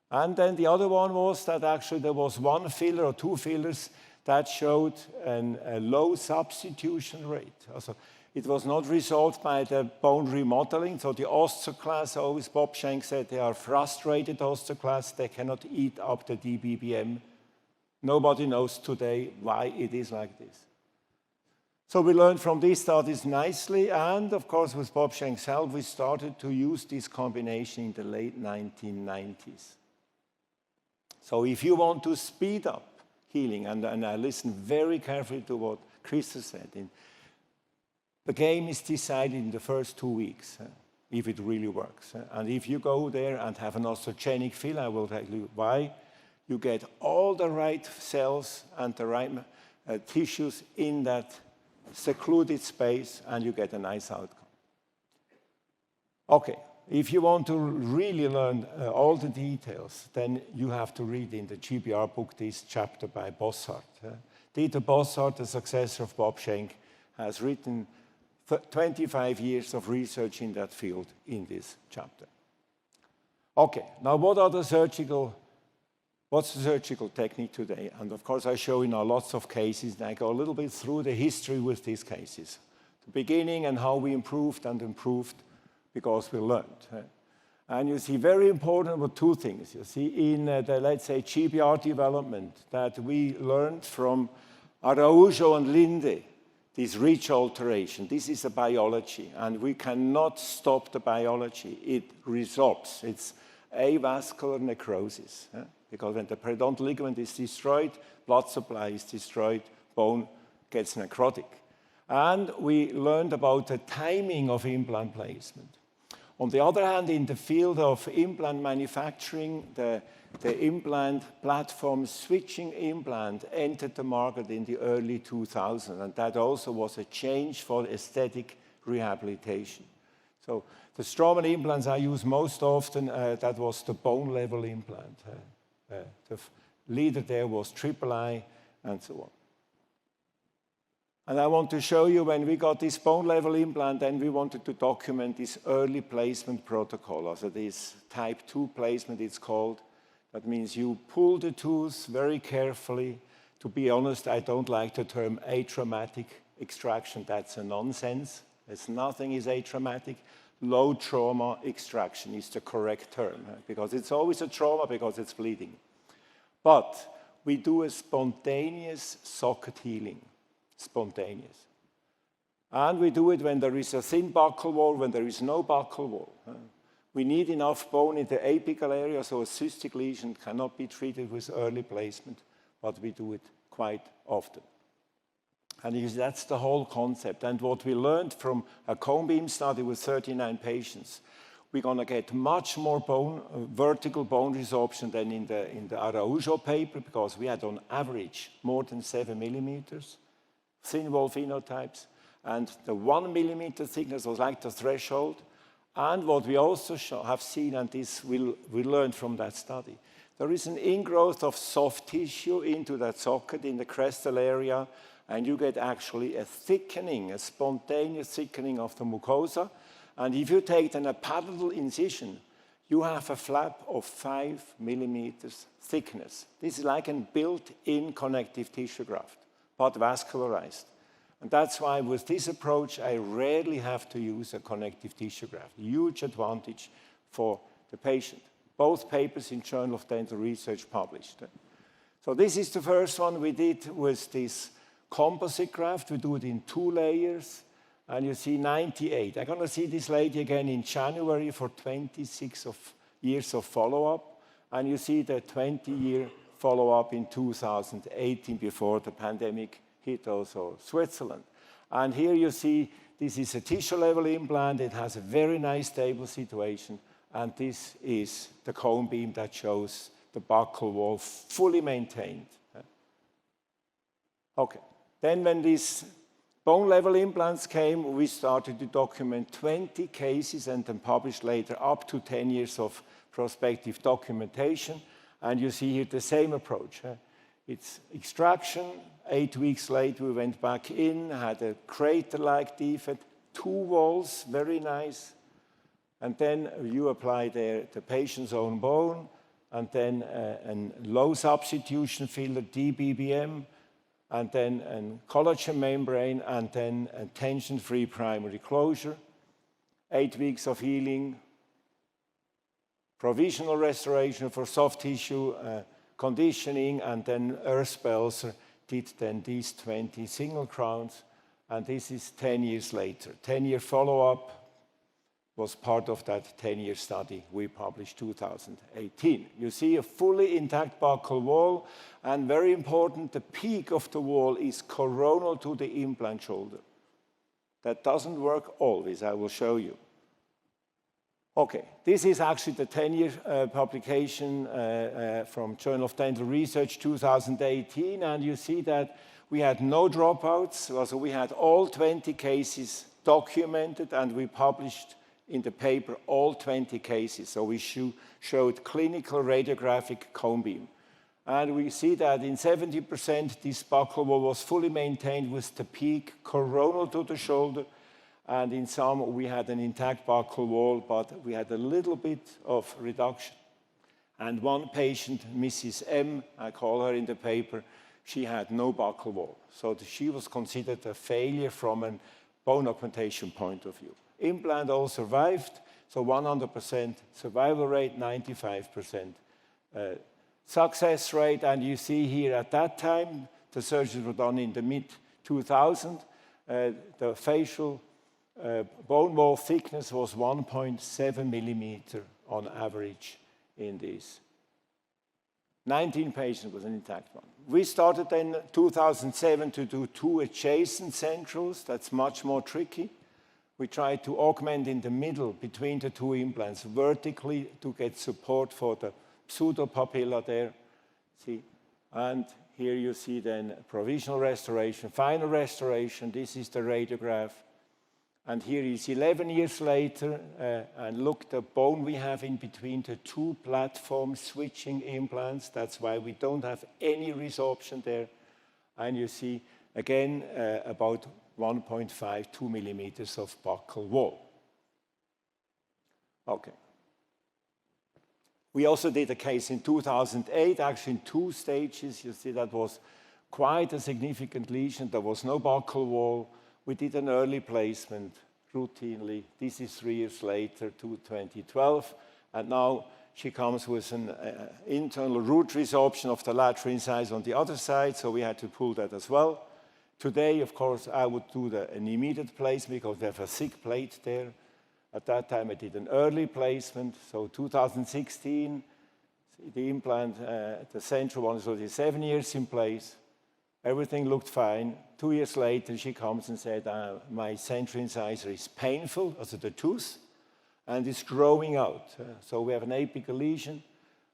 And then the other one was that actually there was 1 filler or 2 fillers that showed a low substitution rate. Also, it was not resolved by the bone remodeling. So the osteoclasts, always Bob Schenk said, they are frustrated osteoclasts. They cannot eat up the DBBM. Nobody knows today why it is like this. So we learned from these studies nicely. And of course, with Bob Schenk's help, we started to use this combination in the late 1990s. So if you want to speed up healing, and I listened very carefully to what Christa said, the game is decided in the first 2 weeks, if it really works. And if you go there and have an osteogenic fill, I will tell you why. You get all the right cells and the right tissues in that secluded space, and you get a nice outcome. Okay, if you want to really learn all the details, then you have to read in the GBR book this chapter by Bossart. Dieter Bossart, the successor of Bob Schenk, has written 25 years of research in that field in this chapter. Okay, now what's the surgical technique today? And of course, I show you now lots of cases, and I go a little bit through the history with these cases. The beginning and how we improved because we learned. And you see, very important were 2 things. You see, in the, let's say, GBR development that we learned from Araujo and Linde, this ridge alteration. This is a biology, and we cannot stop the biology. It resorbs. It's avascular necrosis, because when the periodontal ligament is destroyed, blood supply is destroyed, bone gets necrotic. And we learned about the timing of implant placement. On the other hand, in the field of implant manufacturing, the implant platform switching implant entered the market in the early 2000s, and that also was a change for aesthetic rehabilitation. So the Straumann implants I use most often, that was the bone level implant. The leader there was Triple I, and so on. And I want to show you when we got this bone level implant, then we wanted to document this early placement protocol, also this type 2 placement it's called. That means you pull the tooth very carefully. To be honest, I don't like the term atraumatic extraction. That's a nonsense. There's nothing is atraumatic. Low trauma extraction is the correct term, because it's always a trauma because it's bleeding. But we do a spontaneous socket healing. Spontaneous. And we do it when there is a thin buccal wall, when there is no buccal wall. We need enough bone in the apical area, so a cystic lesion cannot be treated with early placement, but we do it quite often. And that's the whole concept. And what we learned from a cone beam study with 39 patients, we're going to get much more bone, vertical bone resorption than in the Araujo paper, because we had on average more than 7 millimeters, thin wall phenotypes. and the 1 millimeter thickness was like the threshold. And what we also have seen, and this we learned from that study, there is an ingrowth of soft tissue into that socket in the crestal area, and you get actually a thickening, a spontaneous thickening of the mucosa. And if you take then a paddle incision, you have a flap of 5 millimeters thickness. This is like a built-in connective tissue graft, but vascularized. And that's why with this approach, I rarely have to use a connective tissue graft. Huge advantage for the patient. Both papers in Journal of Dental Research published. So this is the first one we did with this composite graft. We do it in 2 layers. And you see 98. I'm going to see this lady again in January for 26 years of follow-up. And you see the 20-year follow-up in 2018 before the pandemic hit also Switzerland. And here you see this is a tissue-level implant. It has a very nice stable situation. And this is the cone beam that shows the buccal wall fully maintained. Okay. Then when these bone-level implants came, we started to document 20 cases and then published later up to 10 years of prospective documentation. And you see here the same approach. It's extraction. 8 weeks later, we went back in, had a crater-like defect, 2 walls, very nice. And then you apply the patient's own bone, and then a low substitution filler, DBBM, and then a collagen membrane, and then a tension-free primary closure. 8 weeks of healing, provisional restoration for soft tissue conditioning, and then Urs Belzer did then these 20 single crowns, and this is 10 years later. 10-year follow-up was part of that 10-year study we published 2018. You see a fully intact buccal wall, and very important, the peak of the wall is coronal to the implant shoulder. That doesn't work always, I will show you. Okay, this is actually the 10-year publication from Journal of Dental Research 2018, and you see that we had no dropouts, so we had all 20 cases documented, and we published in the paper all 20 cases. So we showed clinical radiographic cone beam. And we see that in 70%, this buccal wall was fully maintained with the peak coronal to the shoulder. And in some, we had an intact buccal wall, but we had a little bit of reduction. And one patient, Mrs. M, I call her in the paper, she had no buccal wall. So she was considered a failure from a bone augmentation point of view. Implant all survived, so 100% survival rate, 95% success rate. And you see here at that time, the surgeries were done in the mid-2000s. The facial bone wall thickness was 1.7 millimeter on average in these. 19 patients with an intact one. We started in 2007 to do 2 adjacent centrals. That's much more tricky. We tried to augment in the middle between the 2 implants vertically to get support for the pseudopapilla there. See? And here you see then provisional restoration, final restoration. This is the radiograph. And here is 11 years later, and look the bone we have in between the 2 platform switching implants. That's why we don't have any resorption there. And you see, again, about 1.5, 2 millimeters of buccal wall. Okay. We also did a case in 2008, actually in 2 stages. You see that was quite a significant lesion. There was no buccal wall. We did an early placement routinely. This is 3 years later to 2012. And now she comes with an internal root resorption of the lateral incisor on the other side, so we had to pull that as well. Today, of course, I would do an immediate placement because we have a thick plate there. At that time, I did an early placement. So 2016, the implant, the central one is already 7 years in place. Everything looked fine. 2 years later, she comes and said, my central incisor is painful, also the tooth, and it's growing out. So we have an apical lesion.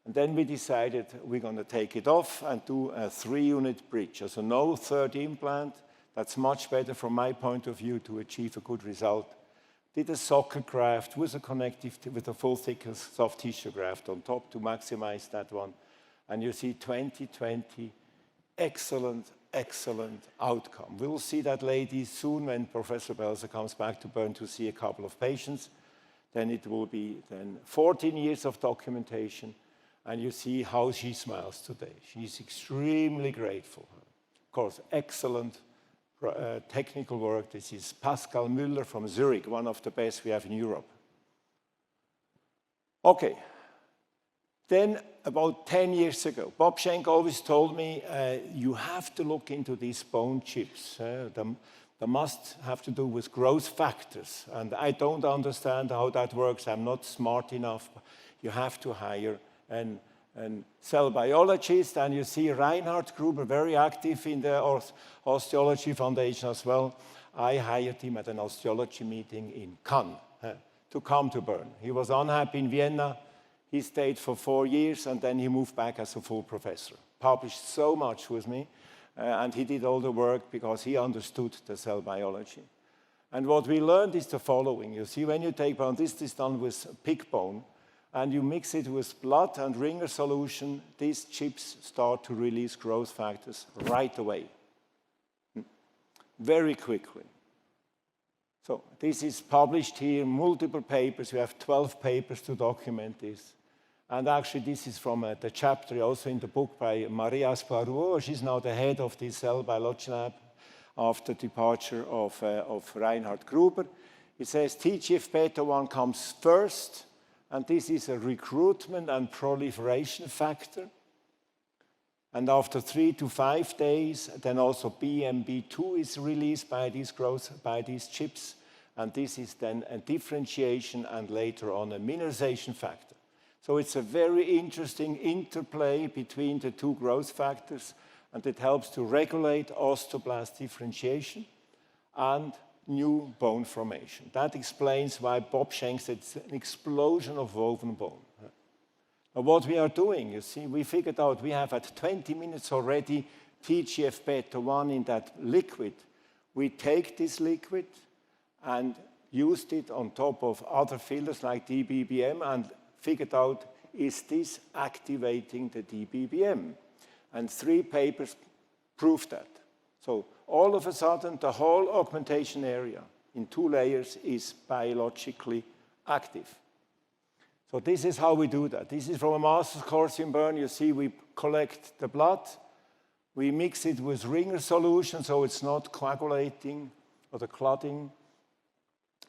And then we decided we're going to take it off and do a 3-unit bridge. So no third implant, That's much better from my point of view to achieve a good result. Did a soccer graft with a full thickness soft tissue graft on top to maximize that one. And you see 2020, excellent, excellent outcome. We'll see that lady soon when Professor Belzer comes back to Bern to see a couple of patients. Then it will be 14 years of documentation, and you see how she smiles today. She's extremely grateful. Of course, excellent technical work. This is Pascal Müller from Zurich, one of the best we have in Europe. Okay. Then, about 10 years ago, Bob Schenk always told me, you have to look into these bone chips. They must have to do with growth factors. And I don't understand how that works. I'm not smart enough. You have to hire a cell biologist. And you see Reinhard Gruber, very active in the Osteology Foundation as well. I hired him at an osteology meeting in Cannes to come to Bern. He was unhappy in Vienna. He stayed for 4 years, and then he moved back as a full professor. Published so much with me, and he did all the work because he understood the cell biology. And what we learned is the following. You see, when you take bone, this is done with pig bone, and you mix it with blood and ringer solution, these chips start to release growth factors right away, very quickly. So this is published here, multiple papers. We have 12 papers to document this. And actually, this is from the chapter also in the book by Maria Asparuo. She's now the head of the cell biology lab after departure of Reinhard Gruber. It says TGF-beta1 comes first, and this is a recruitment and proliferation factor. And after 3 to 5 days, then also BMB2 is released by these chips. And this is then a differentiation and later on a mineralization factor. So it's a very interesting interplay between the two growth factors, and it helps to regulate osteoblast differentiation and new bone formation. That explains why Bob Schenk said it's an explosion of woven bone. Now what we are doing, you see, we figured out we have at 20 minutes already TGF-beta1 in that liquid. We take this liquid and used it on top of other fillers like DBBM and figured out, is this activating the DBBM? And 3 papers proved that. So all of a sudden, the whole augmentation area in 2 layers is biologically active. So this is how we do that. This is from a master's course in Bern. You see, we collect the blood. We mix it with ringer solution, so it's not coagulating or the clotting.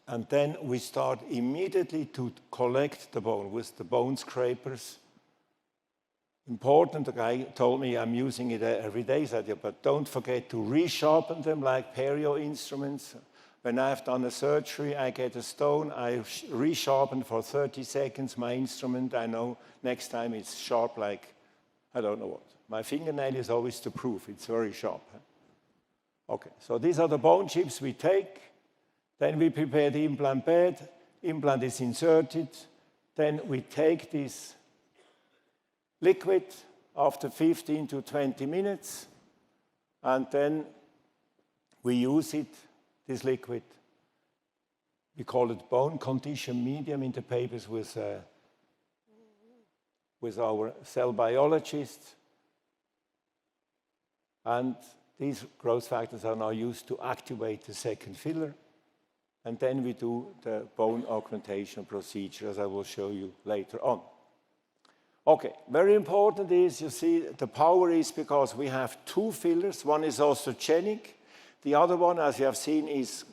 And then we start immediately to collect the bone with the bone scrapers. Important, the guy told me I'm using it every day, said, yeah, but don't forget to resharpen them like perio instruments. When I've done a surgery, I get a stone, I resharpen for 30 seconds my instrument. I know next time it's sharp like, I don't know what. My fingernail is always the proof, it's very sharp. Okay, so these are the bone chips we take. Then we prepare the implant bed. Implant is inserted. Then we take this liquid after 15 to 20 minutes, and then we use it, this liquid. We call it bone condition medium in the papers with our cell biologists. And these growth factors are now used to activate the second filler. And then we do the bone augmentation procedure, as I will show you later on. Okay, very important is, you see, the power is because we have 2 fillers. One is osteogenic. The other one, as you have seen, is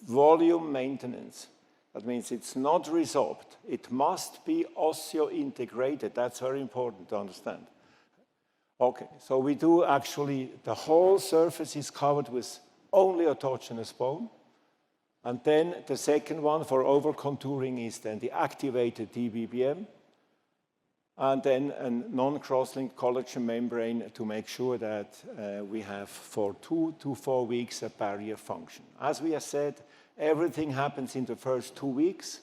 volume maintenance. That means it's not resorbed. It must be osseointegrated. That's very important to understand. Okay, so we do actually, the whole surface is covered with only autogenous bone. And then the second one for over-contouring is then the activated DBBM. And then a non-cross-linked collagen membrane to make sure that we have for 2 to 4 weeks a barrier function. As we have said, everything happens in the first 2 weeks,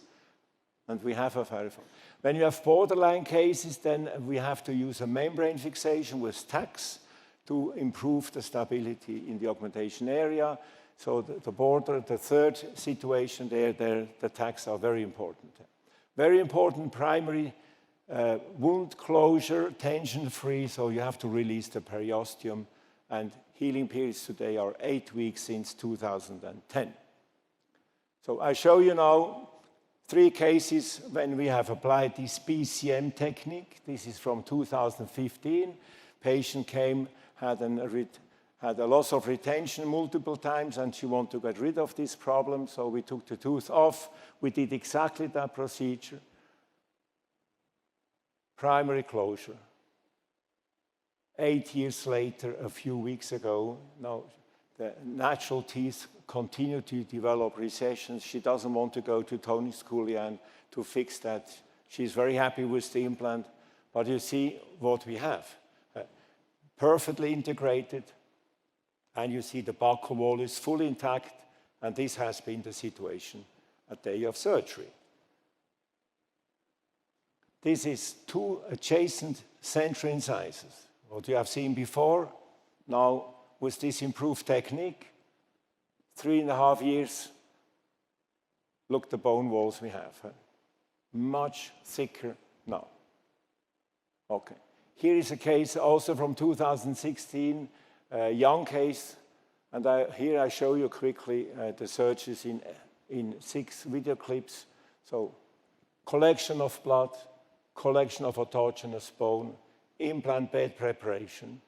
and we have a barrier function. When you have borderline cases, then we have to use a membrane fixation with tacks to improve the stability in the augmentation area. So the border, the third situation there, the tags are very important. Very important primary wound closure, tension-free, so you have to release the periosteum, and healing periods today are 8 weeks since 2010. So I show you now 3 cases when we have applied this BCM technique. This is from 2015. Patient came, had a loss of retention multiple times, and she wanted to get rid of this problem, so we took the tooth off. We did exactly that procedure. Primary closure. 8 years later, a few weeks ago, now the natural teeth continue to develop recessions. She doesn't want to go to Tony Sculian to fix that. She's very happy with the implant, but you see what we have. Perfectly integrated, and you see the buccal wall is fully intact, and this has been the situation at day of surgery. This is 2 adjacent central incisors. What you have seen before, now with this improved technique, 3.5 years, look the bone walls we have. Much thicker now. Okay. Here is a case also from 2016, a young case, and here I show you quickly the surgeries in 6 video clips. So, collection of blood, collection of autogenous bone, implant bed preparation.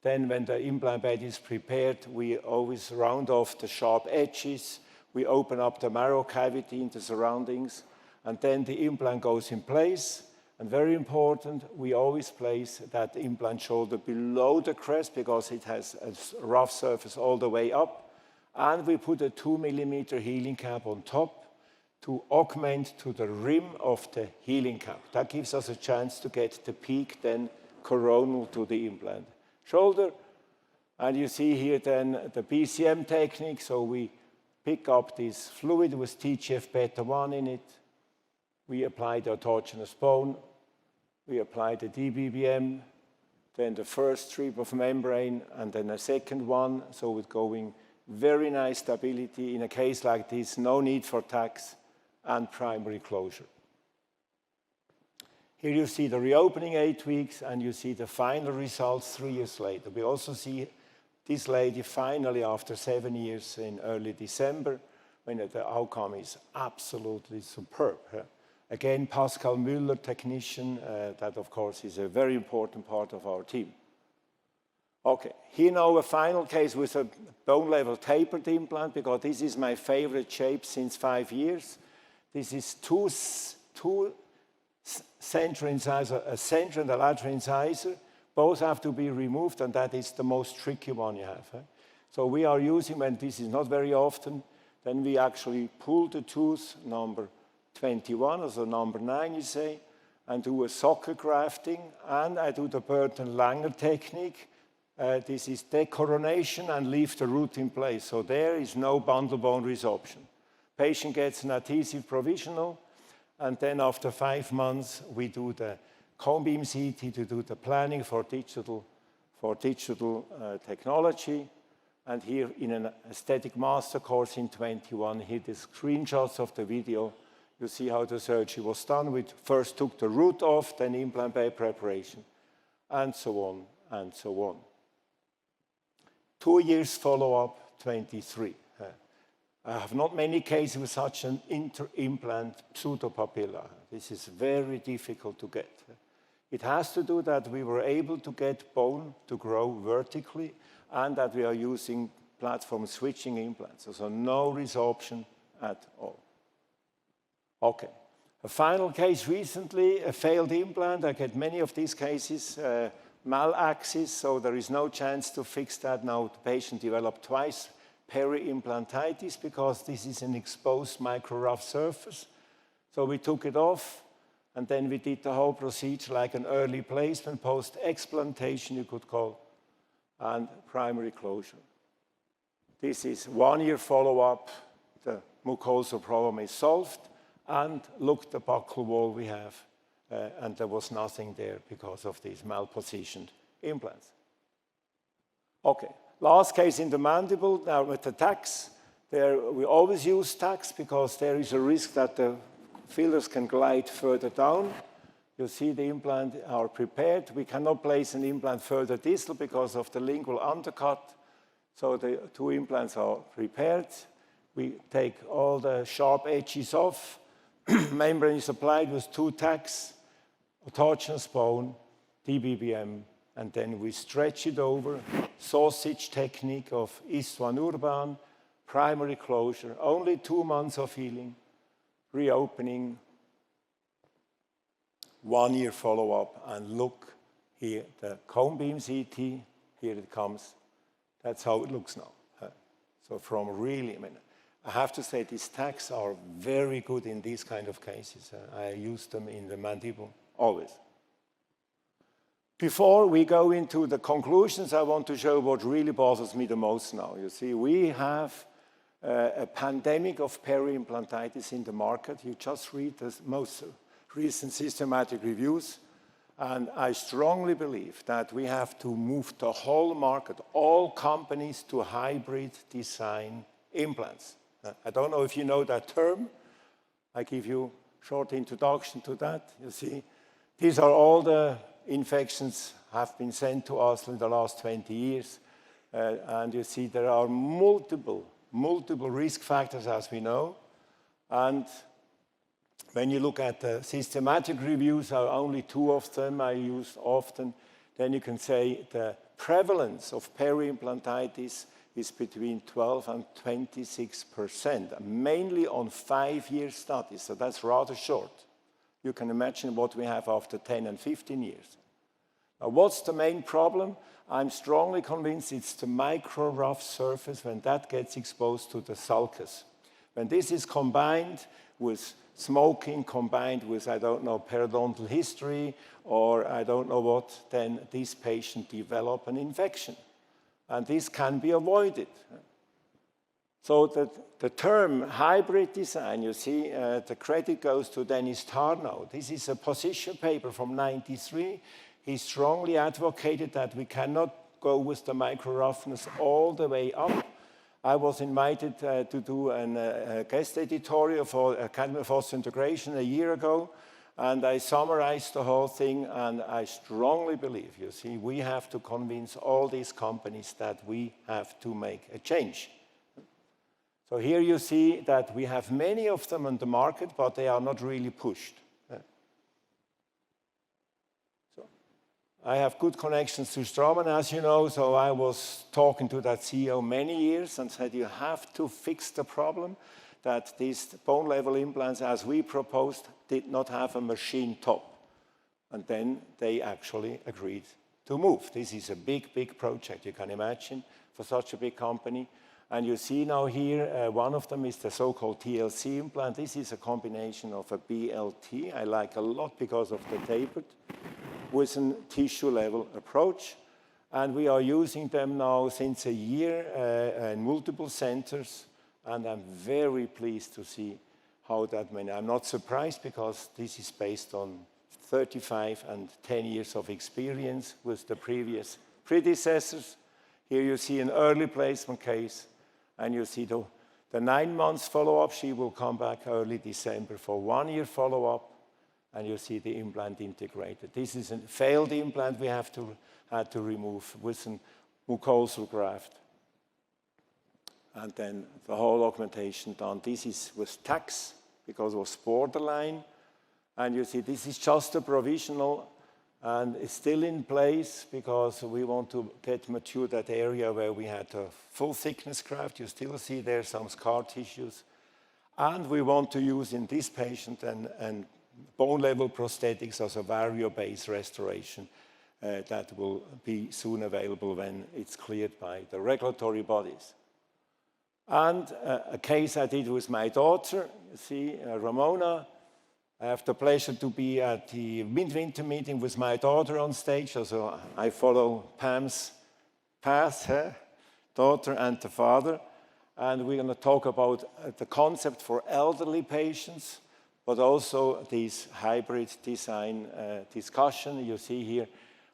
Then when the implant bed is prepared, we always round off the sharp edges. We open up the marrow cavity in the surroundings, and then the implant goes in place. And very important, we always place that implant shoulder below the crest because it has a rough surface all the way up. And we put a 2 millimeter healing cap on top to augment to the rim of the healing cap. That gives us a chance to get the peak then coronal to the implant shoulder. And you see here then the BCM technique. So we pick up this fluid with TGF-beta-1 in it. We apply the autogenous bone. We apply the DBBM, then the first strip of membrane, and then a second one. So with going very nice stability. In a case like this, no need for tags and primary closure. Here you see the reopening 8 weeks, and you see the final results 3 years later. We also see this lady finally after 7 years in early December, when the outcome is absolutely superb. Again, Pascal Müller, technician, that of course is a very important part of our team. Okay, here now a final case with a bone level tapered implant, because this is my favorite shape since 5 years. This is two central incisor, a central and a lateral incisor. Both have to be removed, and that is the most tricky one you have. So we are using, when this is not very often, then we actually pull the tooth number 21, also number 9, you say, and do a socket grafting, and I do the Burton-Langer technique. This is decoronation and leave the root in place. So there is no bundle bone resorption. Patient gets an adhesive provisional, and then after 5 months, we do the cone beam CT to do the planning for digital technology. And here in an aesthetic master course in 21, here the screenshots of the video. You see how the surgery was done. We first took the root off, then implant bed preparation, and so on, and so on. 2 years follow-up, 23. I have not many cases with such an inter-implant pseudopapilla. This is very difficult to get. It has to do that we were able to get bone to grow vertically, and that we are using platform switching implants. So no resorption at all. Okay. A final case recently, a failed implant. I get many of these cases, malaxis, so there is no chance to fix that now. The patient developed twice peri-implantitis because this is an exposed micro-rough surface. So we took it off, and then we did the whole procedure like an early placement, post-explantation you could call, and primary closure. This is 1 year follow-up. The mucosal problem is solved. And look the buccal wall we have, and there was nothing there because of these malpositioned implants. Okay, last case in the mandible, now with the tacks. There, we always use tacks because there is a risk that the fillers can glide further down. You see the implant are prepared. We cannot place an implant further distal because of the lingual undercut. So the two implants are prepared. We take all the sharp edges off. Membrane is applied with 2 tacks, autogenous bone, DBBM, and then we stretch it over. Sausage technique of Istvan Urban, primary closure, only 2 months of healing, reopening, 1-year follow-up, and look here, the cone beam CT, here it comes. That's how it looks now. So from really, I mean, I have to say these tacks are very good in these kind of cases. I use them in the mandible, always. Before we go into the conclusions, I want to show what really bothers me the most now. You see, we have a pandemic of peri-implantitis in the market. You just read the most recent systematic reviews. And I strongly believe that we have to move the whole market, all companies, to hybrid design implants. I don't know if you know that term. I give you a short introduction to that. You see, these are all the infections have been sent to us in the last 20 years. And you see there are multiple risk factors, as we know. And when you look at the systematic reviews, only 2 of them I use often, then you can say the prevalence of peri-implantitis is between 12 and 26%, mainly on 5-year studies, so that's rather short. You can imagine what we have after 10 and 15 years. Now, what's the main problem? I'm strongly convinced it's the micro-rough surface when that gets exposed to the sulcus. When this is combined with smoking, combined with, I don't know, periodontal history, or I don't know what, then this patient develop an infection. And this can be avoided. So the term hybrid design, you see, the credit goes to Dennis Tarnow. This is a position paper from '93. He strongly advocated that we cannot go with the micro-roughness all the way up. I was invited to do a guest editorial for Academy of Osseointegration a year ago, and I summarized the whole thing, and I strongly believe, you see, we have to convince all these companies that we have to make a change. So here you see that we have many of them on the market, but they are not really pushed. So I have good connections to Straumann, as you know, so I was talking to that CEO many years and said, you have to fix the problem that these bone-level implants, as we proposed, did not have a machine top. And then they actually agreed to move. This is a big project, you can imagine, for such a big company. And you see now here, one of them is the so-called TLC implant. This is a combination of a BLT, I like a lot because of the tapered, with a tissue-level approach. And we are using them now since a year in multiple centers. And I'm very pleased to see how that many. I'm not surprised because this is based on 35 and 10 years of experience with the previous predecessors. Here you see an early placement case, and you see the 9 months follow-up. She will come back early December for 1-year follow-up, and you see the implant integrated. This is a failed implant we had to remove with a mucosal graft. And then the whole augmentation done. This is with tax because it was borderline. And you see, this is just a provisional, and it's still in place because we want to get mature that area where we had a full thickness graft. You still see there some scar tissues. And we want to use in this patient and bone-level prosthetics as a vario-based restoration that will be soon available when it's cleared by the regulatory bodies. And a case I did with my daughter, you see, Ramona. I have the pleasure to be at the midwinter meeting with my daughter on stage. So I follow Pam's path, her daughter and the father. And we're going to talk about the concept for elderly patients, but also this hybrid design discussion. You see here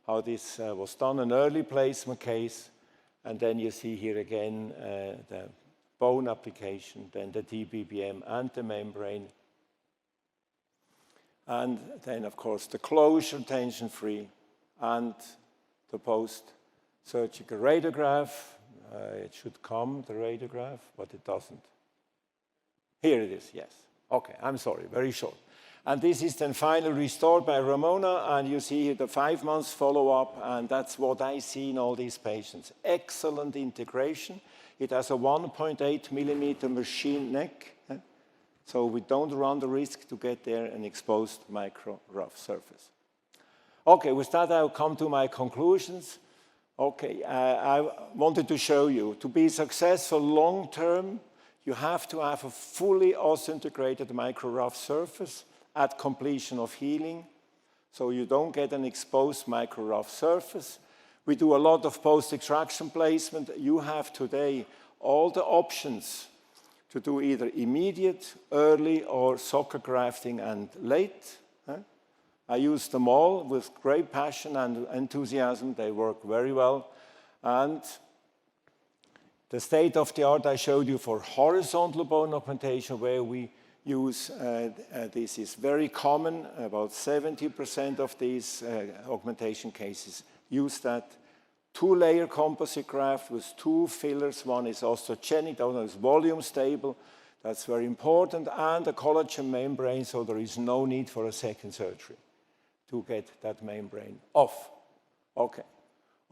how this was done, an early placement case. And then you see here again the bone application, then the DBBM and the membrane. And then, of course, the closure, tension-free, and the post-surgical radiograph. It should come, the radiograph, but it doesn't. Here it is, yes. Okay, I'm sorry, very short. And this is then finally restored by Ramona, and you see here the 5 months follow-up, and that's what I see in all these patients. Excellent integration. It has a 1.8 millimeter machine neck, so we don't run the risk to get there an exposed micro rough surface. Okay, with that I'll come to my conclusions. Okay, I wanted to show you, to be successful long-term, you have to have a fully osseointegrated micro rough surface at completion of healing, so you don't get an exposed micro rough surface. We do a lot of post-extraction placement. You have today all the options to do either immediate, early, or soccer grafting and late. I use them all with great passion and enthusiasm. They work very well. And the state of the art I showed you for horizontal bone augmentation, where we use, this is very common, about 70% of these augmentation cases use that. 2-layer composite graft with 2 fillers. One is osteogenic, the other is volume stable. That's very important. And a collagen membrane, so there is no need for a second surgery to get that membrane off. Okay.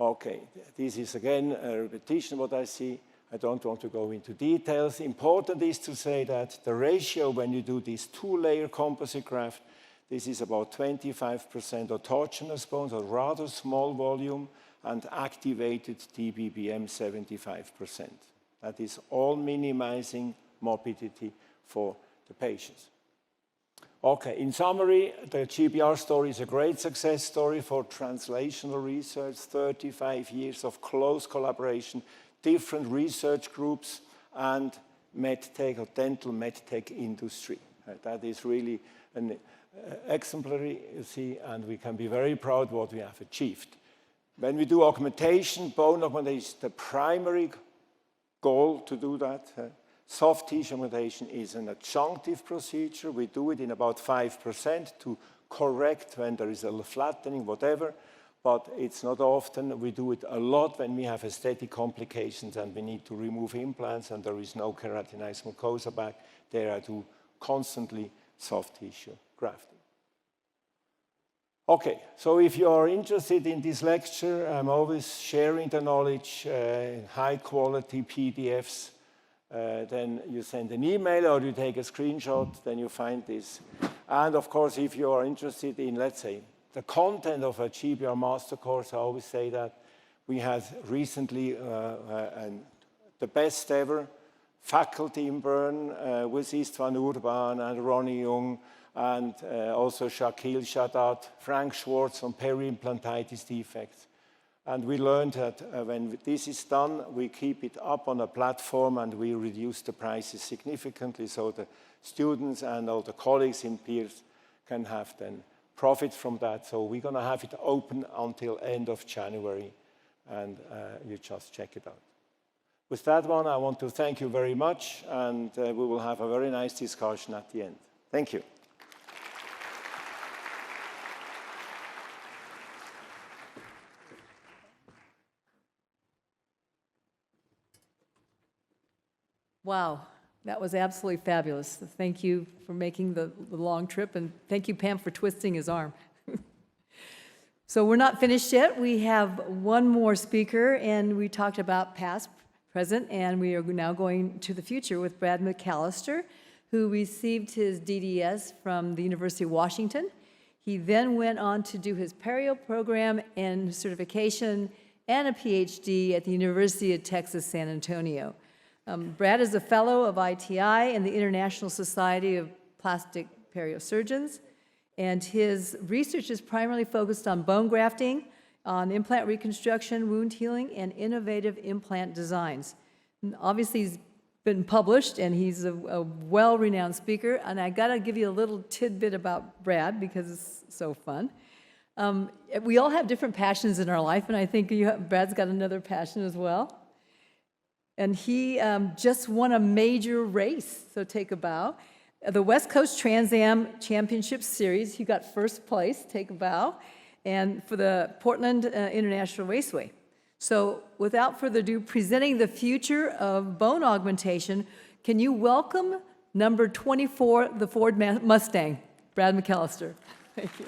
Okay, this is again a repetition what I see. I don't want to go into details. Important is to say that the ratio when you do this 2-layer composite graft, this is about 25% autogenous bones, a rather small volume, and activated DBBM 75%. That is all minimizing morbidity for the patients. Okay, in summary, the GBR story is a great success story for translational research, 35 years of close collaboration, different research groups, and medtech or dental medtech industry. That is really an exemplary, you see, and we can be very proud what we have achieved. When we do augmentation, bone augmentation is the primary goal to do that. Soft tissue augmentation is an adjunctive procedure. We do it in about 5% to correct when there is a flattening, whatever, but it's not often. We do it a lot when we have aesthetic complications and we need to remove implants and there is no keratinized mucosa back. There I do constantly soft tissue grafting. Okay, so if you are interested in this lecture, I'm always sharing the knowledge in high-quality PDFs. Then you send an email or you take a screenshot, then you find this. And of course, if you are interested in, let's say, the content of a GBR master course, I always say that we had recently the best ever faculty in Bern with Istvan Urban and Ronnie Jung, and also Shakil Shadat, Frank Schwartz on peri-implantitis defects. And we learned that when this is done, we keep it up on a platform and we reduce the prices significantly so the students and all the colleagues and peers can have then profit from that. So we're going to have it open until end of January, and you just check it out. With that one, I want to thank you very much, and we will have a very nice discussion at the end. Thank you. Wow, that was absolutely fabulous. Thank you for making the long trip, and thank you, Pam, for twisting his arm. So we're not finished yet. We have one more speaker, and we talked about past, present, and we are now going to the future with Brad McAllister, who received his DDS from the University of Washington. He then went on to do his perio program and certification and a PhD at the University of Texas, San Antonio. Brad is a fellow of ITI and the International Society of Plastic Periosurgeons, and his research is primarily focused on bone grafting, on implant reconstruction, wound healing, and innovative implant designs. And obviously, he's been published, and he's a well-renowned speaker, and I gotta give you a little tidbit about Brad because it's so fun. We all have different passions in our life, and I think Brad's got another passion as well. And he just won a major race, so take a bow. The West Coast Trans Am Championship Series, he got first place, take a bow, and for the Portland International Raceway. So without further ado, presenting the future of bone augmentation, can you welcome number 24, the Ford Mustang, Brad McAllister. Thank you.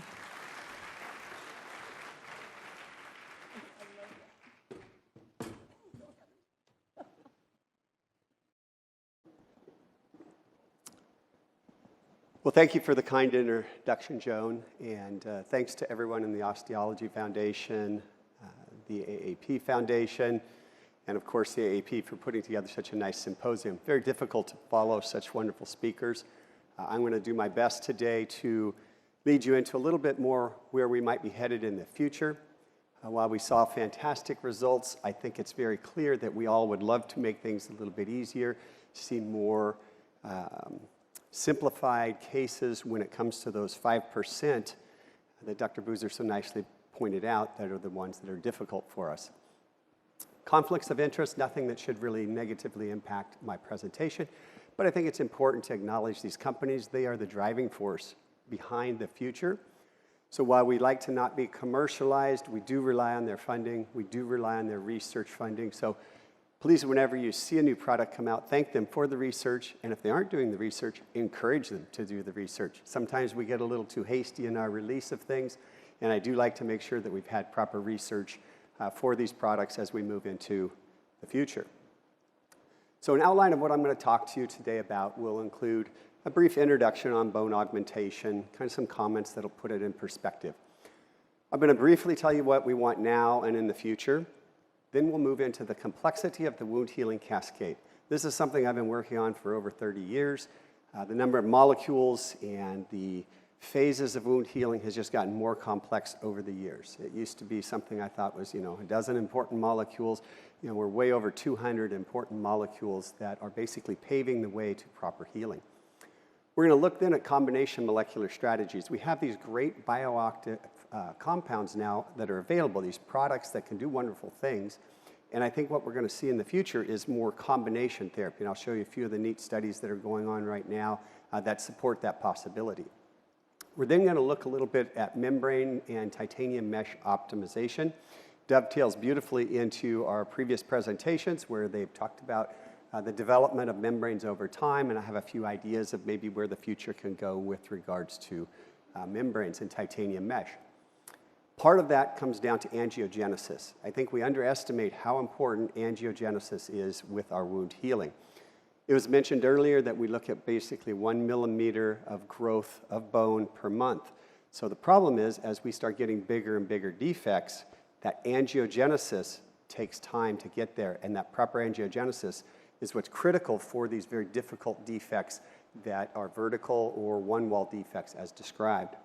Well, thank you for the kind introduction, Joan, and thanks to everyone in the Osteology Foundation, the AAP Foundation, and of course the AAP for putting together such a nice symposium. Very difficult to follow such wonderful speakers. I'm going to do my best today to lead you into a little bit more where we might be headed in the future. While we saw fantastic results, I think it's very clear that we all would love to make things a little bit easier, see more simplified cases when it comes to those 5% that Dr. Boozer so nicely pointed out that are the ones that are difficult for us. Conflicts of interest, nothing that should really negatively impact my presentation, but I think it's important to acknowledge these companies. They are the driving force behind the future. So while we like to not be commercialized, we do rely on their funding, we do rely on their research funding. So please, whenever you see a new product come out, thank them for the research, and if they aren't doing the research, encourage them to do the research. Sometimes we get a little too hasty in our release of things, and I do like to make sure that we've had proper research for these products as we move into the future. So an outline of what I'm going to talk to you today about will include a brief introduction on bone augmentation, kind of some comments that'll put it in perspective. I'm going to briefly tell you what we want now and in the future. Then we'll move into the complexity of the wound healing cascade. This is something I've been working on for over 30 years. The number of molecules and the phases of wound healing has just gotten more complex over the years. It used to be something I thought was, a dozen important molecules. We're way over 200 important molecules that are basically paving the way to proper healing. We're going to look then at combination molecular strategies. We have these great bioactive compounds now that are available, these products that can do wonderful things. And I think what we're going to see in the future is more combination therapy. And I'll show you a few of the neat studies that are going on right now that support that possibility. We're then going to look a little bit at membrane and titanium mesh optimization. Dovetails beautifully into our previous presentations where they've talked about the development of membranes over time, and I have a few ideas of maybe where the future can go with regards to membranes and titanium mesh. Part of that comes down to angiogenesis. I think we underestimate how important angiogenesis is with our wound healing. It was mentioned earlier that we look at basically 1 millimeter of growth of bone per month. So the problem is, as we start getting bigger and bigger defects, that angiogenesis takes time to get there, and that proper angiogenesis is what's critical for these very difficult defects that are vertical or one-wall defects as described.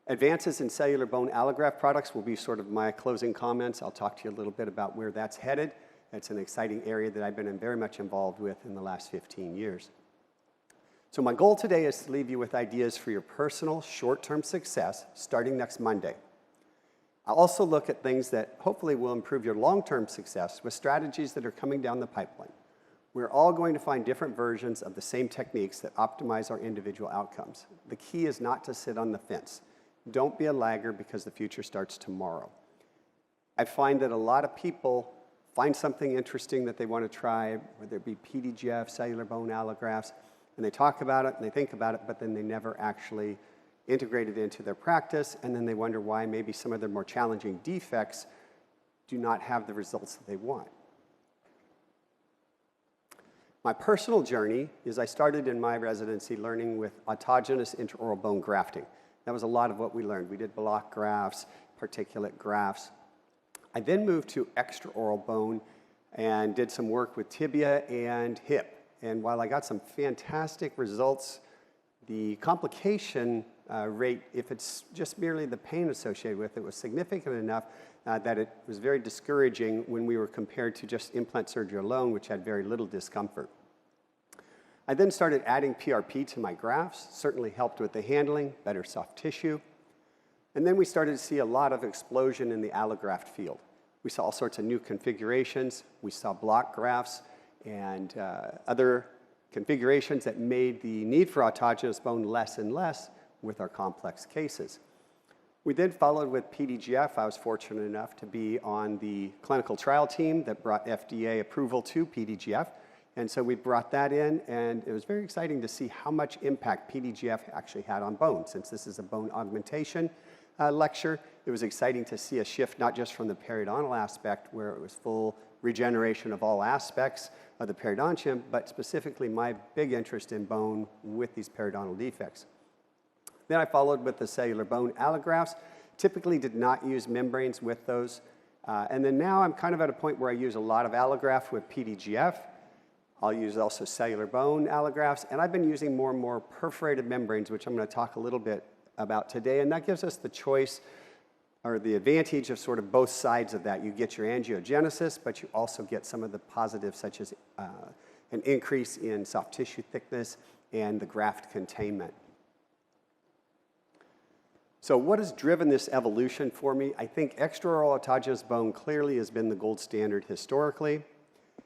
Advances in cellular bone allograft products will be sort of my closing comments. I'll talk to you a little bit about where that's headed. It's an exciting area that I've been very much involved with in the last 15 years. So my goal today is to leave you with ideas for your personal short-term success starting next Monday. I'll also look at things that hopefully will improve your long-term success with strategies that are coming down the pipeline. We're all going to find different versions of the same techniques that optimize our individual outcomes. The key is not to sit on the fence. Don't be a laggard because the future starts tomorrow. I find that a lot of people find something interesting that they want to try, whether it be PDGF, cellular bone allografts, and they talk about it and they think about it, but then they never actually integrate it into their practice, and then they wonder why maybe some of their more challenging defects do not have the results that they want. My personal journey is I started in my residency learning with autogenous intraoral bone grafting. That was a lot of what we learned. We did block grafts, particulate grafts. I then moved to extraoral bone and did some work with tibia and hip. And while I got some fantastic results, the complication rate, if it's just merely the pain associated with it, was significant enough that it was very discouraging when we were compared to just implant surgery alone, which had very little discomfort. I then started adding PRP to my grafts, certainly helped with the handling, better soft tissue. And then we started to see a lot of explosion in the allograft field. We saw all sorts of new configurations. We saw block grafts and other configurations that made the need for autogenous bone less and less with our complex cases. We then followed with PDGF. I was fortunate enough to be on the clinical trial team that brought FDA approval to PDGF. And so we brought that in, and it was very exciting to see how much impact PDGF actually had on bone. Since this is a bone augmentation lecture, it was exciting to see a shift not just from the periodontal aspect, where it was full regeneration of all aspects of the periodontium, but specifically my big interest in bone with these periodontal defects. Then I followed with the cellular bone allografts. Typically did not use membranes with those. And then now I'm kind of at a point where I use a lot of allograft with PDGF. I'll use also cellular bone allografts, and I've been using more and more perforated membranes, which I'm going to talk a little bit about today, and that gives us the choice or the advantage of sort of both sides of that. You get your angiogenesis, but you also get some of the positives, such as an increase in soft tissue thickness and the graft containment. So what has driven this evolution for me? I think extraoral autogenous bone clearly has been the gold standard historically.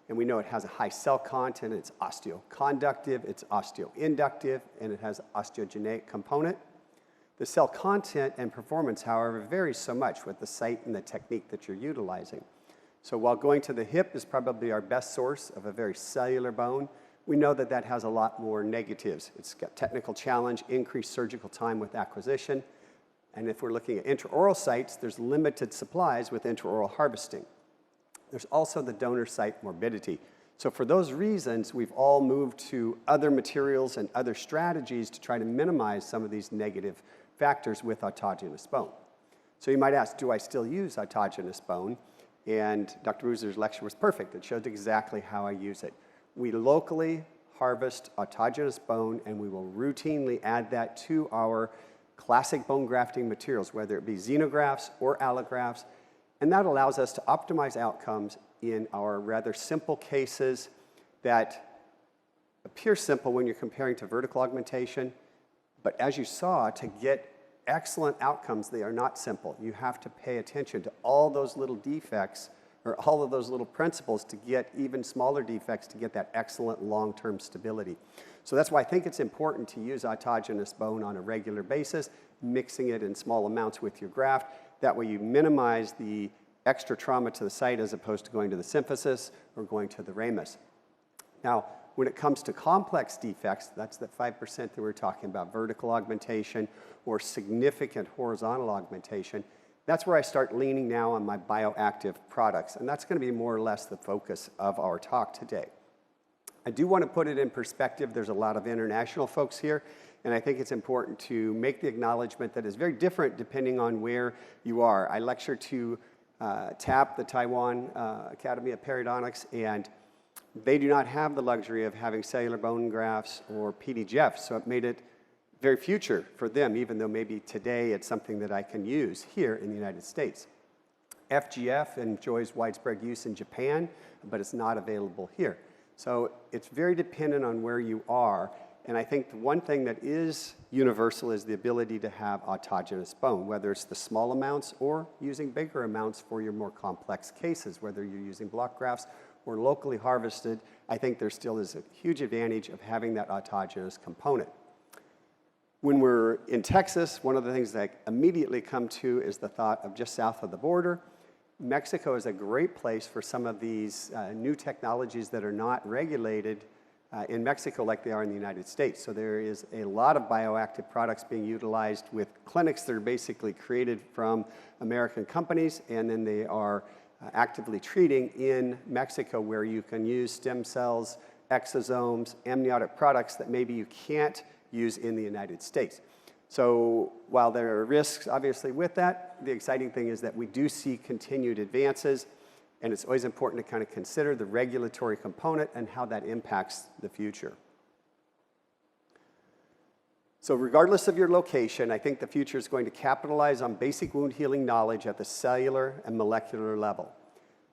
And we know it has a high cell content, it's osteoconductive, it's osteoinductive, and it has an osteogenic component. The cell content and performance, however, varies so much with the site and the technique that you're utilizing. So while going to the hip is probably our best source of a very cellular bone, we know that that has a lot more negatives. It's got technical challenge, increased surgical time with acquisition, and if we're looking at intraoral sites, there's limited supplies with intraoral harvesting. There's also the donor site morbidity. So for those reasons, we've all moved to other materials and other strategies to try to minimize some of these negative factors with autogenous bone. So you might ask, do I still use autogenous bone? And Dr. Boozer's lecture was perfect. It showed exactly how I use it. We locally harvest autogenous bone, and we will routinely add that to our classic bone grafting materials, whether it be xenografts or allografts. And that allows us to optimize outcomes in our rather simple cases that appear simple when you're comparing to vertical augmentation. But as you saw, to get excellent outcomes, they are not simple. You have to pay attention to all those little defects or all of those little principles to get even smaller defects to get that excellent long-term stability. So that's why I think it's important to use autogenous bone on a regular basis, mixing it in small amounts with your graft. That way you minimize the extra trauma to the site as opposed to going to the symphysis or going to the ramus. Now, when it comes to complex defects, that's the 5% that we're talking about, vertical augmentation or significant horizontal augmentation, that's where I start leaning now on my bioactive products, and that's going to be more or less the focus of our talk today. I do want to put it in perspective. There's a lot of international folks here, and I think it's important to make the acknowledgement that it's very different depending on where you are. I lecture to TAP, the Taiwan Academy of Periodontics, and they do not have the luxury of having cellular bone grafts or PDGF, so it made it very future for them, even though maybe today it's something that I can use here in the United States. FGF enjoys widespread use in Japan, but it's not available here. So it's very dependent on where you are, and I think the one thing that is universal is the ability to have autogenous bone, whether it's the small amounts or using bigger amounts for your more complex cases, whether you're using block grafts or locally harvested. I think there still is a huge advantage of having that autogenous component. When we're in Texas, one of the things that I immediately come to is the thought of just south of the border. Mexico is a great place for some of these new technologies that are not regulated in Mexico like they are in the United States. So there is a lot of bioactive products being utilized with clinics that are basically created from American companies, and then they are actively treating in Mexico, where you can use stem cells, exosomes, amniotic products that maybe you can't use in the United States. So while there are risks, obviously, with that, the exciting thing is that we do see continued advances, and it's always important to kind of consider the regulatory component and how that impacts the future. So regardless of your location, I think the future is going to capitalize on basic wound healing knowledge at the cellular and molecular level.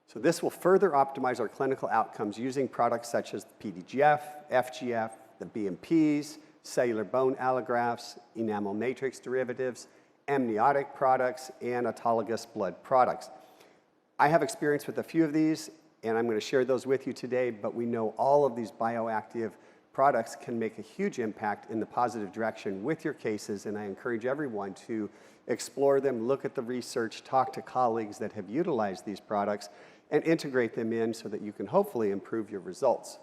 So this will further optimize our clinical outcomes using products such as the PDGF, FGF, the BMPs, cellular bone allografts, enamel matrix derivatives, amniotic products, and autologous blood products. I have experience with a few of these, and I'm going to share those with you today, but we know all of these bioactive products can make a huge impact in the positive direction with your cases, and I encourage everyone to explore them, look at the research, talk to colleagues that have utilized these products, and integrate them in so that you can hopefully improve your results.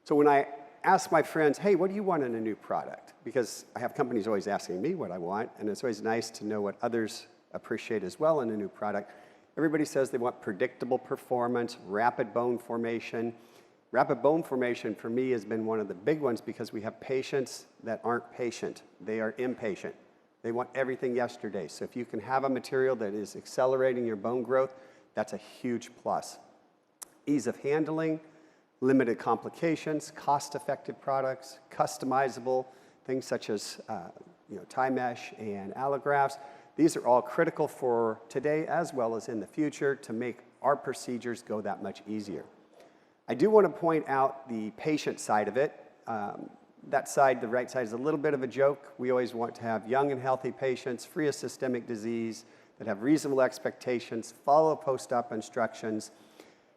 So when I ask my friends, hey, what do you want in a new product? Because I have companies always asking me what I want, and it's always nice to know what others appreciate as well in a new product. Everybody says they want predictable performance, rapid bone formation. Rapid bone formation for me has been one of the big ones because we have patients that aren't patient. They are impatient. They want everything yesterday. So if you can have a material that is accelerating your bone growth, that's a huge plus. Ease of handling, limited complications, cost-effective products, customizable, things such as tie mesh and allografts. These are all critical for today as well as in the future to make our procedures go that much easier. I do want to point out the patient side of it. That side, the right side, is a little bit of a joke. We always want to have young and healthy patients, free of systemic disease, that have reasonable expectations, follow post-op instructions,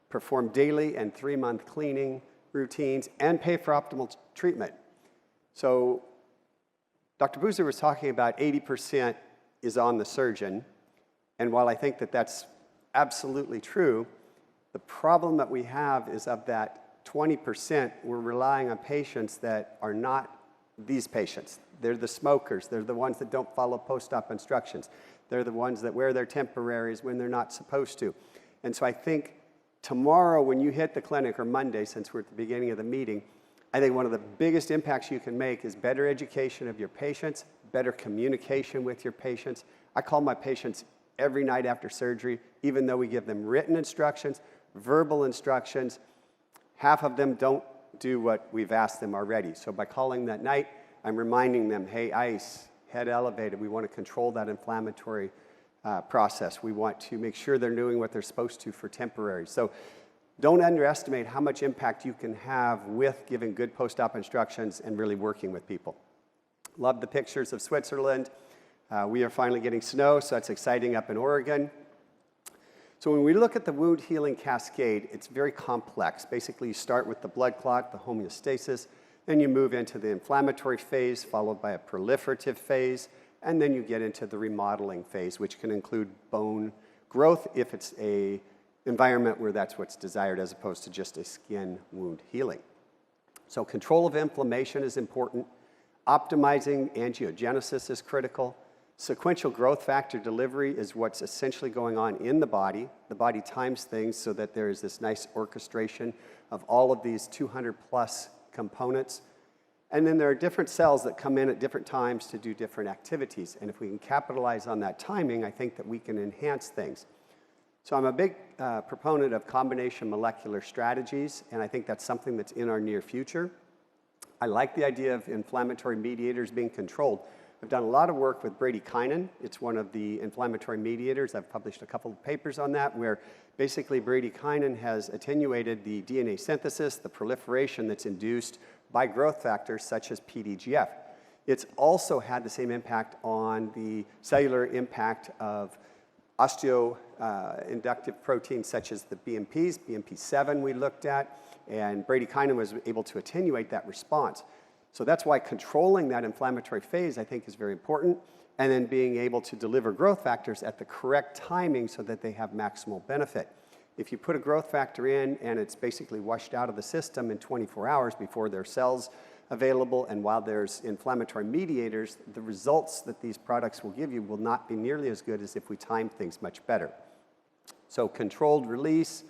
perform daily and 3-month cleaning routines, and pay for optimal treatment. So Dr. Boozer was talking about 80% is on the surgeon, and while I think that that's absolutely true, the problem that we have is of that 20%, we're relying on patients that are not these patients. They're the smokers. They're the ones that don't follow post-op instructions. They're the ones that wear their temporaries when they're not supposed to. And so I think tomorrow when you hit the clinic, or Monday since we're at the beginning of the meeting, I think one of the biggest impacts you can make is better education of your patients, better communication with your patients. I call my patients every night after surgery, even though we give them written instructions, verbal instructions. Half of them don't do what we've asked them already. So by calling that night, I'm reminding them, hey, ice, head elevated. We want to control that inflammatory process. We want to make sure they're doing what they're supposed to for temporary. So don't underestimate how much impact you can have with giving good post-op instructions and really working with people. Love the pictures of Switzerland. We are finally getting snow, so that's exciting up in Oregon. So when we look at the wound healing cascade, it's very complex. Basically, you start with the blood clot, the homeostasis, then you move into the inflammatory phase, followed by a proliferative phase, and then you get into the remodeling phase, which can include bone growth if it's an environment where that's what's desired as opposed to just a skin wound healing. So control of inflammation is important. Optimizing angiogenesis is critical. Sequential growth factor delivery is what's essentially going on in the body. The body times things so that there is this nice orchestration of all of these 200 plus components. And then there are different cells that come in at different times to do different activities. And if we can capitalize on that timing, I think that we can enhance things. So I'm a big proponent of combination molecular strategies, and I think that's something that's in our near future. I like the idea of inflammatory mediators being controlled. I've done a lot of work with bradykinin. It's one of the inflammatory mediators. I've published a couple of papers on that where basically bradykinin has attenuated the DNA synthesis, the proliferation that's induced by growth factors such as PDGF. It's also had the same impact on the cellular impact of osteoinductive proteins such as the BMPs, BMP7 we looked at, and bradykinin was able to attenuate that response. So that's why controlling that inflammatory phase, I think, is very important, and then being able to deliver growth factors at the correct timing so that they have maximal benefit. If you put a growth factor in and it's basically washed out of the system in 24 hours before there are cells available and while there's inflammatory mediators, the results that these products will give you will not be nearly as good as if we time things much better. So controlled release,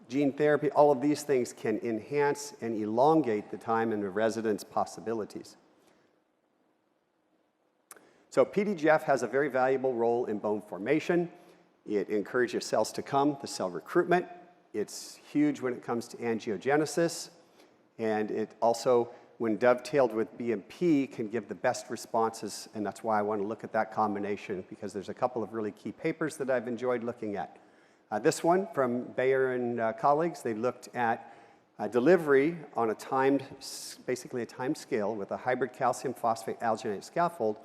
gene therapy, all of these things can enhance and elongate the time and the residence possibilities. So PDGF has a very valuable role in bone formation. It encourages cells to come, the cell recruitment. It's huge when it comes to angiogenesis. And it also, when dovetailed with BMP, can give the best responses. And that's why I want to look at that combination, because there's a couple of really key papers that I've enjoyed looking at. This one from Bayer and colleagues, they looked at delivery on a basically a timed scale with a hybrid calcium phosphate alginate scaffold,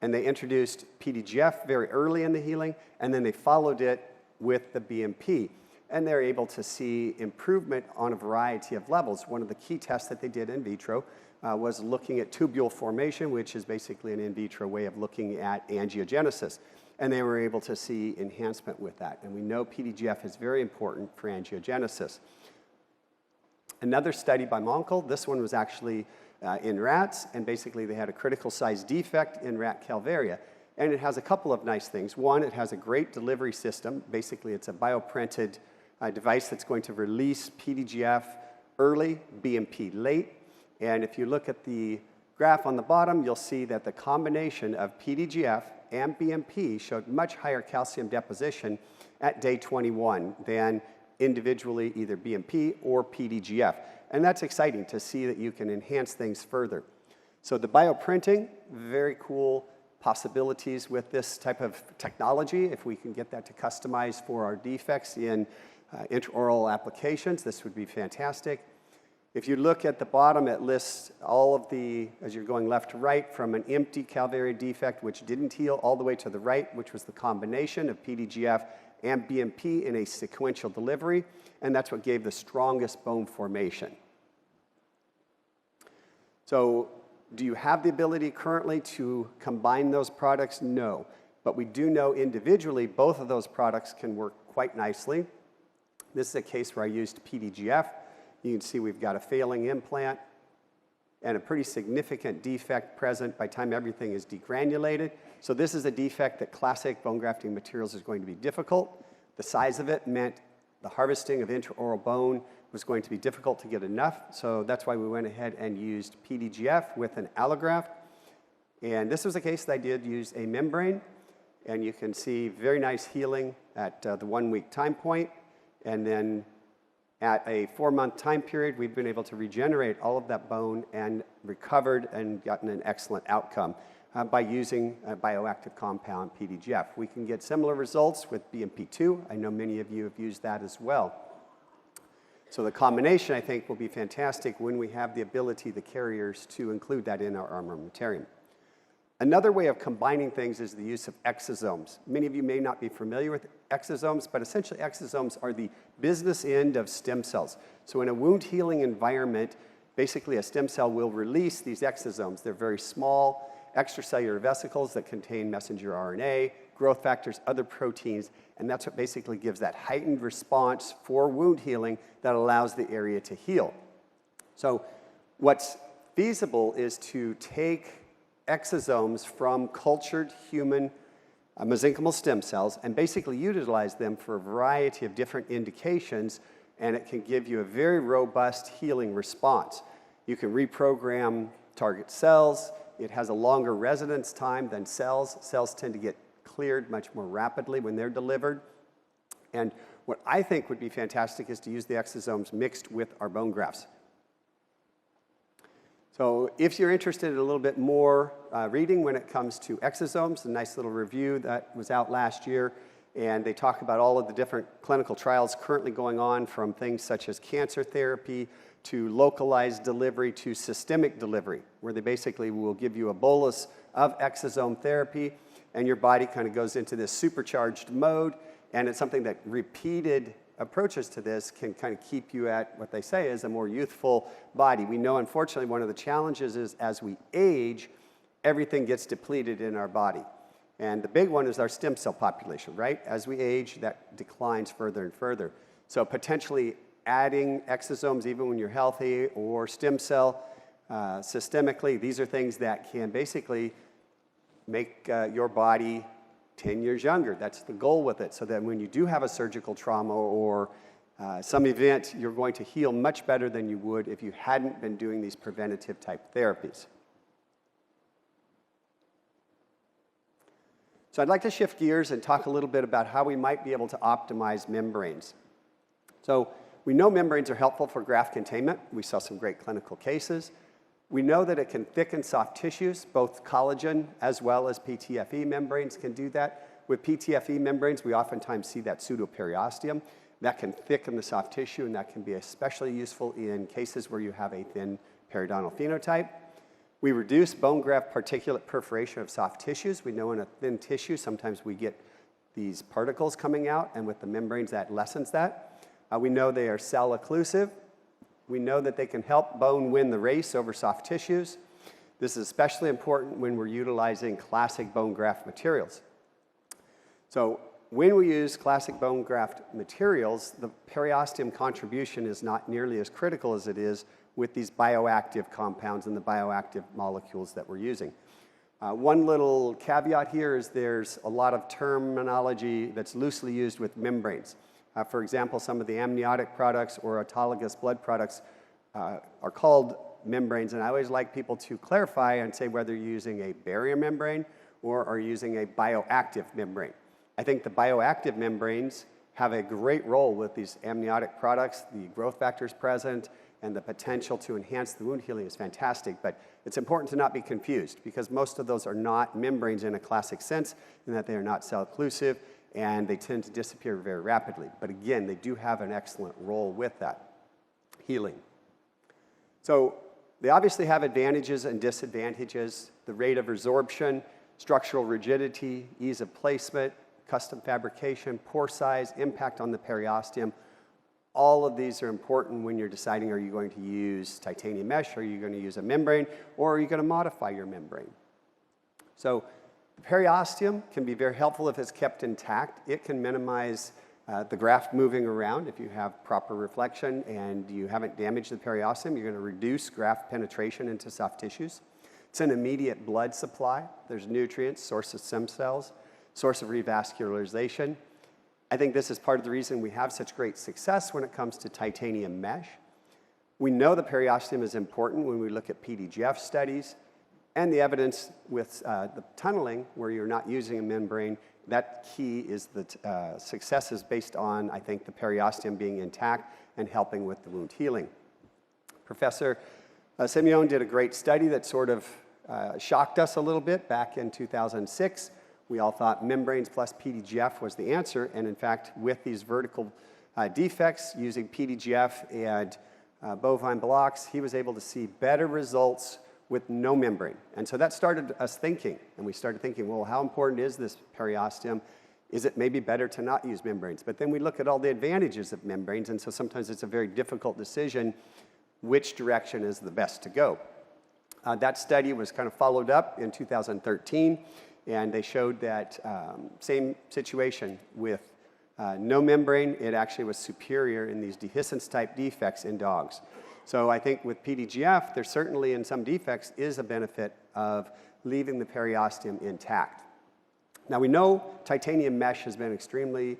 And they introduced PDGF very early in the healing, and then they followed it with the BMP. And they're able to see improvement on a variety of levels. One of the key tests that they did in vitro was looking at tubule formation, which is basically an in vitro way of looking at angiogenesis. And they were able to see enhancement with that. And we know PDGF is very important for angiogenesis. Another study by Monkel, this one was actually in rats, and basically they had a critical size defect in rat calvaria. And it has a couple of nice things. One, it has a great delivery system. Basically, it's a bioprinted device that's going to release PDGF early, BMP late. And if you look at the graph on the bottom, you'll see that the combination of PDGF and BMP showed much higher calcium deposition at day 21 than individually either BMP or PDGF. And that's exciting to see that you can enhance things further. So the bioprinting, very cool possibilities with this type of technology. If we can get that to customize for our defects in intraoral applications, this would be fantastic. If you look at the bottom, it lists all of the, as you're going left to right, from an empty calvaria defect, which didn't heal, all the way to the right, which was the combination of PDGF and BMP in a sequential delivery, and that's what gave the strongest bone formation. So, do you have the ability currently to combine those products? No. But we do know individually both of those products can work quite nicely. This is a case where I used PDGF. You can see we've got a failing implant and a pretty significant defect present by the time everything is degranulated. So this is a defect that classic bone grafting materials is going to be difficult. The size of it meant the harvesting of intraoral bone was going to be difficult to get enough, so that's why we went ahead and used PDGF with an allograft. And this was a case that I did use a membrane, and you can see very nice healing at the 1 week time point, and then at a 4-month time period, we've been able to regenerate all of that bone and recovered and gotten an excellent outcome by using a bioactive compound, PDGF. We can get similar results with BMP2. I know many of you have used that as well. So the combination, I think, will be fantastic when we have the ability, the carriers, to include that in our armamentarium. Another way of combining things is the use of exosomes. Many of you may not be familiar with exosomes, but essentially exosomes are the business end of stem cells. So in a wound healing environment, basically a stem cell will release these exosomes. They're very small extracellular vesicles that contain messenger RNA, growth factors, other proteins, and that's what basically gives that heightened response for wound healing that allows the area to heal. So what's feasible is to take exosomes from cultured human mesenchymal stem cells and basically utilize them for a variety of different indications, and it can give you a very robust healing response. You can reprogram target cells. It has a longer residence time than cells. Cells tend to get cleared much more rapidly when they're delivered. And what I think would be fantastic is to use the exosomes mixed with our bone grafts. So if you're interested in a little bit more reading when it comes to exosomes, a nice little review that was out last year, and they talk about all of the different clinical trials currently going on, from things such as cancer therapy to localized delivery to systemic delivery, where they basically will give you a bolus of exosome therapy, and your body kind of goes into this supercharged mode, and it's something that repeated approaches to this can kind of keep you at what they say is a more youthful body. We know, unfortunately, one of the challenges is as we age, everything gets depleted in our body. And the big one is our stem cell population, right? As we age, that declines further and further. So potentially adding exosomes even when you're healthy, or stem cell systemically, these are things that can basically make your body 10 years younger. That's the goal with it, so that when you do have a surgical trauma or some event, you're going to heal much better than you would if you hadn't been doing these preventative type therapies. So I'd like to shift gears and talk a little bit about how we might be able to optimize membranes. So we know membranes are helpful for graft containment. We saw some great clinical cases. We know that it can thicken soft tissues. Both collagen as well as PTFE membranes can do that. With PTFE membranes, we oftentimes see that pseudoperiosteum. That can thicken the soft tissue, and that can be especially useful in cases where you have a thin periodontal phenotype. We reduce bone graft particulate perforation of soft tissues. We know in a thin tissue, sometimes we get these particles coming out, and with the membranes, that lessens that. We know they are cell occlusive. We know that they can help bone win the race over soft tissues. This is especially important when we're utilizing classic bone graft materials. So when we use classic bone graft materials, the periosteum contribution is not nearly as critical as it is with these bioactive compounds and the bioactive molecules that we're using. One little caveat here is there's a lot of terminology that's loosely used with membranes. For example, some of the amniotic products or autologous blood products are called membranes, and I always like people to clarify and say whether you're using a barrier membrane or are using a bioactive membrane. I think the bioactive membranes have a great role with these amniotic products. The growth factors present and the potential to enhance the wound healing is fantastic, but it's important to not be confused because most of those are not membranes in a classic sense in that they are not cell occlusive and they tend to disappear very rapidly. But again, they do have an excellent role with that healing. So they obviously have advantages and disadvantages: the rate of resorption, structural rigidity, ease of placement, custom fabrication, pore size, impact on the periosteum. All of these are important when you're deciding, are you going to use titanium mesh, are you going to use a membrane, or are you going to modify your membrane? So the periosteum can be very helpful if it's kept intact. It can minimize the graft moving around. If you have proper reflection and you haven't damaged the periosteum, you're going to reduce graft penetration into soft tissues. It's an immediate blood supply. There's nutrients, source of stem cells, source of revascularization. I think this is part of the reason we have such great success when it comes to titanium mesh. We know the periosteum is important when we look at PDGF studies and the evidence with the tunneling where you're not using a membrane. That key is the success is based on, I think, the periosteum being intact and helping with the wound healing. Professor Simeone did a great study that sort of shocked us a little bit back in 2006. We all thought membranes plus PDGF was the answer, and in fact, with these vertical defects using PDGF and bovine blocks, he was able to see better results with no membrane. And so that started us thinking, and we started thinking, well, how important is this periosteum? Is it maybe better to not use membranes? But then we look at all the advantages of membranes, and so sometimes it's a very difficult decision which direction is the best to go. That study was kind of followed up in 2013, and they showed that same situation with no membrane, it actually was superior in these dehiscence-type defects in dogs. So I think with PDGF, there certainly in some defects is a benefit of leaving the periosteum intact. Now we know titanium mesh has been extremely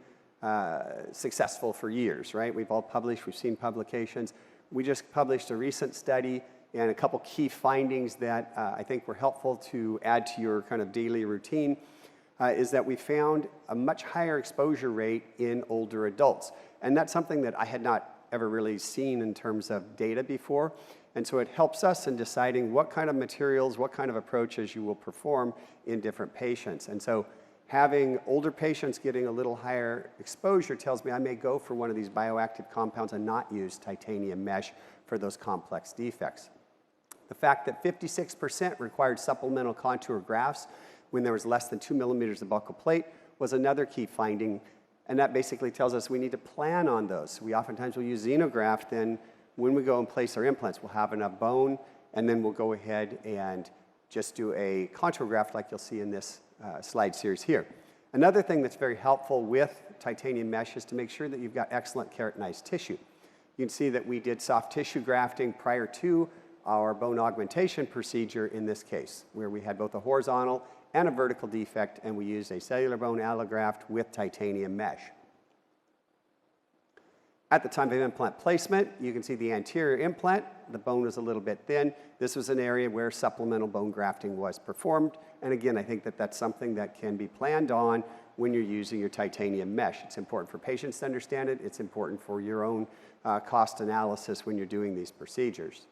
successful for years, right? We've all published, we've seen publications. We just published a recent study and a couple key findings that I think were helpful to add to your kind of daily routine is that we found a much higher exposure rate in older adults. And that's something that I had not ever really seen in terms of data before. And so it helps us in deciding what kind of materials, what kind of approaches you will perform in different patients. And so having older patients getting a little higher exposure tells me I may go for one of these bioactive compounds and not use titanium mesh for those complex defects. The fact that 56% required supplemental contour grafts when there was less than 2 millimeters of buccal plate was another key finding, and that basically tells us we need to plan on those. We oftentimes will use xenograft, then when we go and place our implants, we'll have enough bone, and then we'll go ahead and just do a contour graft like you'll see in this slide series here. Another thing that's very helpful with titanium mesh is to make sure that you've got excellent keratinized tissue. You can see that we did soft tissue grafting prior to our bone augmentation procedure in this case, where we had both a horizontal and a vertical defect, and we used a cellular bone allograft with titanium mesh. At the time of implant placement, you can see the anterior implant, the bone was a little bit thin. This was an area where supplemental bone grafting was performed, and again, I think that that's something that can be planned on when you're using your titanium mesh. It's important for patients to understand it. It's important for your own cost analysis when you're doing these procedures.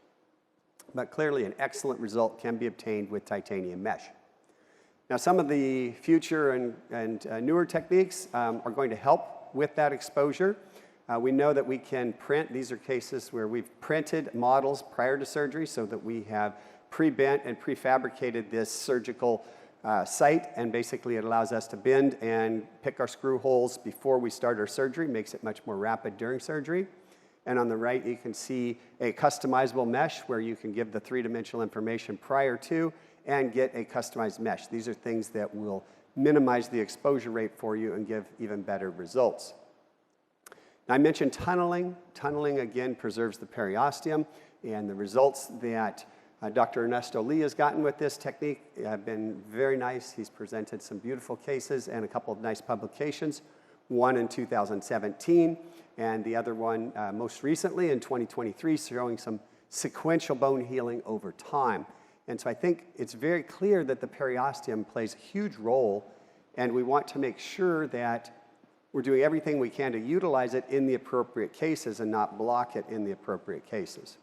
But clearly, an excellent result can be obtained with titanium mesh. Now, some of the future and newer techniques are going to help with that exposure. We know that we can print. These are cases where we've printed models prior to surgery so that we have pre-bent and prefabricated this surgical site, and basically it allows us to bend and pick our screw holes before we start our surgery, makes it much more rapid during surgery. And on the right, you can see a customizable mesh where you can give the three-dimensional information prior to and get a customized mesh. These are things that will minimize the exposure rate for you and give even better results. Now, I mentioned tunneling. Tunneling, again, preserves the periosteum, and the results that Dr. Ernesto Lee has gotten with this technique have been very nice. He's presented some beautiful cases and a couple of nice publications, one in 2017, and the other one most recently in 2023, showing some sequential bone healing over time. And so I think it's very clear that the periosteum plays a huge role, and we want to make sure that we're doing everything we can to utilize it in the appropriate cases and not block it in the appropriate cases.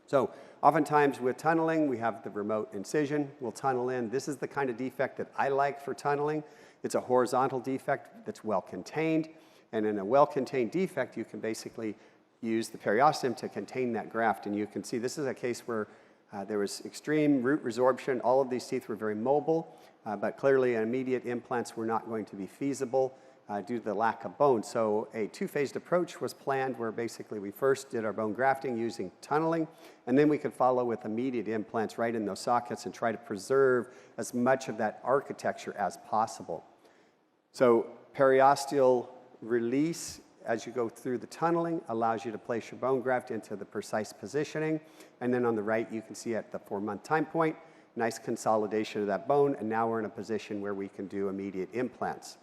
So oftentimes with tunneling, we have the remote incision. We'll tunnel in. This is the kind of defect that I like for tunneling. It's a horizontal defect that's well contained. And in a well-contained defect, you can basically use the periosteum to contain that graft. And you can see this is a case where there was extreme root resorption. All of these teeth were very mobile, but clearly immediate implants were not going to be feasible due to the lack of bone. So a two-phased approach was planned where basically we first did our bone grafting using tunneling, and then we could follow with immediate implants right in those sockets and try to preserve as much of that architecture as possible. So periosteal release as you go through the tunneling allows you to place your bone graft into the precise positioning. And then on the right, you can see at the 4-month time point, nice consolidation of that bone, and now we're in a position where we can do immediate implants.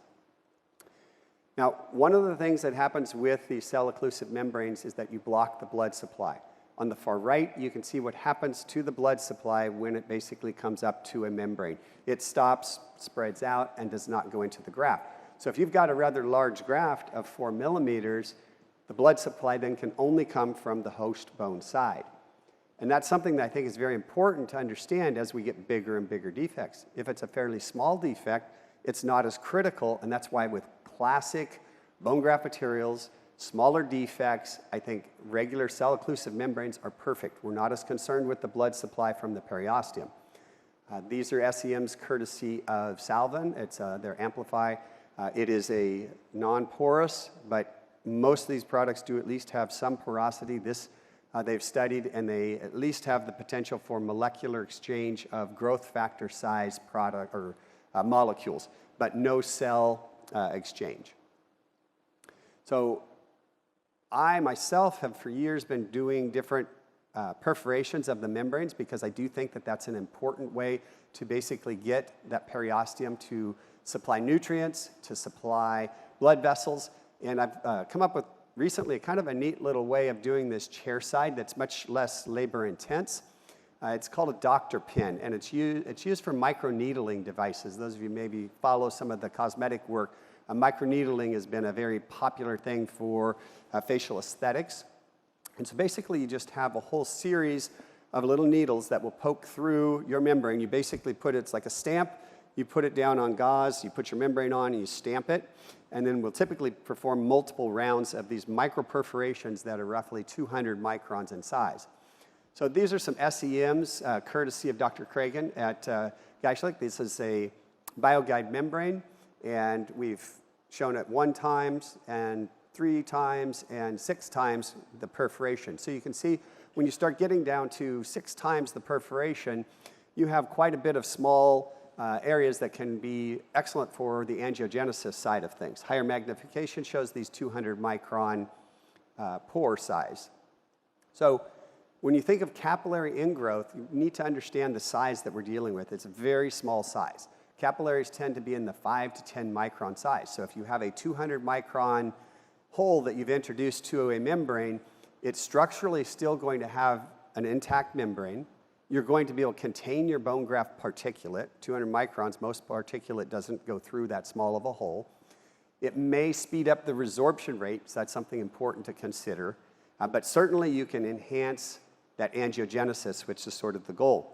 Now, one of the things that happens with these cell-occlusive membranes is that you block the blood supply. On the far right, you can see what happens to the blood supply when it basically comes up to a membrane. It stops, spreads out, and does not go into the graft. So if you've got a rather large graft of 4 millimeters, the blood supply then can only come from the host bone side. And that's something that I think is very important to understand as we get bigger and bigger defects. If it's a fairly small defect, it's not as critical, and that's why with classic bone graft materials, smaller defects, I think regular cell-occlusive membranes are perfect. We're not as concerned with the blood supply from the periosteum. These are SEMs courtesy of Salvin. It's their Amplify. It is a non-porous, but most of these products do at least have some porosity. This they've studied, and they at least have the potential for molecular exchange of growth factor size product or molecules, but no cell exchange. So I myself have for years been doing different perforations of the membranes because I do think that that's an important way to basically get that periosteum to supply nutrients, to supply blood vessels. And I've come up with recently kind of a neat little way of doing this chair side that's much less labor intense. It's called a doctor pin, and it's used for microneedling devices. Those of you maybe follow some of the cosmetic work, microneedling has been a very popular thing for facial aesthetics. And so basically you just have a whole series of little needles that will poke through your membrane. You basically it's like a stamp, you put it down on gauze, you put your membrane on, and you stamp it, and then we'll typically perform multiple rounds of these microperforations that are roughly 200 microns in size. So these are some SEMs, courtesy of Dr. Cragen at Geishlich. This is a BioGuide membrane, and we've shown it 1 time and 3 times and 6 times the perforation. So you can see when you start getting down to 6 times the perforation, you have quite a bit of small areas that can be excellent for the angiogenesis side of things. Higher magnification shows these 200 micron pore size. So when you think of capillary ingrowth, you need to understand the size that we're dealing with. It's a very small size. Capillaries tend to be in the 5 to 10 micron size. So if you have a 200 micron hole that you've introduced to a membrane, it's structurally still going to have an intact membrane. You're going to be able to contain your bone graft particulate. 200 microns, most particulate doesn't go through that small of a hole. It may speed up the resorption rate, so that's something important to consider. But certainly you can enhance that angiogenesis, which is sort of the goal.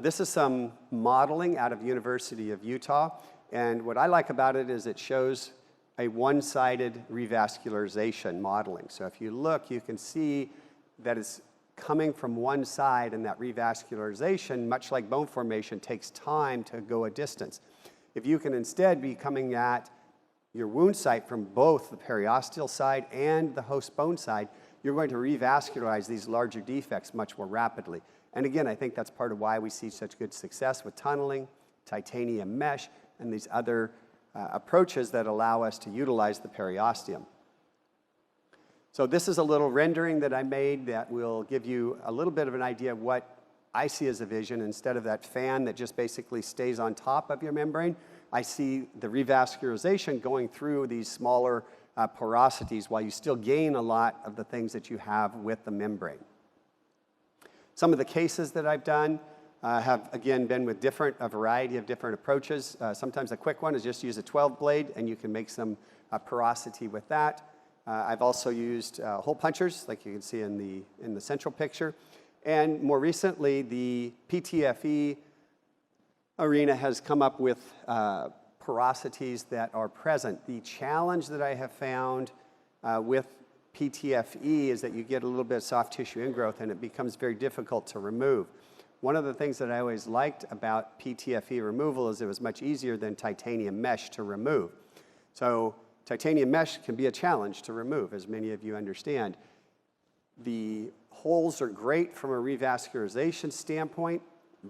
This is some modeling out of University of Utah, and what I like about it is it shows a one-sided revascularization modeling. So if you look, you can see that it's coming from one side, and that revascularization, much like bone formation, takes time to go a distance. If you can instead be coming at your wound site from both the periosteal side and the host bone side, you're going to revascularize these larger defects much more rapidly. And again, I think that's part of why we see such good success with tunneling, titanium mesh, and these other approaches that allow us to utilize the periosteum. So this is a little rendering that I made that will give you a little bit of an idea of what I see as a vision. Instead of that fan that just basically stays on top of your membrane, I see the revascularization going through these smaller porosities while you still gain a lot of the things that you have with the membrane. Some of the cases that I've done have, again, been with a variety of different approaches. Sometimes a quick one is just use a 12 blade, and you can make some porosity with that. I've also used hole punchers, like you can see in the central picture. And more recently, the PTFE arena has come up with porosities that are present. The challenge that I have found with PTFE is that you get a little bit of soft tissue ingrowth, and it becomes very difficult to remove. One of the things that I always liked about PTFE removal is it was much easier than titanium mesh to remove. So titanium mesh can be a challenge to remove, as many of you understand. The holes are great from a revascularization standpoint,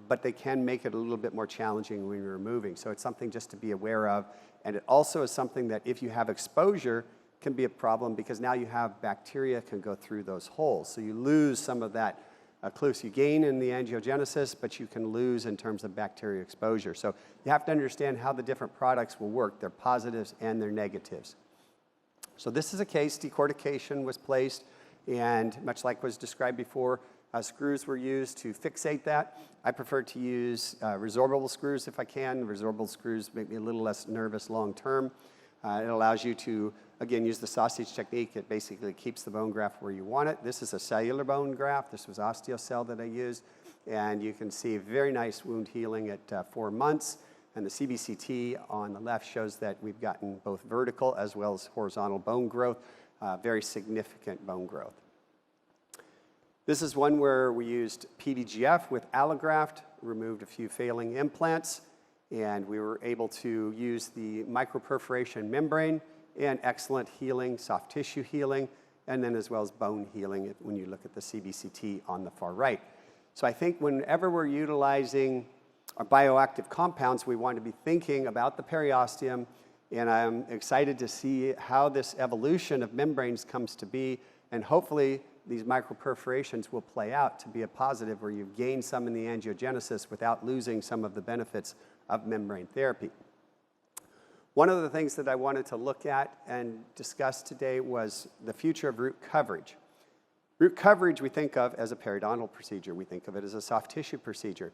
but they can make it a little bit more challenging when you're removing. So it's something just to be aware of. And it also is something that if you have exposure, can be a problem because now you have bacteria can go through those holes. So you lose some of that occlusion. You gain in the angiogenesis, but you can lose in terms of bacteria exposure. So you have to understand how the different products will work, their positives and their negatives. So this is a case, decortication was placed, and much like was described before, screws were used to fixate that. I prefer to use resorbable screws if I can. Resorbable screws make me a little less nervous long term. It allows you to, again, use the sausage technique. It basically keeps the bone graft where you want it. This is a cellular bone graft. This was osteocell that I used. And you can see very nice wound healing at 4 months. And the CBCT on the left shows that we've gotten both vertical as well as horizontal bone growth, very significant bone growth. This is one where we used PDGF with allograft, removed a few failing implants, and we were able to use the microperforation membrane and excellent healing, soft tissue healing, and then as well as bone healing when you look at the CBCT on the far right. So I think whenever we're utilizing our bioactive compounds, we want to be thinking about the periosteum, and I'm excited to see how this evolution of membranes comes to be, and hopefully these microperforations will play out to be a positive where you gain some in the angiogenesis without losing some of the benefits of membrane therapy. One of the things that I wanted to look at and discuss today was the future of root coverage. Root coverage we think of as a periodontal procedure. We think of it as a soft tissue procedure.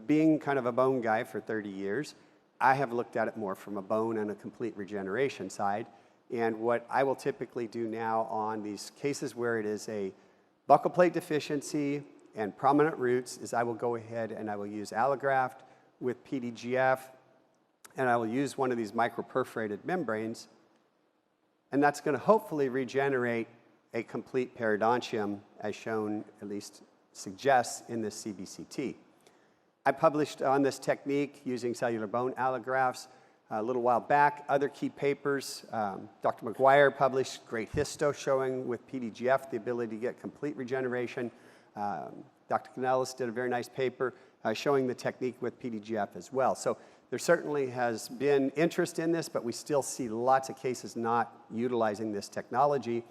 Being kind of a bone guy for 30 years, I have looked at it more from a bone and a complete regeneration side. And what I will typically do now on these cases where it is a buccal plate deficiency and prominent roots is I will go ahead and I will use allograft with PDGF, and I will use one of these microperforated membranes, and that's going to hopefully regenerate a complete periodontium, as shown, at least suggests, in this CBCT. I published on this technique using cellular bone allografts a little while back. Other key papers, Dr. McGuire published great histo showing with PDGF the ability to get complete regeneration. Dr. Canellis did a very nice paper showing the technique with PDGF as well. So there certainly has been interest in this, but we still see lots of cases not utilizing this technology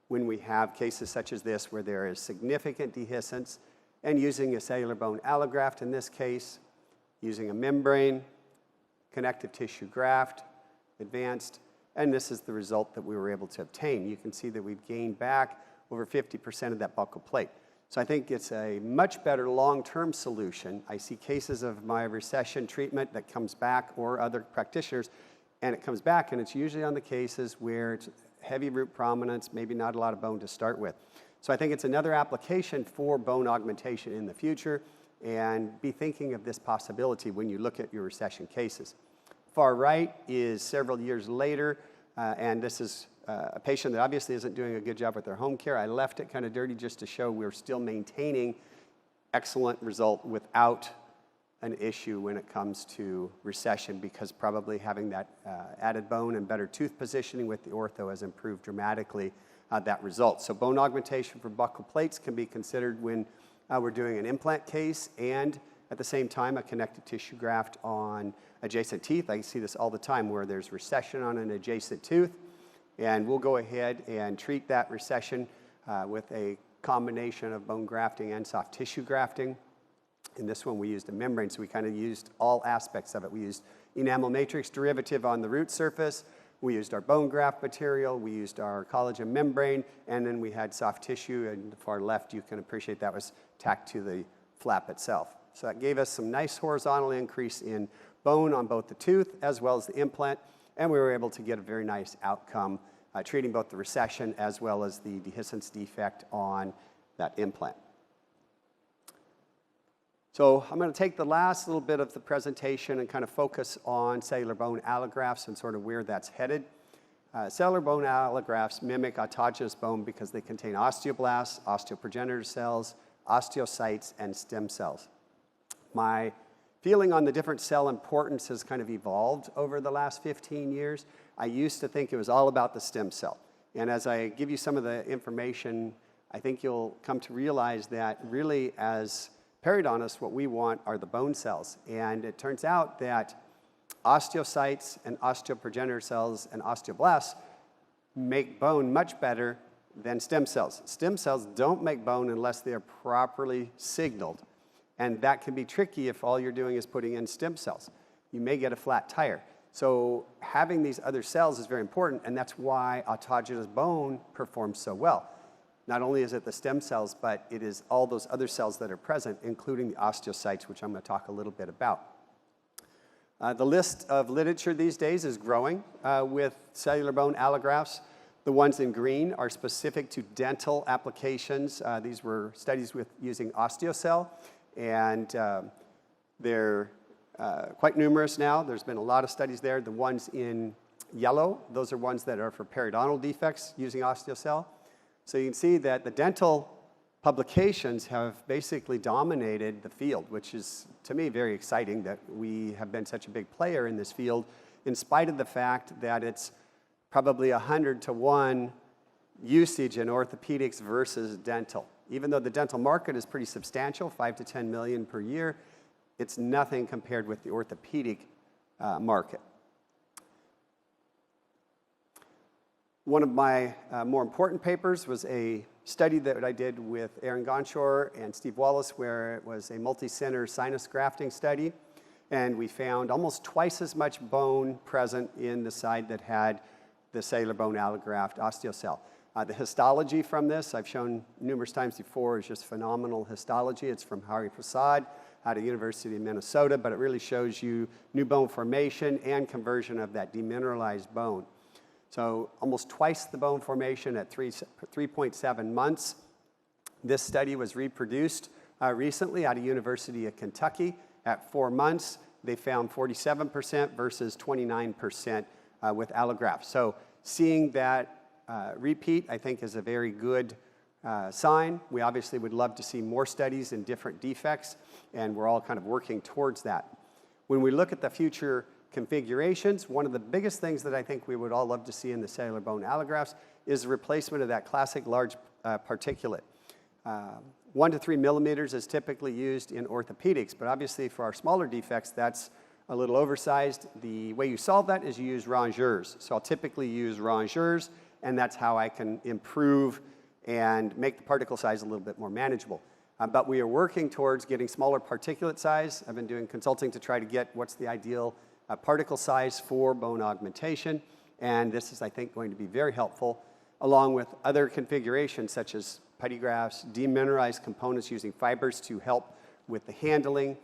when we have cases such as this where there is significant dehiscence, and using a cellular bone allograft in this case, using a membrane, connective tissue graft, advanced, and this is the result that we were able to obtain. You can see that we've gained back over 50% of that buccal plate. So I think it's a much better long-term solution. I see cases of my recession treatment that comes back, or other practitioners, and it comes back, and it's usually on the cases where it's heavy root prominence, maybe not a lot of bone to start with. So I think it's another application for bone augmentation in the future, and be thinking of this possibility when you look at your recession cases. Far right is several years later, and this is a patient that obviously isn't doing a good job with their home care. I left it kind of dirty just to show we're still maintaining excellent result without an issue when it comes to recession, because probably having that added bone and better tooth positioning with the ortho has improved dramatically that result. So bone augmentation for buccal plates can be considered when we're doing an implant case and at the same time a connective tissue graft on adjacent teeth. I see this all the time where there's recession on an adjacent tooth, and we'll go ahead and treat that recession with a combination of bone grafting and soft tissue grafting. In this one, we used a membrane, so we kind of used all aspects of it. We used enamel matrix derivative on the root surface. We used our bone graft material. We used our collagen membrane, and then we had soft tissue. And the far left, you can appreciate that was tacked to the flap itself. So that gave us some nice horizontal increase in bone on both the tooth as well as the implant, and we were able to get a very nice outcome treating both the recession as well as the dehiscence defect on that implant. So I'm going to take the last little bit of the presentation and kind of focus on cellular bone allografts and sort of where that's headed. Cellular bone allografts mimic autogenous bone because they contain osteoblasts, osteoprogenitor cells, osteocytes, and stem cells. My feeling on the different cell importance has kind of evolved over the last 15 years. I used to think it was all about the stem cell. And as I give you some of the information, I think you'll come to realize that really as periodontists, what we want are the bone cells. And it turns out that osteocytes and osteoprogenitor cells and osteoblasts make bone much better than stem cells. Stem cells don't make bone unless they are properly signaled. And that can be tricky if all you're doing is putting in stem cells. You may get a flat tire. So having these other cells is very important, and that's why autogenous bone performs so well. Not only is it the stem cells, but it is all those other cells that are present, including the osteocytes, which I'm going to talk a little bit about. The list of literature these days is growing with cellular bone allografts. The ones in green are specific to dental applications. These were studies with using osteocell, and they're quite numerous now. There's been a lot of studies there. The ones in yellow, those are ones that are for periodontal defects using osteocell. So you can see that the dental publications have basically dominated the field, which is, to me, very exciting that we have been such a big player in this field, in spite of the fact that it's probably 100 to 1 usage in orthopedics versus dental. Even though the dental market is pretty substantial, 5 to 10 million per year, it's nothing compared with the orthopedic market. One of my more important papers was a study that I did with Aaron Gonshore and Steve Wallace, where it was a multi-center sinus grafting study. And we found almost twice as much bone present in the side that had the cellular bone allograft osteocell. The histology from this, I've shown numerous times before, is just phenomenal histology. It's from Hari Prasad out of University of Minnesota, but it really shows you new bone formation and conversion of that demineralized bone. So almost twice the bone formation at 3.7 months. This study was reproduced recently out of University of Kentucky. At 4 months, they found 47% versus 29% with allografts. So seeing that repeat, I think, is a very good sign. We obviously would love to see more studies in different defects, and we're all kind of working towards that. When we look at the future configurations, one of the biggest things that I think we would all love to see in the cellular bone allografts is the replacement of that classic large particulate. 1 to 3 millimeters is typically used in orthopedics, but obviously for our smaller defects, that's a little oversized. The way you solve that is you use rongeurs. So I'll typically use rongeurs, and that's how I can improve and make the particle size a little bit more manageable. But we are working towards getting smaller particulate size. I've been doing consulting to try to get what's the ideal particle size for bone augmentation, and this is, I think, going to be very helpful, along with other configurations such as putty grafts, demineralized components using fibers to help with the handling,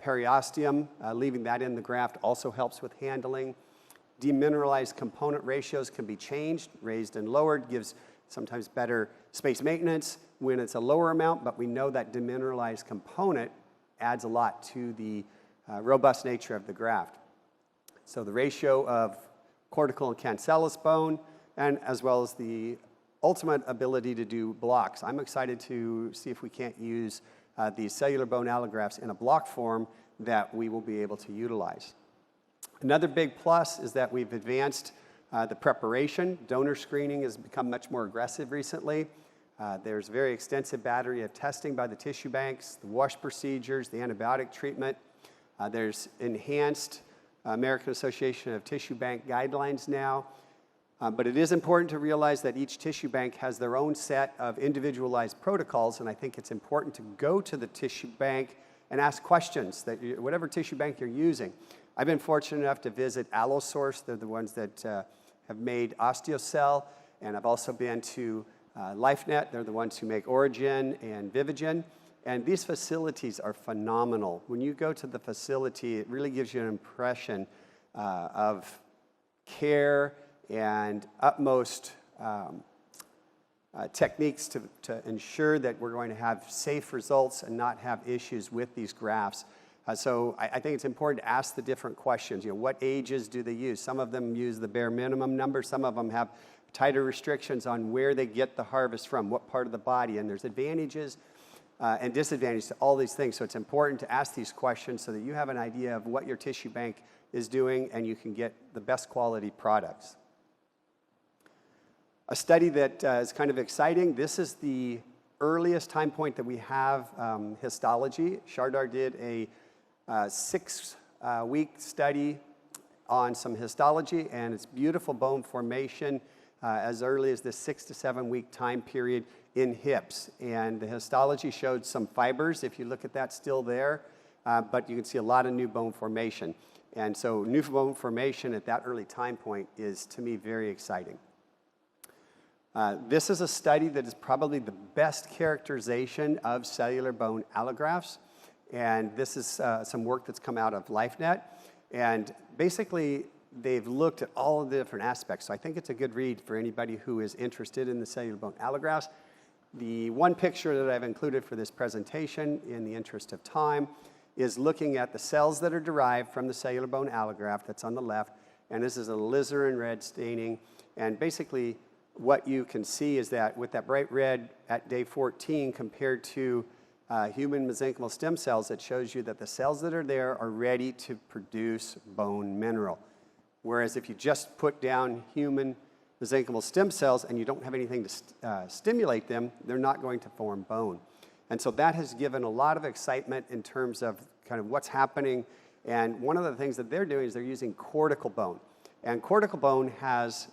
periosteum, leaving that in the graft also helps with handling. Demineralized component ratios can be changed, raised and lowered, gives sometimes better space maintenance when it's a lower amount, but we know that demineralized component adds a lot to the robust nature of the graft. So the ratio of cortical and cancellous bone and as well as the ultimate ability to do blocks. I'm excited to see if we can't use these cellular bone allografts in a block form that we will be able to utilize. Another big plus is that we've advanced the preparation. Donor screening has become much more aggressive recently. There's very extensive battery of testing by the tissue banks, the wash procedures, the antibiotic treatment. There's enhanced American Association of Tissue Bank guidelines now. But it is important to realize that each tissue bank has their own set of individualized protocols, and I think it's important to go to the tissue bank and ask questions, that whatever tissue bank you're using. I've been fortunate enough to visit Allosource. They're the ones that have made Osteocell, and I've also been to LifeNet. They're the ones who make Origin and Vivigen. And these facilities are phenomenal. When you go to the facility, it really gives you an impression of care and utmost techniques to ensure that we're going to have safe results and not have issues with these grafts. So I think it's important to ask the different questions. You know, what ages do they use? Some of them use the bare minimum number. Some of them have tighter restrictions on where they get the harvest from, what part of the body. And there's advantages and disadvantages to all these things. So it's important to ask these questions so that you have an idea of what your tissue bank is doing and you can get the best quality products. A study that is kind of exciting. This is the earliest time point that we have histology. Shardar did a 6-week study on some histology, and it's beautiful bone formation as early as this 6 to 7 week time period in hips. And the histology showed some fibers, if you look at that, still there, but you can see a lot of new bone formation. And so new bone formation at that early time point is, to me, very exciting. This is a study that is probably the best characterization of cellular bone allografts. And this is some work that's come out of LifeNet. And basically, they've looked at all of the different aspects. So I think it's a good read for anybody who is interested in the cellular bone allografts. The one picture that I've included for this presentation, in the interest of time, is looking at the cells that are derived from the cellular bone allograft that's on the left. And this is a alizarin red staining. And basically, what you can see is that with that bright red at day 14 compared to human mesenchymal stem cells, it shows you that the cells that are there are ready to produce bone mineral. Whereas if you just put down human mesenchymal stem cells and you don't have anything to stimulate them, they're not going to form bone. And so that has given a lot of excitement in terms of kind of what's happening. And one of the things that they're doing is they're using cortical bone. And cortical bone has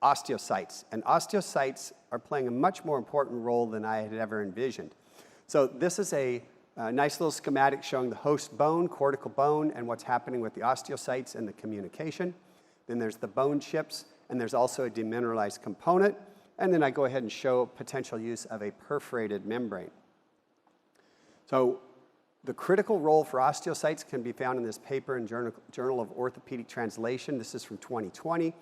osteocytes. And osteocytes are playing a much more important role than I had ever envisioned. So this is a nice little schematic showing the host bone, cortical bone, and what's happening with the osteocytes and the communication. Then there's the bone chips, and there's also a demineralized component. And then I go ahead and show potential use of a perforated membrane. So the critical role for osteocytes can be found in this paper in Journal of Orthopedic Translation. This is from 2020.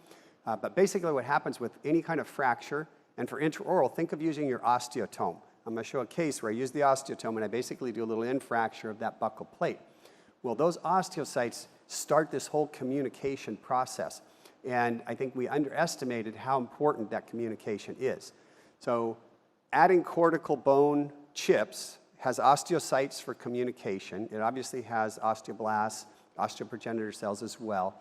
But basically what happens with any kind of fracture, and for intraoral, think of using your osteotome. I'm going to show a case where I use the osteotome and I basically do a little infracture of that buccal plate. Well, those osteocytes start this whole communication process. And I think we underestimated how important that communication is. So adding cortical bone chips has osteocytes for communication. It obviously has osteoblasts, osteoprogenitor cells as well.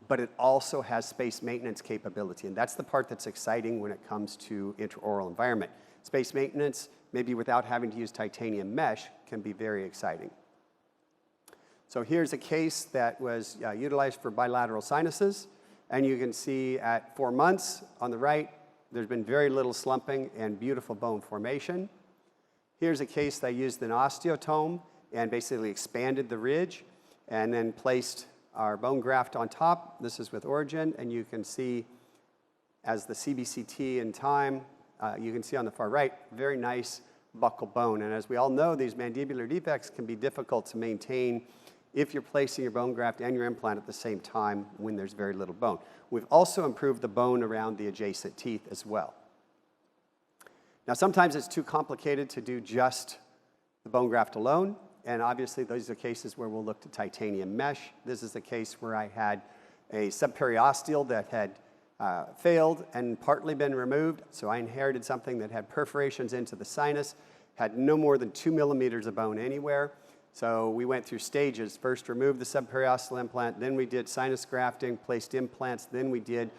But it also has space maintenance capability. And that's the part that's exciting when it comes to intraoral environment. Space maintenance, maybe without having to use titanium mesh, can be very exciting. So here's a case that was utilized for bilateral sinuses. And you can see at 4 months on the right, there's been very little slumping and beautiful bone formation. Here's a case that I used an osteotome and basically expanded the ridge and then placed our bone graft on top. This is with Origin, and you can see as the CBCT in time, you can see on the far right, very nice buccal bone. And as we all know, these mandibular defects can be difficult to maintain if you're placing your bone graft and your implant at the same time when there's very little bone. We've also improved the bone around the adjacent teeth as well. Now, sometimes it's too complicated to do just the bone graft alone. And obviously, those are cases where we'll look to titanium mesh. This is the case where I had a subperiosteal that had failed and partly been removed. So I inherited something that had perforations into the sinus, had no more than 2 millimeters of bone anywhere. So we went through stages. First removed the subperiosteal implant, then we did sinus grafting, placed implants, then we did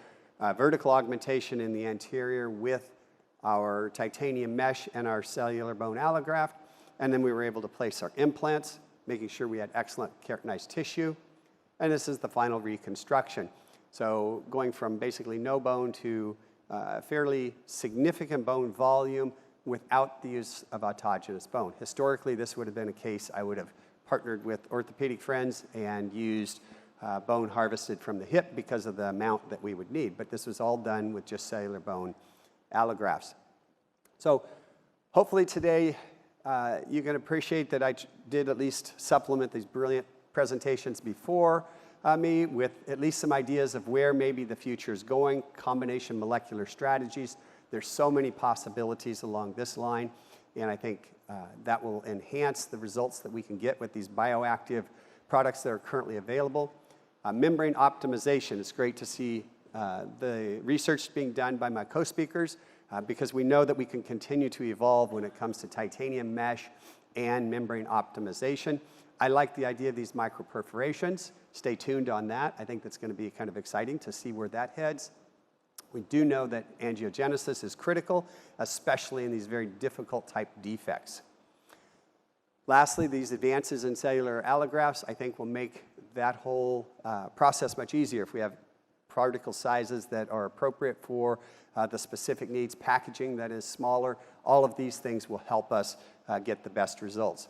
vertical augmentation in the anterior with our titanium mesh and our cellular bone allograft. And then we were able to place our implants, making sure we had excellent keratinized tissue. And this is the final reconstruction. So going from basically no bone to fairly significant bone volume without the use of autogenous bone. Historically, this would have been a case I would have partnered with orthopedic friends and used bone harvested from the hip because of the amount that we would need. But this was all done with just cellular bone allografts. So hopefully today you can appreciate that I did at least supplement these brilliant presentations before me with at least some ideas of where maybe the future is going, combination molecular strategies. There's so many possibilities along this line, and I think that will enhance the results that we can get with these bioactive products that are currently available. Membrane optimization, it's great to see the research being done by my co-speakers because we know that we can continue to evolve when it comes to titanium mesh and membrane optimization. I like the idea of these microperforations. Stay tuned on that. I think that's going to be kind of exciting to see where that heads. We do know that angiogenesis is critical, especially in these very difficult type defects. Lastly, these advances in cellular allografts, I think, will make that whole process much easier if we have particle sizes that are appropriate for the specific needs, packaging that is smaller. All of these things will help us get the best results.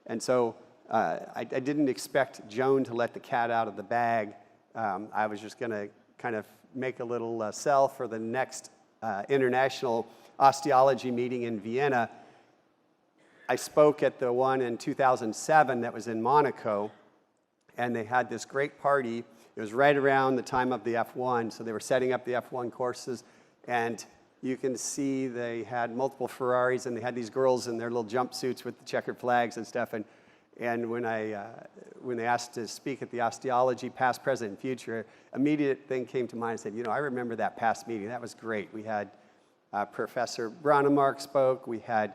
And so I didn't expect Joan to let the cat out of the bag. I was just going to kind of make a little sell for the next international osteology meeting in Vienna. I spoke at the one in 2007 that was in Monaco, and they had this great party. It was right around the time of the F1, so they were setting up the F1 courses, and you can see they had multiple Ferraris, and they had these girls in their little jumpsuits with the checkered flags and stuff, and when they asked to speak at the osteology, past, present, and future, immediate thing came to mind and said, you know, I remember that past meeting. That was great. We had Professor Branemark spoke. We had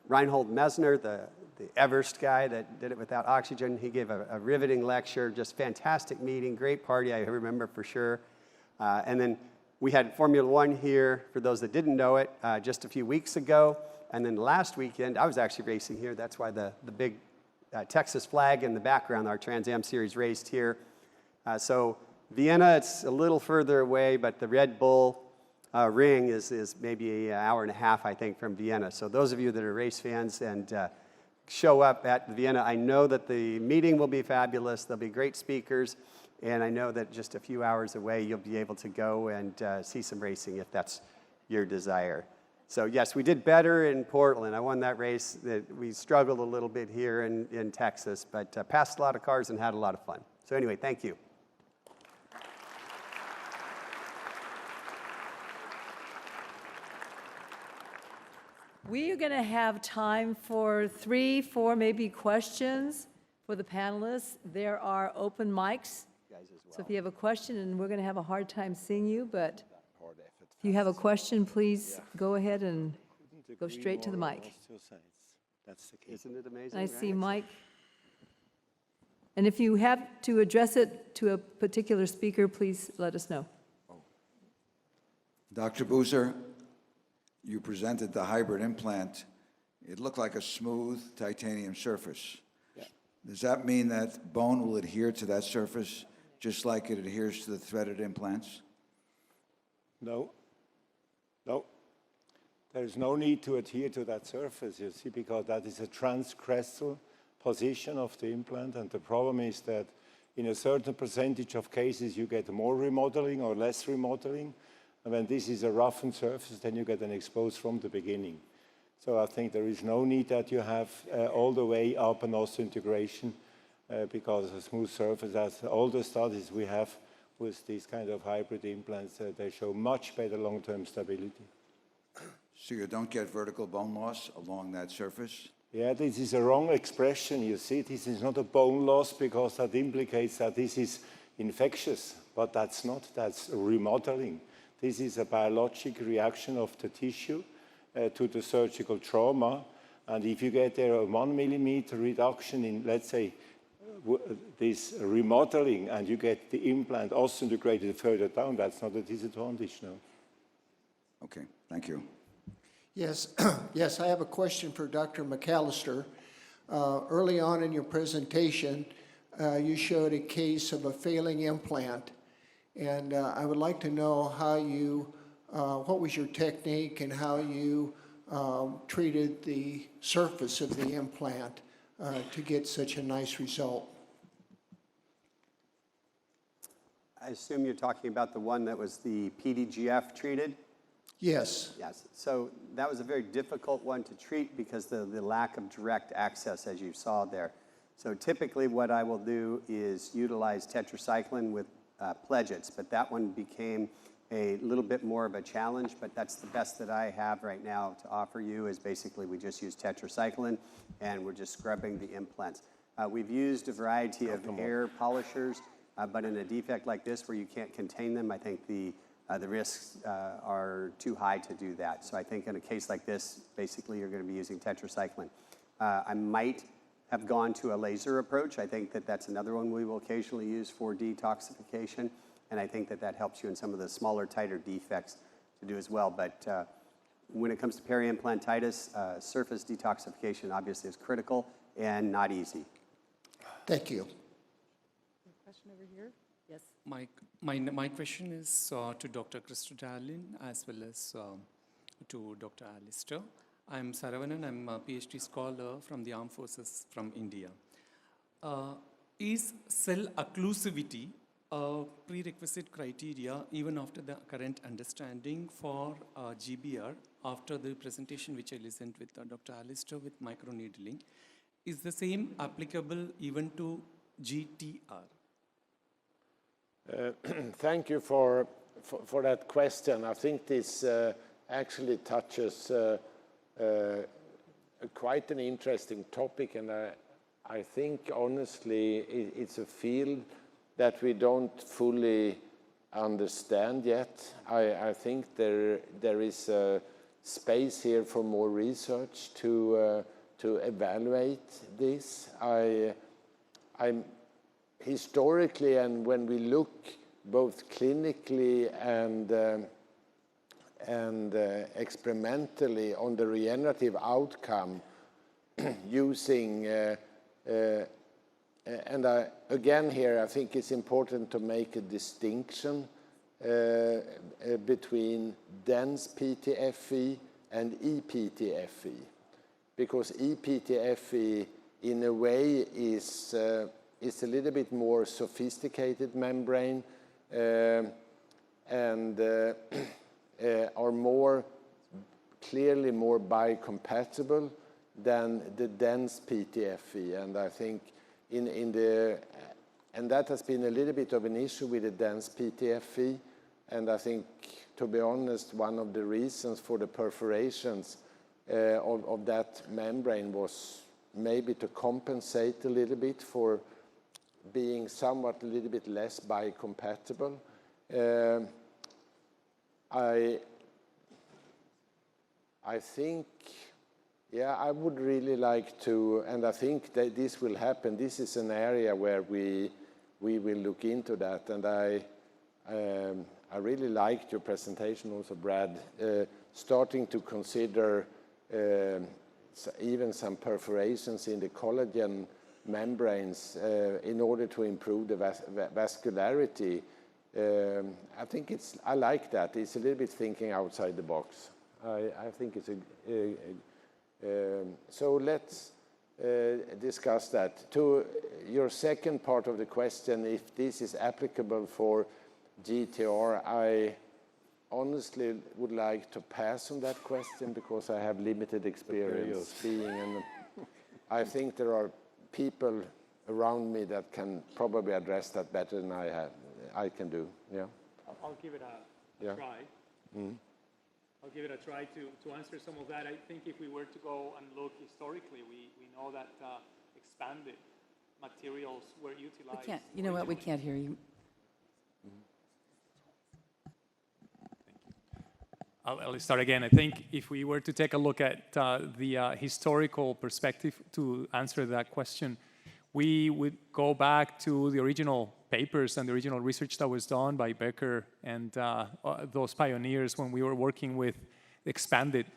Reinhold Messner, the Everest guy that did it without oxygen. He gave a riveting lecture, just fantastic meeting, great party, I remember for sure. And then we had Formula One here, for those that didn't know it, just a few weeks ago. And then last weekend, I was actually racing here. That's why the big Texas flag in the background, our Trans Am Series raced here. So Vienna, it's a little further away, but the Red Bull ring is maybe an hour and a half, I think, from Vienna. So those of you that are race fans and show up at Vienna, I know that the meeting will be fabulous. There'll be great speakers. And I know that just a few hours away, you'll be able to go and see some racing if that's your desire. So yes, we did better in Portland. I won that race. We struggled a little bit here in Texas, but passed a lot of cars and had a lot of fun. So anyway, thank you. We are going to have time for 3, 4 maybe questions for the panelists. There are open mics. So if you have a question, and we're going to have a hard time seeing you, but if you have a question, please go ahead and go straight to the mic. Isn't it amazing? I see Mike. And if you have to address it to a particular speaker, please let us know. Dr. Boozer, you presented the hybrid implant. It looked like a smooth titanium surface. Yeah. Does that mean that bone will adhere to that surface just like it adheres to the threaded implants? No. No. There's no need to adhere to that surface, you see, because that is a transcrestal position of the implant, and the problem is that in a certain percentage of cases you get more remodeling or less remodeling, and when this is a roughened surface, then you get an exposed from the beginning. So I think there is no need that you have all the way up an osseointegration because a smooth surface, as all the studies we have with these kind of hybrid implants, they show much better long-term stability. So you don't get vertical bone loss along that surface? Yeah, this is a wrong expression. You see, this is not a bone loss because that implicates that this is infectious. but that's not, that's remodeling. This is a biologic reaction of the tissue to the surgical trauma. And if you get there a 1 millimeter reduction in, let's say, this remodeling, and you get the implant osseointegrated further down, that's not a disadvantage, no. Okay, thank you. Yes, yes, I have a question for Dr. McAllister. Early on in your presentation, you showed a case of a failing implant, and I would like to know how you, what was your technique and how you treated the surface of the implant to get such a nice result. I assume you're talking about the one that was the PDGF treated? Yes. Yes. So that was a very difficult one to treat because of the lack of direct access, as you saw there. So typically what I will do is utilize tetracycline with pledgets, but that one became a little bit more of a challenge, but that's the best that I have right now to offer you is basically we just use tetracycline and we're just scrubbing the implants. We've used a variety of air polishers, but in a defect like this where you can't contain them, I think the risks are too high to do that. So I think in a case like this, basically you're going to be using tetracycline. I might have gone to a laser approach. I think that that's another one we will occasionally use for detoxification. And I think that that helps you in some of the smaller, tighter defects to do as well. But when it comes to peri-implantitis, surface detoxification obviously is critical and not easy. Thank you. Question over here? Yes. My question is to Dr. Christodalin as well as to Dr. Alistair. I'm Saravanan. I'm a PhD scholar from the Armed Forces from India. Is cell occlusivity a prerequisite criteria even after the current understanding for GBR after the presentation which I listened with Dr. Alistair with microneedling? Is the same applicable even to GTR? Thank you for that question. I think this actually touches quite an interesting topic, and I think honestly it's a field that we don't fully understand yet. I think there is a space here for more research to evaluate this. I'm historically, and when we look both clinically and experimentally on the regenerative outcome using again here I think it's important to make a distinction between dense PTFE and ePTFE, because ePTFE in a way is a little bit more sophisticated membrane and are more clearly more biocompatible than the dense PTFE, and I think and that has been a little bit of an issue with the dense PTFE, and I think, to be honest, one of the reasons for the perforations of that membrane was maybe to compensate a little bit for being somewhat a little bit less biocompatible. I think, yeah, I would really like to, and I think that this will happen. This is an area where we will look into that, and I really liked your presentation also, Brad, starting to consider even some perforations in the collagen membranes in order to improve the vascularity. I think I like that. It's a little bit thinking outside the box. I think it's so let's discuss that. To your second part of the question, if this is applicable for GTR, I honestly would like to pass on that question because I have limited experience being, and I think there are people around me that can probably address that better than I can do. Yeah. I'll give it a try. Mm-hmm. I'll give it a try to answer some of that. I think if we were to go and look historically, we know that expanded materials were utilized. You know what? We can't hear you. Mm-hmm. I'll start again. I think if we were to take a look at the historical perspective to answer that question, we would go back to the original papers and the original research that was done by Becker and those pioneers when we were working with expanded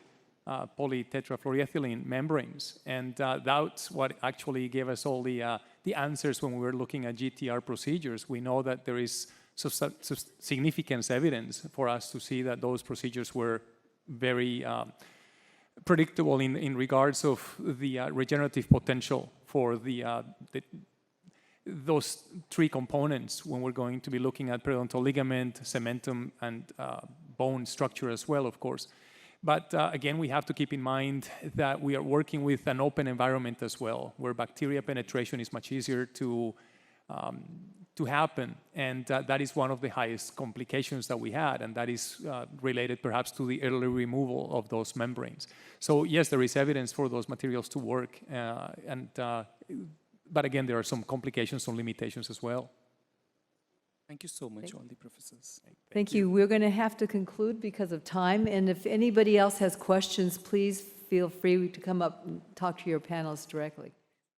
polytetrafluoroethylene membranes. And that's what actually gave us all the answers when we were looking at GTR procedures. We know that there is significant evidence for us to see that those procedures were very predictable in regards of the regenerative potential for those three components when we're going to be looking at periodontal ligament, cementum, and bone structure as well, of course. But again, we have to keep in mind that we are working with an open environment as well, where bacteria penetration is much easier to happen. And that is one of the highest complications that we had, and that is related perhaps to the early removal of those membranes. So yes, there is evidence for those materials to work, but again, there are some complications, some limitations as well. Thank you so much, all the professors. Thank you. We're going to have to conclude because of time, and if anybody else has questions, please feel free to come up and talk to your panelists directly.